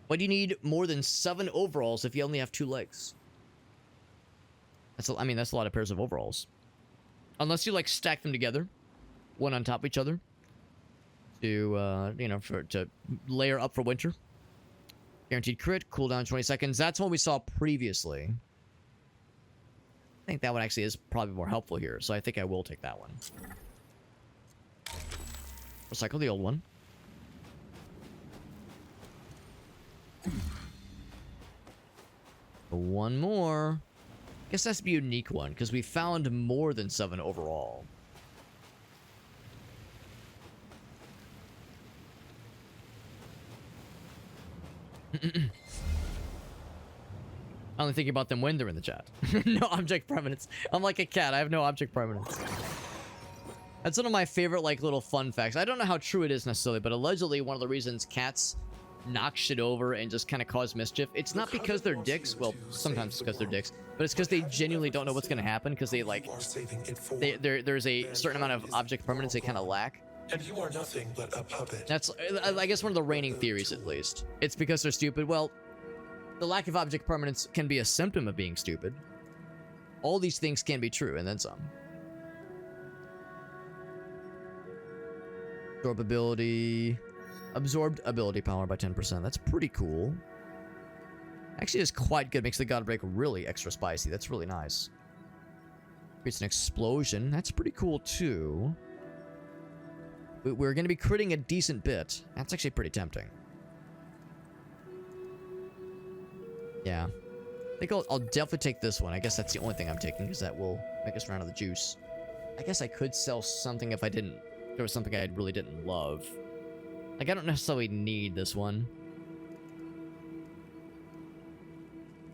Why do you need more than 7 overalls if you only have 2 legs? I mean, that's a lot of pairs of overalls. Unless you, like, stack them together, one on top of each other, to, you know, to layer up for winter. Guaranteed crit, cooldown 20 seconds. That's what we saw previously. I think that one actually is probably more helpful here, so I think I will take that one. Recycle the old one. One more. Guess that's the unique one, because we found more than 7 overall. I'm only thinking about them when they're in the chat. No object permanence. I'm like a cat. I have no object permanence. That's one of my favorite, like, little fun facts. I don't know how true it is necessarily, but allegedly one of the reasons cats knock shit over and just kind of cause mischief, it's not because they're dicks. Well, sometimes it's because they're dicks, but it's because they genuinely don't know what's going to happen, because they, like, there's a certain amount of object permanence they kind of lack. And you are nothing but a puppet. That's, I guess, one of the reigning theories, at least. It's because they're stupid. Well, the lack of object permanence can be a symptom of being stupid. All these things can be true, and then some. Absorbed ability power by 10%. That's pretty cool. Actually, it's quite good. Makes the Godbreaker really extra spicy. That's really nice. Creates an explosion. That's pretty cool, too. We're going to be critting a decent bit. That's actually pretty tempting. Yeah. I think I'll definitely take this one. I guess that's the only thing I'm taking, because that will make us run out of the juice. I guess I could sell something if I didn't... There was something I really didn't love. Like, I don't necessarily need this one.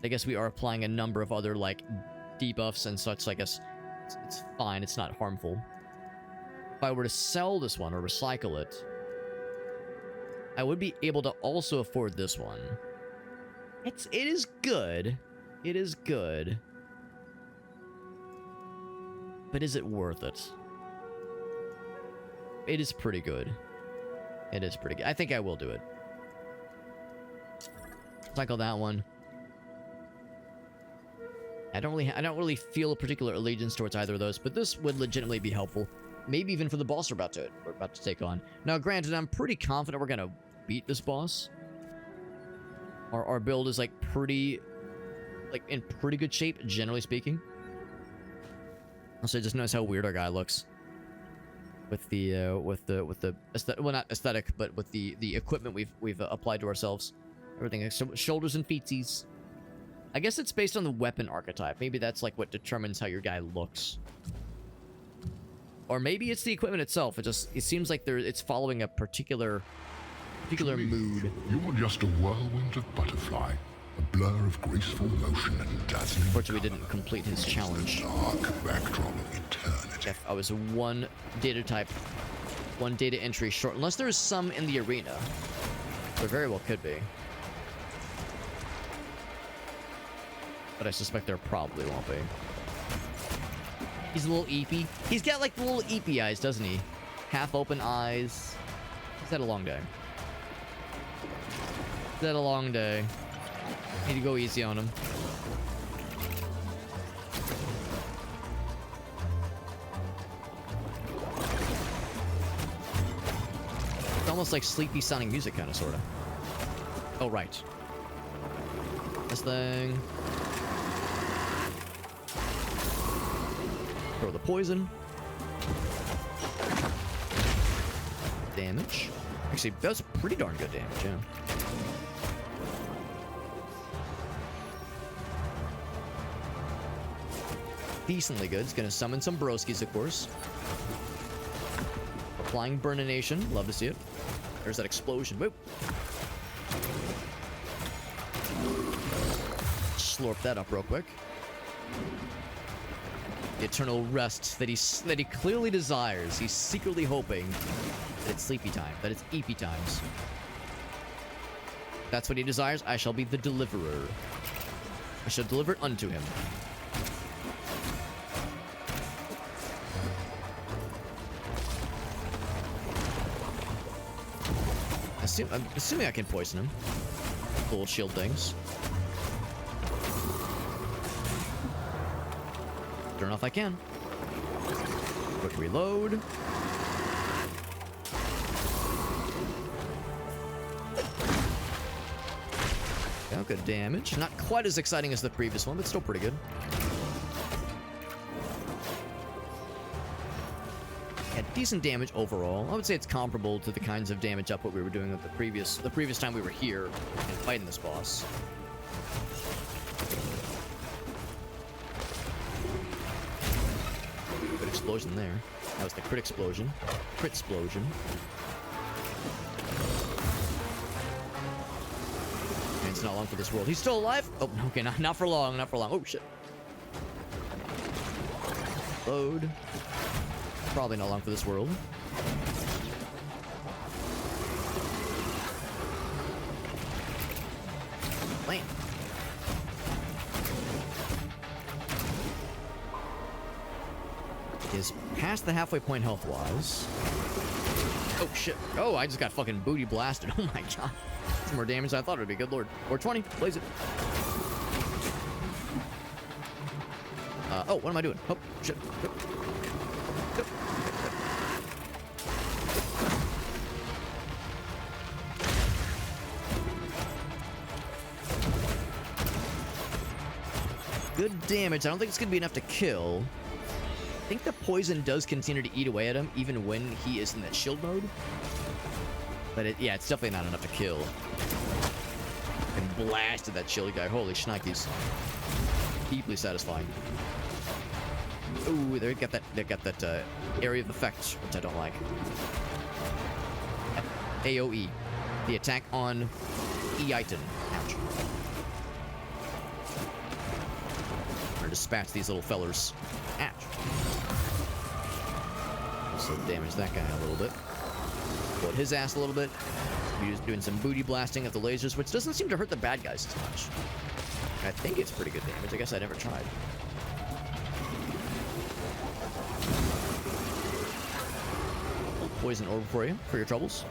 I guess we are applying a number of other, like, debuffs and such, so I guess it's fine. It's not harmful. If I were to sell this one or recycle it, I would be able to also afford this one. It is good. It is good. But is it worth it? It is pretty good. It is pretty good. I think I will do it. Cycle that one. I don't really feel a particular allegiance towards either of those, but this would legitimately be helpful. Maybe even for the boss we're about to take on. Now, granted, I'm pretty confident we're gonna beat this boss. Our build is, like, pretty like in pretty good shape, generally speaking. Also, just notice how weird our guy looks with the aesthetic, well, not aesthetic, but with the equipment we've applied to ourselves. Everything, shoulders and feetsies. I guess it's based on the weapon archetype. Maybe that's like what determines how your guy looks. Or maybe it's the equipment itself. It seems like it's following a particular mood. You're just a whirlwind of butterfly, a blur of graceful motion and dazzling. Unfortunately, we didn't complete his challenge. Dark backdrop of eternity. I was one data type, one data entry short, unless there's some in the arena. There very well could be. But I suspect there probably won't be. He's a little eepy. He's got like the little eepy eyes, doesn't he? Half open eyes. He's had a long day. He's had a long day. Need to go easy on him. It's almost like sleepy sounding music, kind of, sort of. Oh, right. This thing. Throw the poison. Damage. Actually, that's pretty darn good damage, yeah. Decently good. It's gonna summon some broskies, of course. Applying Burnination. Love to see it. There's that explosion. Whoop. Slurp that up real quick. The eternal rest that he clearly desires. He's secretly hoping that it's sleepy time, that it's eepy times. That's what he desires. I shall be the deliverer. I shall deliver it unto him. I'm assuming I can poison him. Little shield things. Sure enough, I can. Quick reload. Yeah, good damage. Not quite as exciting as the previous one, but still pretty good. Yeah, decent damage overall. I would say it's comparable to the kinds of damage output we were doing with the previous time we were here and fighting this boss. Good explosion there. That was the crit explosion. Crit explosion. And it's not long for this world. He's still alive? Oh, okay, not for long, not for long. Oh, shit. Load. Probably not long for this world. Lame. Is past the halfway point health-wise. Oh, shit. Oh, I just got fucking booty blasted. Oh, my God. Some more damage than I thought it would be. Good lord. Or 20. Blaze it. Oh, what am I doing? Oh, shit. Oh. Good damage. I don't think it's gonna be enough to kill. I think the poison does continue to eat away at him even when he is in that shield mode. But yeah, it's definitely not enough to kill. And blasted that shield guy. Holy shnikes. Deeply satisfying. Ooh, they got that area of effect, which I don't like. AoE. The attack on E-item. Ouch. Dispatch these little fellers. Ouch. Also damage that guy a little bit. Explode his ass a little bit. He's doing some booty blasting of the lasers, which doesn't seem to hurt the bad guys as much. I think it's pretty good damage. I guess I never tried. Poison orb for you, for your troubles.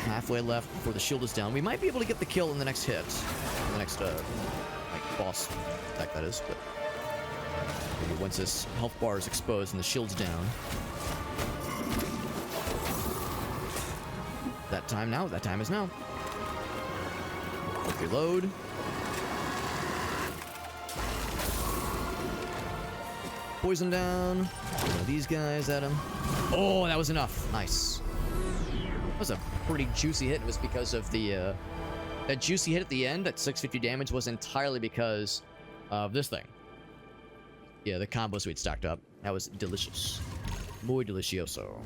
Halfway left before the shield is down. We might be able to get the kill in the next hit. In the next, like, boss attack, that is. But maybe once this health bar is exposed and the shield's down. That time now. That time is now. Reload. Poison down. These guys at him. Oh, that was enough. Nice. That was a pretty juicy hit. It was because of the that juicy hit at the end. That 650 damage was entirely because of this thing. Yeah, the combos we'd stacked up. That was delicious. Muy delicioso.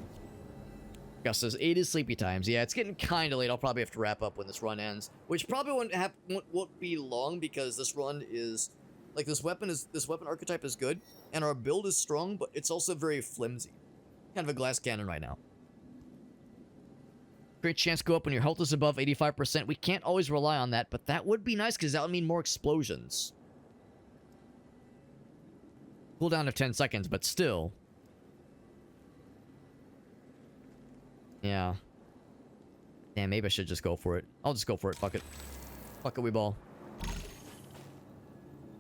Gus says, 8 is sleepy times. Yeah, it's getting kind of late. I'll probably have to wrap up when this run ends. Which probably won't be long because this run is... Like, this weapon archetype is good. And our build is strong, but it's also very flimsy. Kind of a glass cannon right now. Great chance to go up when your health is above 85%. We can't always rely on that, but that would be nice because that would mean more explosions. Cooldown of 10 seconds, but still... Yeah. Damn, maybe I should just go for it. I'll just go for it. Fuck it. Fuck it, we ball.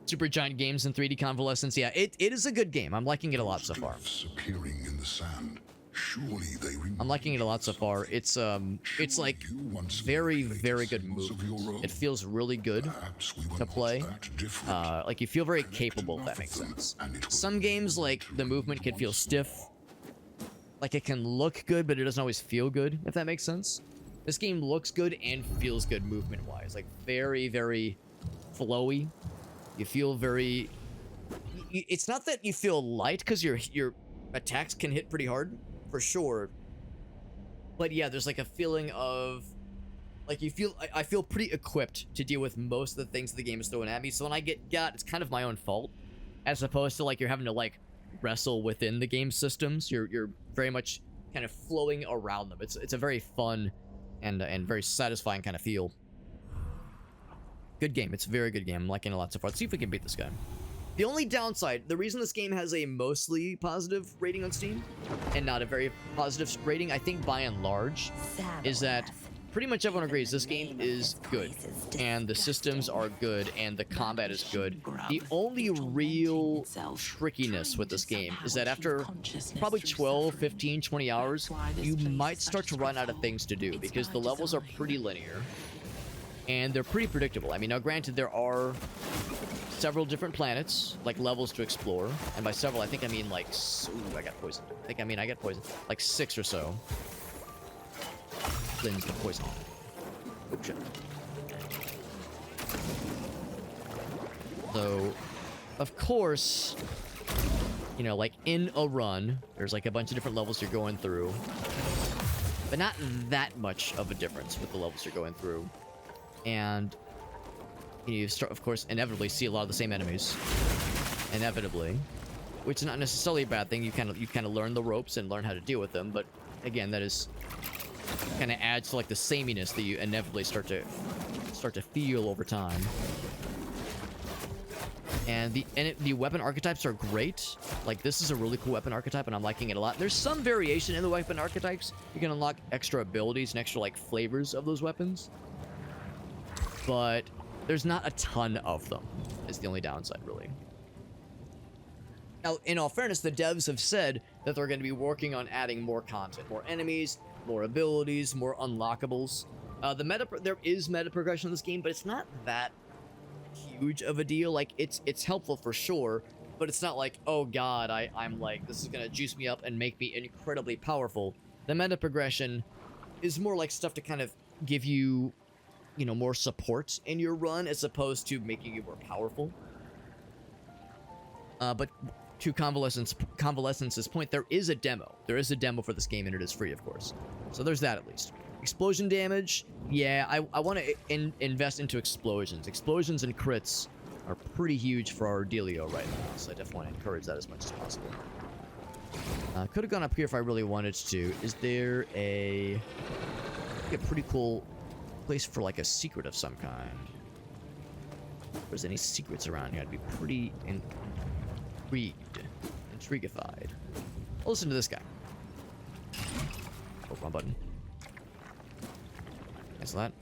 Super Giant Games in 3D Convalescence. Yeah, it is a good game. I'm liking it a lot so far. Appearing in the sand. Surely they I'm liking it a lot so far. It's like very, very good move. It feels really good to play. Like you feel very capable, if that makes sense. Some games, like the movement can feel stiff. Like it can look good, but it doesn't always feel good, if that makes sense. This game looks good and feels good movement-wise. Like very, very flowy. You feel very... It's not that you feel light, because your attacks can hit pretty hard, for sure. But yeah, there's like a feeling of... Like I feel pretty equipped to deal with most of the things the game is throwing at me. So when I get got, it's kind of my own fault. As opposed to like you're having to like wrestle within the game systems. You're very much kind of flowing around them. It's a very fun and very satisfying kind of feel. Good game. It's a very good game. I'm liking it a lot so far. Let's see if we can beat this guy. The only downside, the reason this game has a mostly positive rating on Steam and not a very positive rating, I think by and large, is that pretty much everyone agrees this game is good and the systems are good and the combat is good. The only real trickiness with this game is that after probably 12, 15, 20 hours, you might start to run out of things to do because the levels are pretty linear and they're pretty predictable. I mean, now granted, there are several different planets, like levels to explore, and by several, I think I mean like, ooh, I got poisoned. I got poisoned. Like 6 or so. Cleanse the poison. Oh shit. So, of course, you know, like in a run, there's like a bunch of different levels you're going through, but not that much of a difference with the levels you're going through. And you start, of course, inevitably see a lot of the same enemies. Inevitably. Which is not necessarily a bad thing. You kind of learn the ropes and learn how to deal with them, but again, that is kind of adds to like the sameness that you inevitably start to feel over time. And the weapon archetypes are great. Like this is a really cool weapon archetype and I'm liking it a lot. There's some variation in the weapon archetypes. You can unlock extra abilities and extra like flavors of those weapons. But there's not a ton of them, is the only downside, really. Now, in all fairness, the devs have said that they're going to be working on adding more content, more enemies, more abilities, more unlockables. There is meta progression in this game, but it's not that huge of a deal. Like, it's helpful for sure, but it's not like, oh god, I'm like, this is going to juice me up and make me incredibly powerful. The meta progression is more like stuff to kind of give you, you know, more support in your run as opposed to making you more powerful. But to Convalescence's point, there is a demo. There is a demo for this game, and it is free, of course. So there's that at least. Explosion damage, yeah, I want to invest into explosions. Explosions and crits are pretty huge for our dealio right now, so I definitely want to encourage that as much as possible. Could have gone up here if I really wanted to. Is there a pretty cool place for like a secret of some kind? If there's any secrets around here, I'd be pretty intrigified. I'll listen to this guy. Oh, wrong button. Cancel that.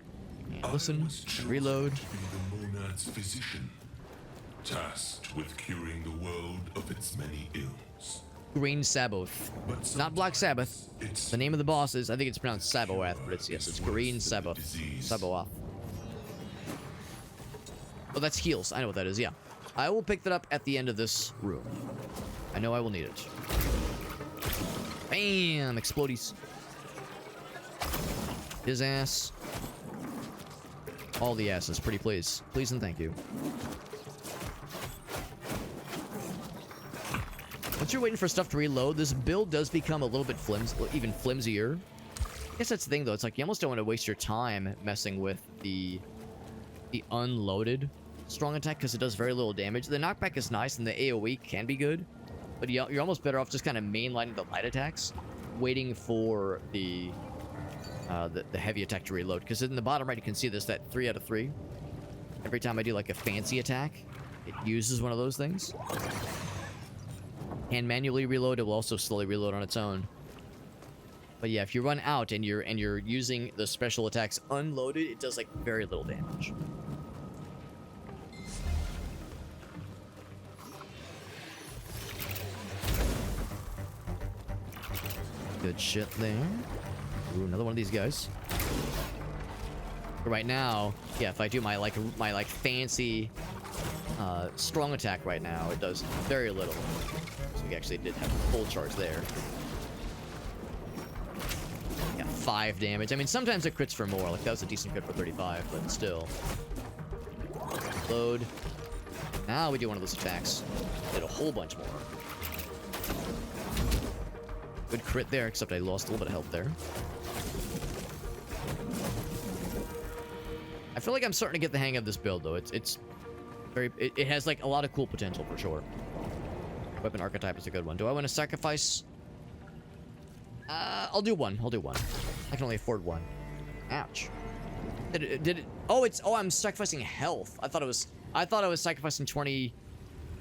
And listen. Reload. To be the monad's physician, tasked with curing the world of its many ills. Green Saboth. But It's not Black Sabbath. it's The name of the boss is, I think it's pronounced Saboath, but it's, yes, it's Green worse than Saboth. disease. Saboath. Oh, that's heals. I know what that is, yeah. I will pick that up at the end of this room. I know I will need it. Bam! Explodies. His ass. All the asses, pretty please. Please and thank you. Once you're waiting for stuff to reload, this build does become a little bit even flimsier. I guess that's the thing, though. It's like you almost don't want to waste your time messing with the unloaded strong attack because it does very little damage. The knockback is nice and the AoE can be good, but you're almost better off just kind of mainlining the light attacks, waiting for the heavy attack to reload. Because in the bottom right, you can see this, that 3 out of 3. Every time I do like a fancy attack, it uses one of those things. And manually reload, it will also slowly reload on its own. But yeah, if you run out and you're using the special attacks unloaded, it does like very little damage. Good shit there. Ooh, another one of these guys. But right now, yeah, if I do my fancy strong attack right now, it does very little. So we actually did have a full charge there. Yeah, 5 damage. I mean, sometimes it crits for more. Like, that was a decent crit for 35, but still. Load. Now we do one of those attacks. Did a whole bunch more. Good crit there, except I lost a little bit of health there. I feel like I'm starting to get the hang of this build, though. It's very... It has, like, a lot of cool potential, for sure. Weapon archetype is a good one. Do I want to sacrifice? I'll do one. I'll do one. I can only afford one. Ouch. Did it... Oh, it's... Oh, I'm sacrificing health. I thought I was sacrificing 20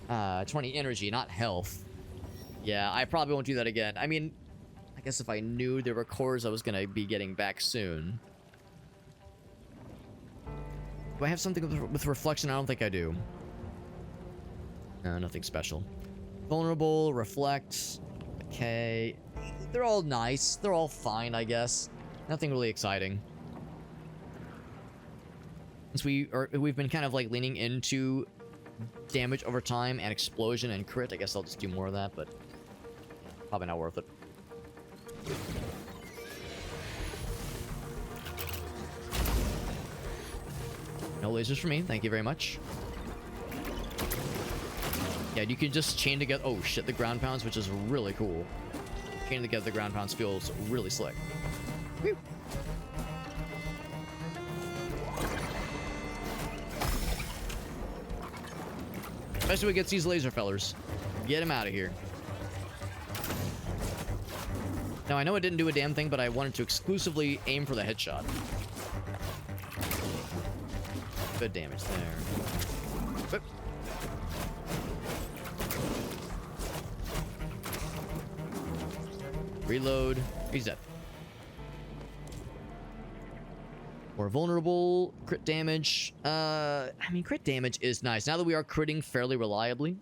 energy, not health. Yeah, I probably won't do that again. I mean, I guess if I knew there were cores I was going to be getting back soon. Do I have something with reflection? I don't think I do. No, nothing special. Vulnerable, reflect. Okay. They're all nice. They're all fine, I guess. Nothing really exciting. Since we've been kind of like leaning into damage over time and explosion and crit, I guess I'll just do more of that, but probably not worth it. No lasers for me, thank you very much. Yeah, you can just chain together... Oh shit, the ground pounds, which is really cool. Chaining together the ground pounds feels really slick. Whew. Especially when it gets these laser fellers. Get him out of here. Now, I know it didn't do a damn thing, but I wanted to exclusively aim for the headshot. Good damage there. Whoop. Reload. He's dead. More vulnerable. Crit damage. I mean, crit damage is nice. Now that we are critting fairly reliably,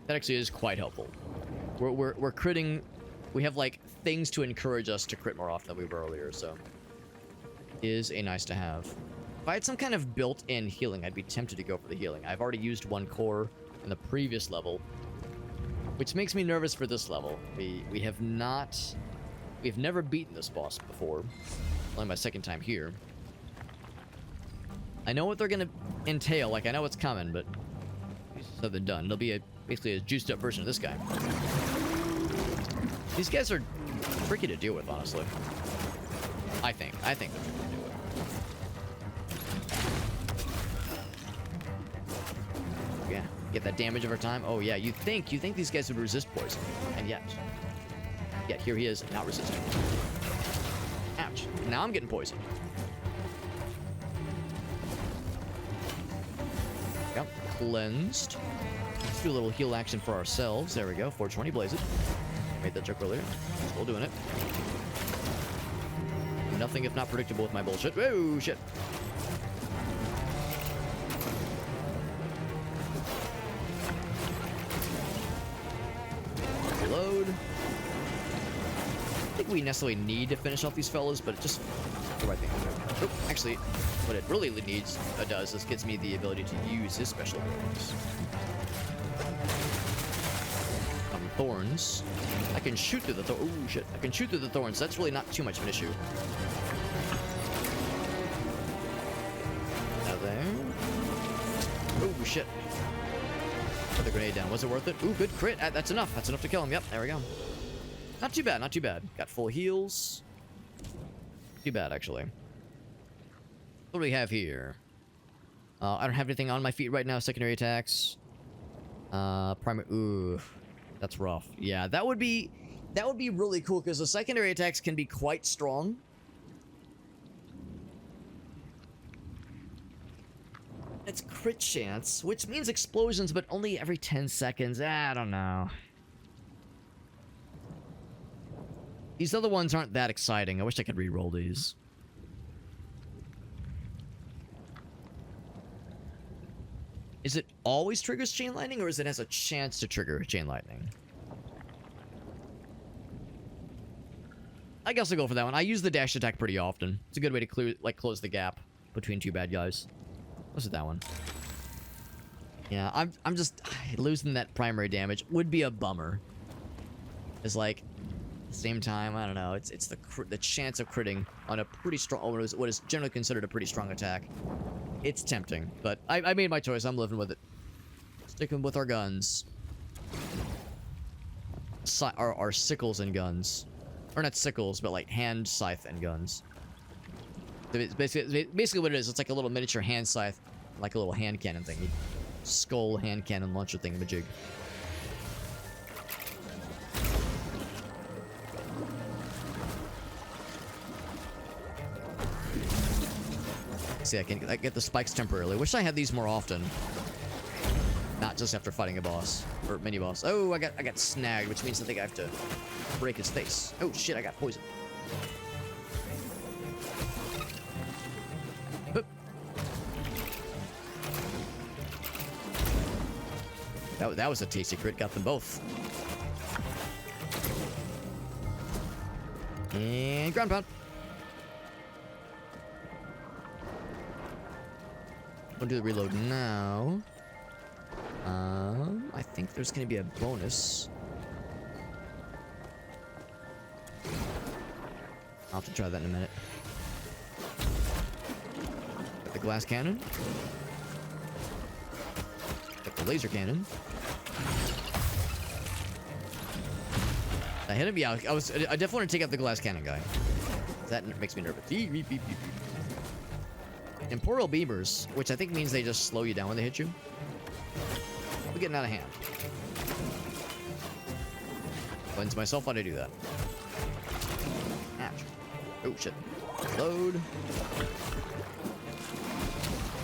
that actually is quite helpful. We're critting. We have, like, things to encourage us to crit more often than we were earlier, so it is a nice to have. If I had some kind of built-in healing, I'd be tempted to go for the healing. I've already used one core in the previous level, which makes me nervous for this level. We've never beaten this boss before. Only my second time here. I know what they're gonna entail, like I know what's coming, but said than done. It'll be basically a juiced up version of this guy. These guys are tricky to deal with, honestly. I think they're tricky to deal with. Yeah, get that damage over time. Oh yeah, you think these guys would resist poison, and yet here he is, not resisting. Ouch! Now I'm getting poisoned. Yep, cleansed. Let's do a little heal action for ourselves. There we go. 420, blaze it. Made that joke earlier. Still doing it. Nothing if not predictable with my bullshit. Whoa, shit. Reload. think we necessarily need to finish off these fellas, but it just the right thing. Oh, actually, what it really does is gets me the ability to use his special abilities. Thorns. I can shoot through the oh shit. I can shoot through the thorns. That's really not too much of an issue. Now there. Oh shit. Put the grenade down. Was it worth it? Ooh, good crit. That's enough. That's enough to kill him. Yep, there we go. Not too bad, not too bad. Got full heals. Too bad, actually. What do we have here? I don't have anything on my feet right now. Secondary attacks. Primary. Ooh. That's rough. Yeah, that would be really cool because the secondary attacks can be quite strong. It's crit chance, which means explosions, but only every 10 seconds. I don't know. These other ones aren't that exciting. I wish I could re-roll these. Is it always triggers chain lightning, or is it has a chance to trigger chain lightning? I guess I'll go for that one. I use the dash attack pretty often. It's a good way to clear, like, close the gap between two bad guys. What's with that one? Yeah, I'm just losing that primary damage would be a bummer. It's like at the same time, I don't know. It's the chance of critting on a pretty strong, what is generally considered a pretty strong attack. It's tempting, but I made my choice. I'm living with it. Sticking with our guns. Our sickles and guns. Or not sickles, but like hand scythe and guns. It's basically what it is. It's like a little miniature hand scythe. Like a little hand cannon thing. Skull hand cannon launcher thing, majig. See, I get the spikes temporarily. Wish I had these more often. Not just after fighting a boss. Or mini boss. Oh, I got snagged, which means I think I have to break his face. Oh shit, I got poisoned. That was a tasty crit. Got them both. And ground pound. I'll do the reload now. I think there's gonna be a bonus. I'll have to try that in a minute. Got the glass cannon. Got the laser cannon. I hit him. Yeah, I definitely want to take out the glass cannon guy. That makes me nervous. Beep, beep, beep, beep, beep. Temporal beamers, which I think means they just slow you down when they hit you. We're getting out of hand. Cleanse myself. Why'd I do that? Ouch. Oh shit. Load.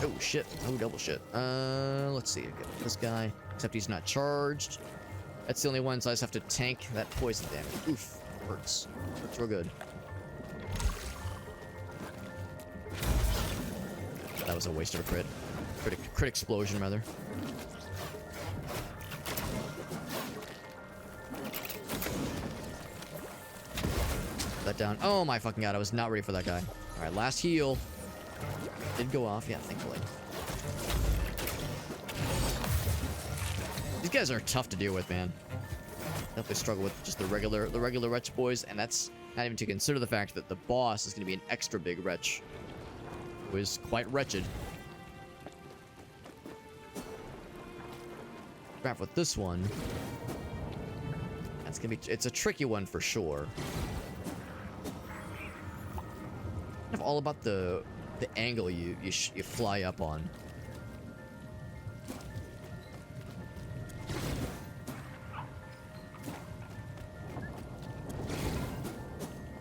Oh shit. Oh double shit. Let's see. Get this guy. Except he's not charged. That's the only one, so I just have to tank that poison damage. Oof. Hurts. Hurts real good. That was a waste of a crit. Crit explosion, rather. That down. Oh my fucking god, I was not ready for that guy. Alright, last heal. Did go off, yeah, thankfully. These guys are tough to deal with, man. Definitely struggle with just the regular wretch boys, and that's not even to consider the fact that the boss is going to be an extra big wretch. Who is quite wretched. Crap with this one. That's gonna be. It's a tricky one for sure. Kind of all about the angle you fly up on.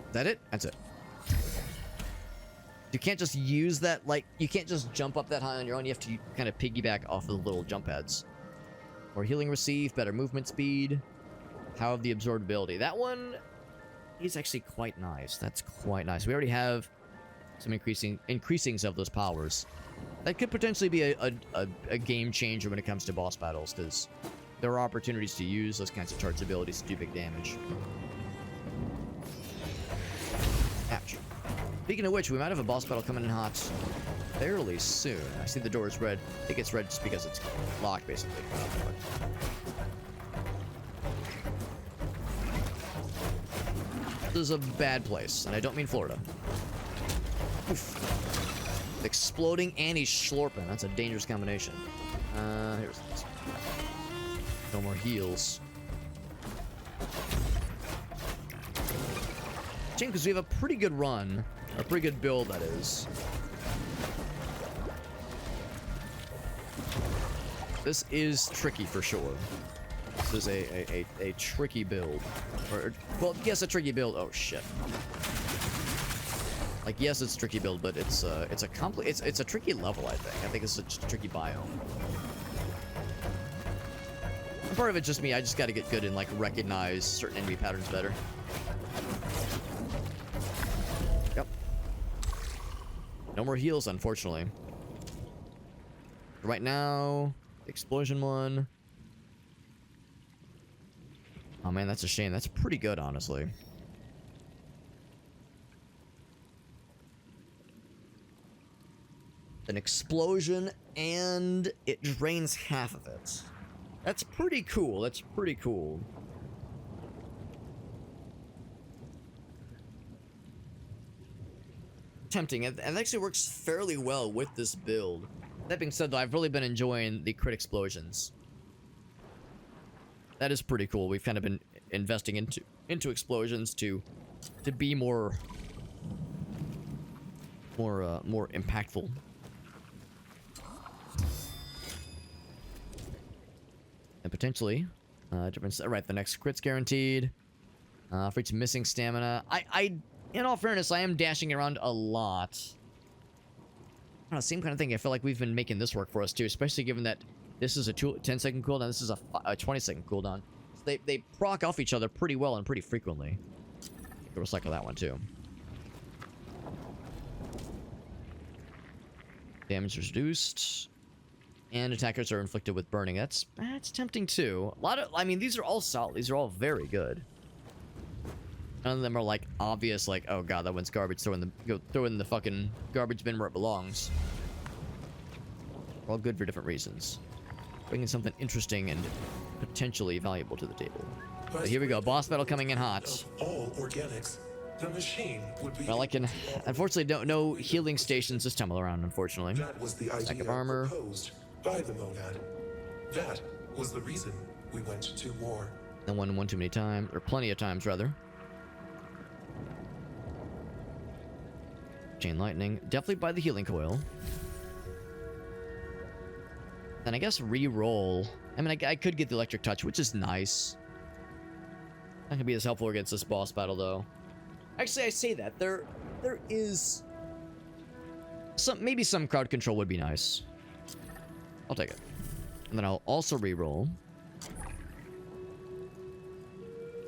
Is that it? That's it. You can't just use that, like, you can't just jump up that high on your own. You have to kind of piggyback off of the little jump pads. More healing received, better movement speed. Power of the absorbability. That one is actually quite nice. That's quite nice. We already have some increasings of those powers. That could potentially be a game changer when it comes to boss battles, because there are opportunities to use those kinds of charged abilities to do big damage. Speaking of which, we might have a boss battle coming in hot fairly soon. I see the door is red. I think it's red just because it's locked, basically. This is a bad place, and I don't mean Florida. Oof. Exploding and he's slurping. That's a dangerous combination. Here's this. No more heals. Shame, because we have a pretty good run. A pretty good build, that is. This is tricky for sure. This is a tricky build. Or, well, yes, a tricky build. Oh, shit. Like, yes, it's a tricky build, but it's a tricky level, I think. I think it's a tricky biome. And part of it's just me. I just gotta get good and, like, recognize certain enemy patterns better. Yep. No more heals, unfortunately. Right now, explosion one. Oh, man, that's a shame. That's pretty good, honestly. An explosion, and it drains half of it. That's pretty cool. That's pretty cool. Tempting. It actually works fairly well with this build. That being said, though, I've really been enjoying the crit explosions. That is pretty cool. We've kind of been investing into explosions to be more impactful. And potentially, different. Right, the next crit's guaranteed. For each missing stamina. In all fairness, I am dashing around a lot. I don't know, same kind of thing. I feel like we've been making this work for us too, especially given that this is a 10-second cooldown. This is a 20-second cooldown. So they proc off each other pretty well and pretty frequently. We'll recycle that one too. Damage reduced. And attackers are inflicted with burning. That's tempting too. I mean, these are all solid. These are all very good. None of them are like obvious, like, oh god, that one's garbage. Throw in the fucking garbage bin where it belongs. They're all good for different reasons. Bringing something interesting and potentially valuable to the table. So here we go. Boss battle coming in hot. All organics. The machine would be. Well, I can unfortunately no healing stations this time around. Unfortunately. That was the Stack idea of armor. proposed by the monad. That was the reason we went to war. And one too many times, or plenty of times rather. Chain lightning, definitely by the healing coil. Then I guess re-roll. I mean, I could get the electric touch, which is nice. Not gonna be as helpful against this boss battle, though. Actually, I say that there is maybe some crowd control would be nice. I'll take it, and then I'll also re-roll.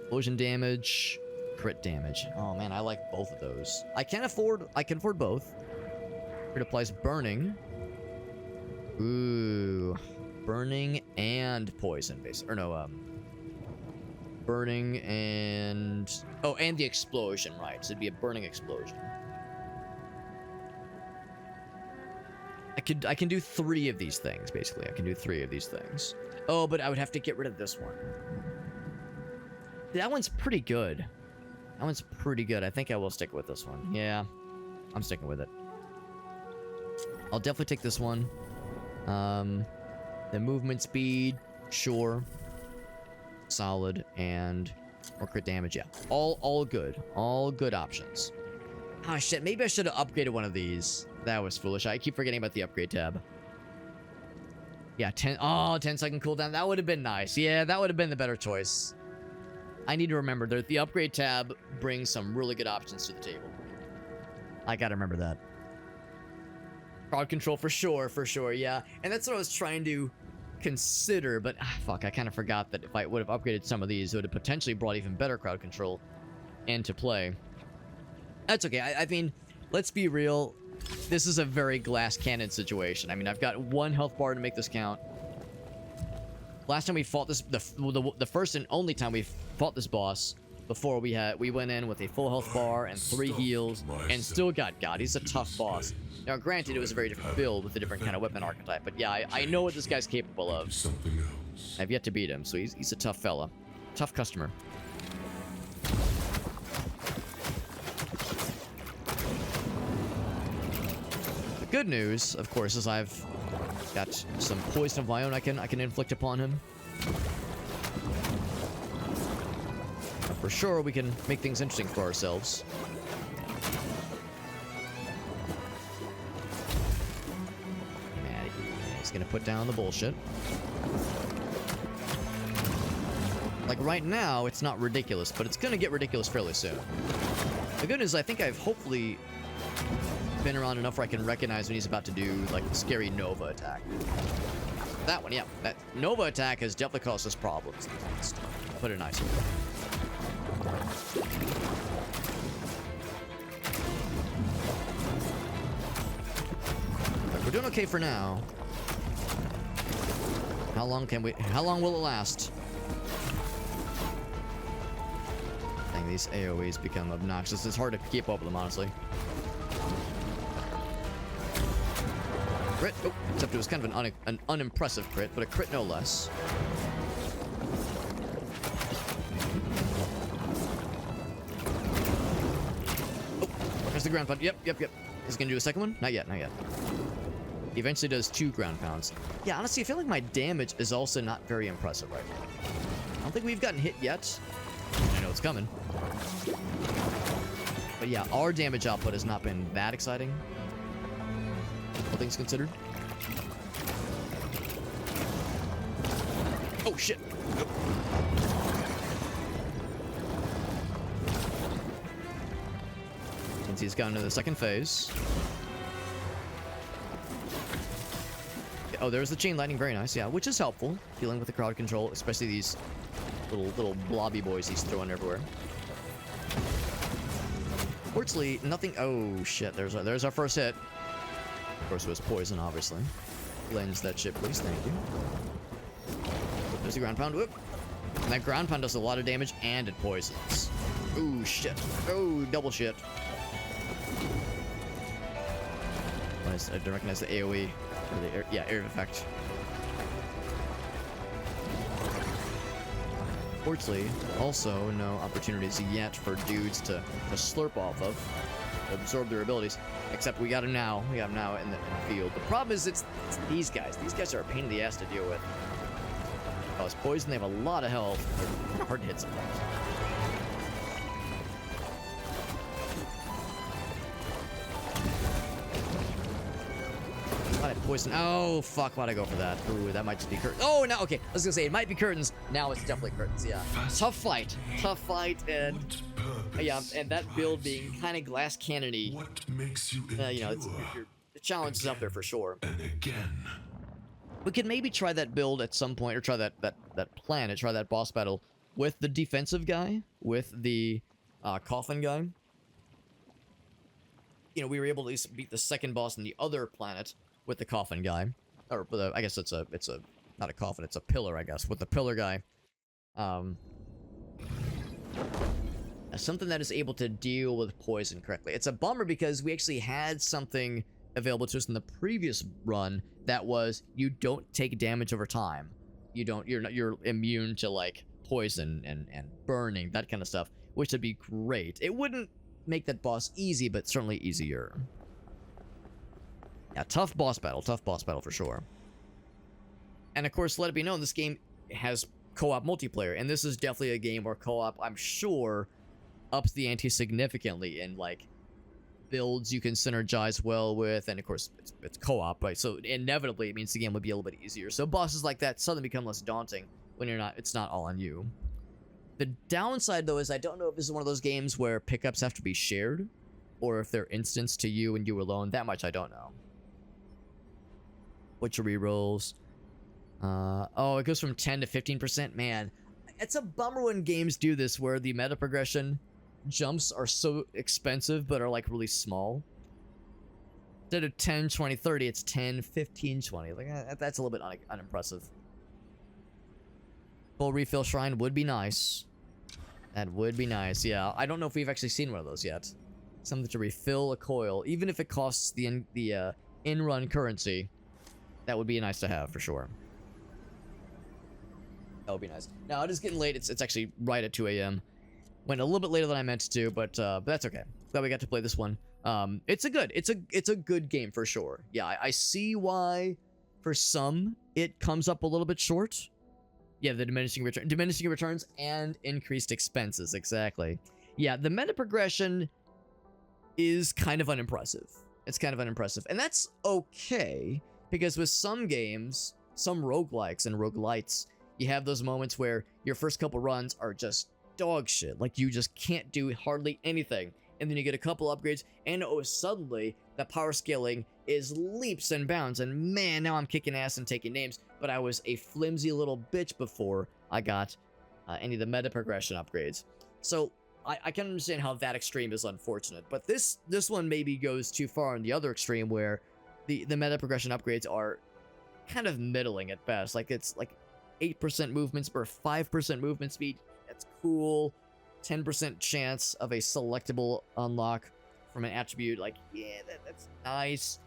Explosion damage. Crit damage. Oh man, I like both of those. I can afford both. Crit applies burning. Ooh. Burning and poison base. Or no, burning and and the explosion, right. So it'd be a burning explosion. I can do 3 of these things, basically. I can do 3 of these things. Oh, but I would have to get rid of this one. That one's pretty good. That one's pretty good. I think I will stick with this one. Yeah, I'm sticking with it. I'll definitely take this one. The movement speed, sure. Solid, and more crit damage, yeah. All good. All good options. Oh shit, maybe I should have upgraded one of these. That was foolish. I keep forgetting about the upgrade tab. Yeah, 10-second cooldown. That would have been nice. Yeah, that would have been the better choice. I need to remember that the upgrade tab brings some really good options to the table. I gotta remember that. Crowd control for sure, yeah. And that's what I was trying to consider, but fuck, I kind of forgot that if I would have upgraded some of these, it would have potentially brought even better crowd control into play. That's okay. I mean, let's be real. This is a very glass cannon situation. I mean, I've got 1 health bar to make this count. Last time we fought this, the first and only time we fought this boss, before we went in with a full health bar and 3 heals and still got God. He's a tough boss. Now, granted, it was a very different build with a different kind of weapon archetype, but yeah, I know what this guy's capable of. Something else. I've yet to beat him, so he's a tough fella. Tough customer. The good news, of course, is I've got some poison of my own I can inflict upon him. For sure, we can make things interesting for ourselves. Man, he's gonna put down the bullshit. Like, right now, it's not ridiculous, but it's gonna get ridiculous fairly soon. The good news is I think I've hopefully been around enough where I can recognize when he's about to do, like, the scary Nova attack. That one, yeah. That Nova attack has definitely caused us problems. Let's put it nicely. We're doing okay for now. How long will it last? Dang, these AoEs become obnoxious. It's hard to keep up with them, honestly. Crit. Oh, except it was kind of an unimpressive crit, but a crit no less. There's the ground pound. Yep. He's gonna do a second one? Not yet. He eventually does 2 ground pounds. Yeah, honestly, I feel like my damage is also not very impressive right now. I don't think we've gotten hit yet. I know it's coming. But yeah, our damage output has not been that exciting. All things considered. Oh, shit. Nope. Since he's gone to the second phase. Oh, there's the chain lightning. Very nice. Yeah, which is helpful. Dealing with the crowd control, especially these little blobby boys he's throwing everywhere. Fortunately, nothing. Oh shit! There's our first hit. Of course, it was poison, obviously. Cleanse that shit, please. Thank you. There's the ground pound. Whoop. And that ground pound does a lot of damage, and it poisons. Ooh shit! Oh, double shit. I don't recognize the AoE. Or the air effect. Fortunately, also no opportunities yet for dudes to slurp off of, absorb their abilities. Except we got him now. We got him now in the field. The problem is it's these guys. These guys are a pain in the ass to deal with. Oh, it's poison. They have a lot of health. They're kind of hard to hit sometimes. Poison. Oh, fuck. Why'd I go for that? Ooh, that might just be curtains. Oh, no. Okay. I was gonna say, it might be curtains. Now it's definitely curtains. Yeah. Tough fight. And yeah, and that build being kind of glass cannon-y. What makes you endure? You know, the challenge is up there for sure. And again. We could maybe try that build at some point, or try that planet, try that boss battle with the defensive guy, with the coffin guy. You know, we were able to at least beat the second boss on the other planet with the coffin guy, or I guess it's a not a coffin, it's a pillar, I guess, with the pillar guy. Something that is able to deal with poison correctly. It's a bummer because we actually had something available to us in the previous run that was you don't take damage over time. You're immune to like poison and burning, that kind of stuff, which would be great. It wouldn't make that boss easy, but certainly easier. Yeah, tough boss battle for sure. And of course, let it be known, this game has co-op multiplayer, and this is definitely a game where co-op, I'm sure, ups the ante significantly in like builds you can synergize well with, and of course, it's co-op, right? So inevitably, it means the game would be a little bit easier. So bosses like that suddenly become less daunting when it's not all on you. The downside, though, is I don't know if this is one of those games where pickups have to be shared, or if they're instanced to you and you alone. That much I don't know. What's your rerolls? Oh, it goes from 10 to 15%. Man, it's a bummer when games do this, where the meta progression jumps are so expensive, but are like really small. Instead of 10, 20, 30, it's 10, 15, 20. Like, that's a little bit unimpressive. Full refill shrine would be nice. That would be nice, yeah. I don't know if we've actually seen one of those yet. Something to refill a coil, even if it costs the in-run currency. That would be nice to have, for sure. That would be nice. Now, it is getting late. It's actually right at 2 a.m. Went a little bit later than I meant to, but that's okay. Glad we got to play this one. It's a good game, for sure. Yeah, I see why, for some, it comes up a little bit short. Yeah, the diminishing returns and increased expenses, exactly. Yeah, the meta progression is kind of unimpressive. It's kind of unimpressive. And that's okay, because with some games, some roguelikes and roguelites, you have those moments where your first couple runs are just dog shit. Like, you just can't do hardly anything. And then you get a couple upgrades, and suddenly, the power scaling is leaps and bounds, and man, now I'm kicking ass and taking names, but I was a flimsy little bitch before I got any of the meta progression upgrades. So, I can understand how that extreme is unfortunate, but this one maybe goes too far on the other extreme, where the meta progression upgrades are kind of middling at best. Like, it's like 8% movement speed, 5% movement speed. That's cool. 10% chance of a selectable unlock from an attribute. Like, yeah, that's nice.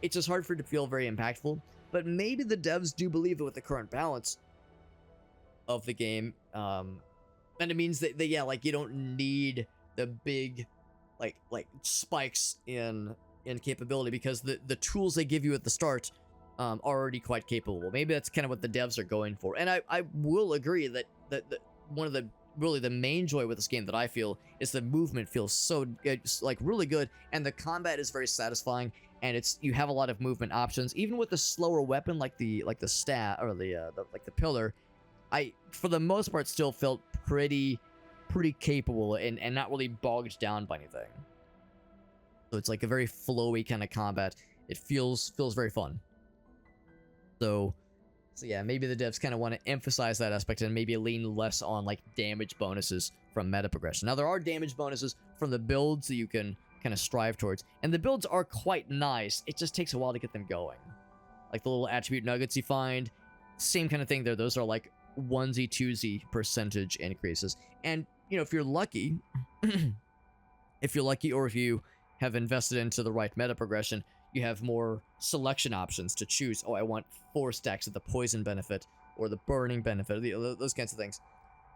It's just hard for it to feel very impactful. But maybe the devs do believe that with the current balance of the game, and it means that they, yeah, like, you don't need the big, like spikes in capability, because the tools they give you at the start are already quite capable. Maybe that's kind of what the devs are going for. And I will agree that one of the really the main joy with this game that I feel is the movement feels so good, like really good, and the combat is very satisfying, and you have a lot of movement options. Even with the slower weapon like the stat or the pillar, I for the most part still felt pretty capable and not really bogged down by anything. So it's like a very flowy kind of combat. It feels very fun. So yeah, maybe the devs kind of want to emphasize that aspect and maybe lean less on like damage bonuses from meta progression. Now, there are damage bonuses from the builds that you can kind of strive towards, and the builds are quite nice. It just takes a while to get them going. Like the little attribute nuggets you find, same kind of thing there. Those are like onesie twosie percentage increases. And you know, if you're lucky, or if you have invested into the right meta progression, you have more selection options to choose. Oh, I want 4 stacks of the poison benefit or the burning benefit, those kinds of things.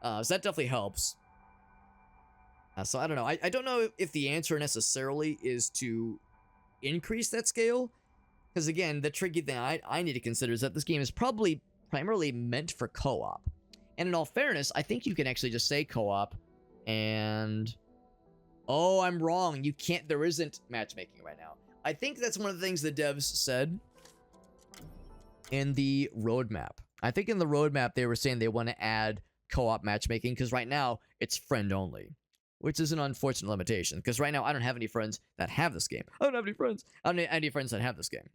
So that definitely helps. So I don't know. I don't know if the answer necessarily is to increase that scale, because again, the tricky thing I need to consider is that this game is probably primarily meant for co-op. And in all fairness, I think you can actually just say co-op and... Oh, I'm wrong. You can't. There isn't matchmaking right now. I think that's one of the things the devs said in the roadmap. I think in the roadmap they were saying they want to add co-op matchmaking, because right now it's friend only, which is an unfortunate limitation, because right now I don't have any friends that have this game. I don't have any friends that have this game.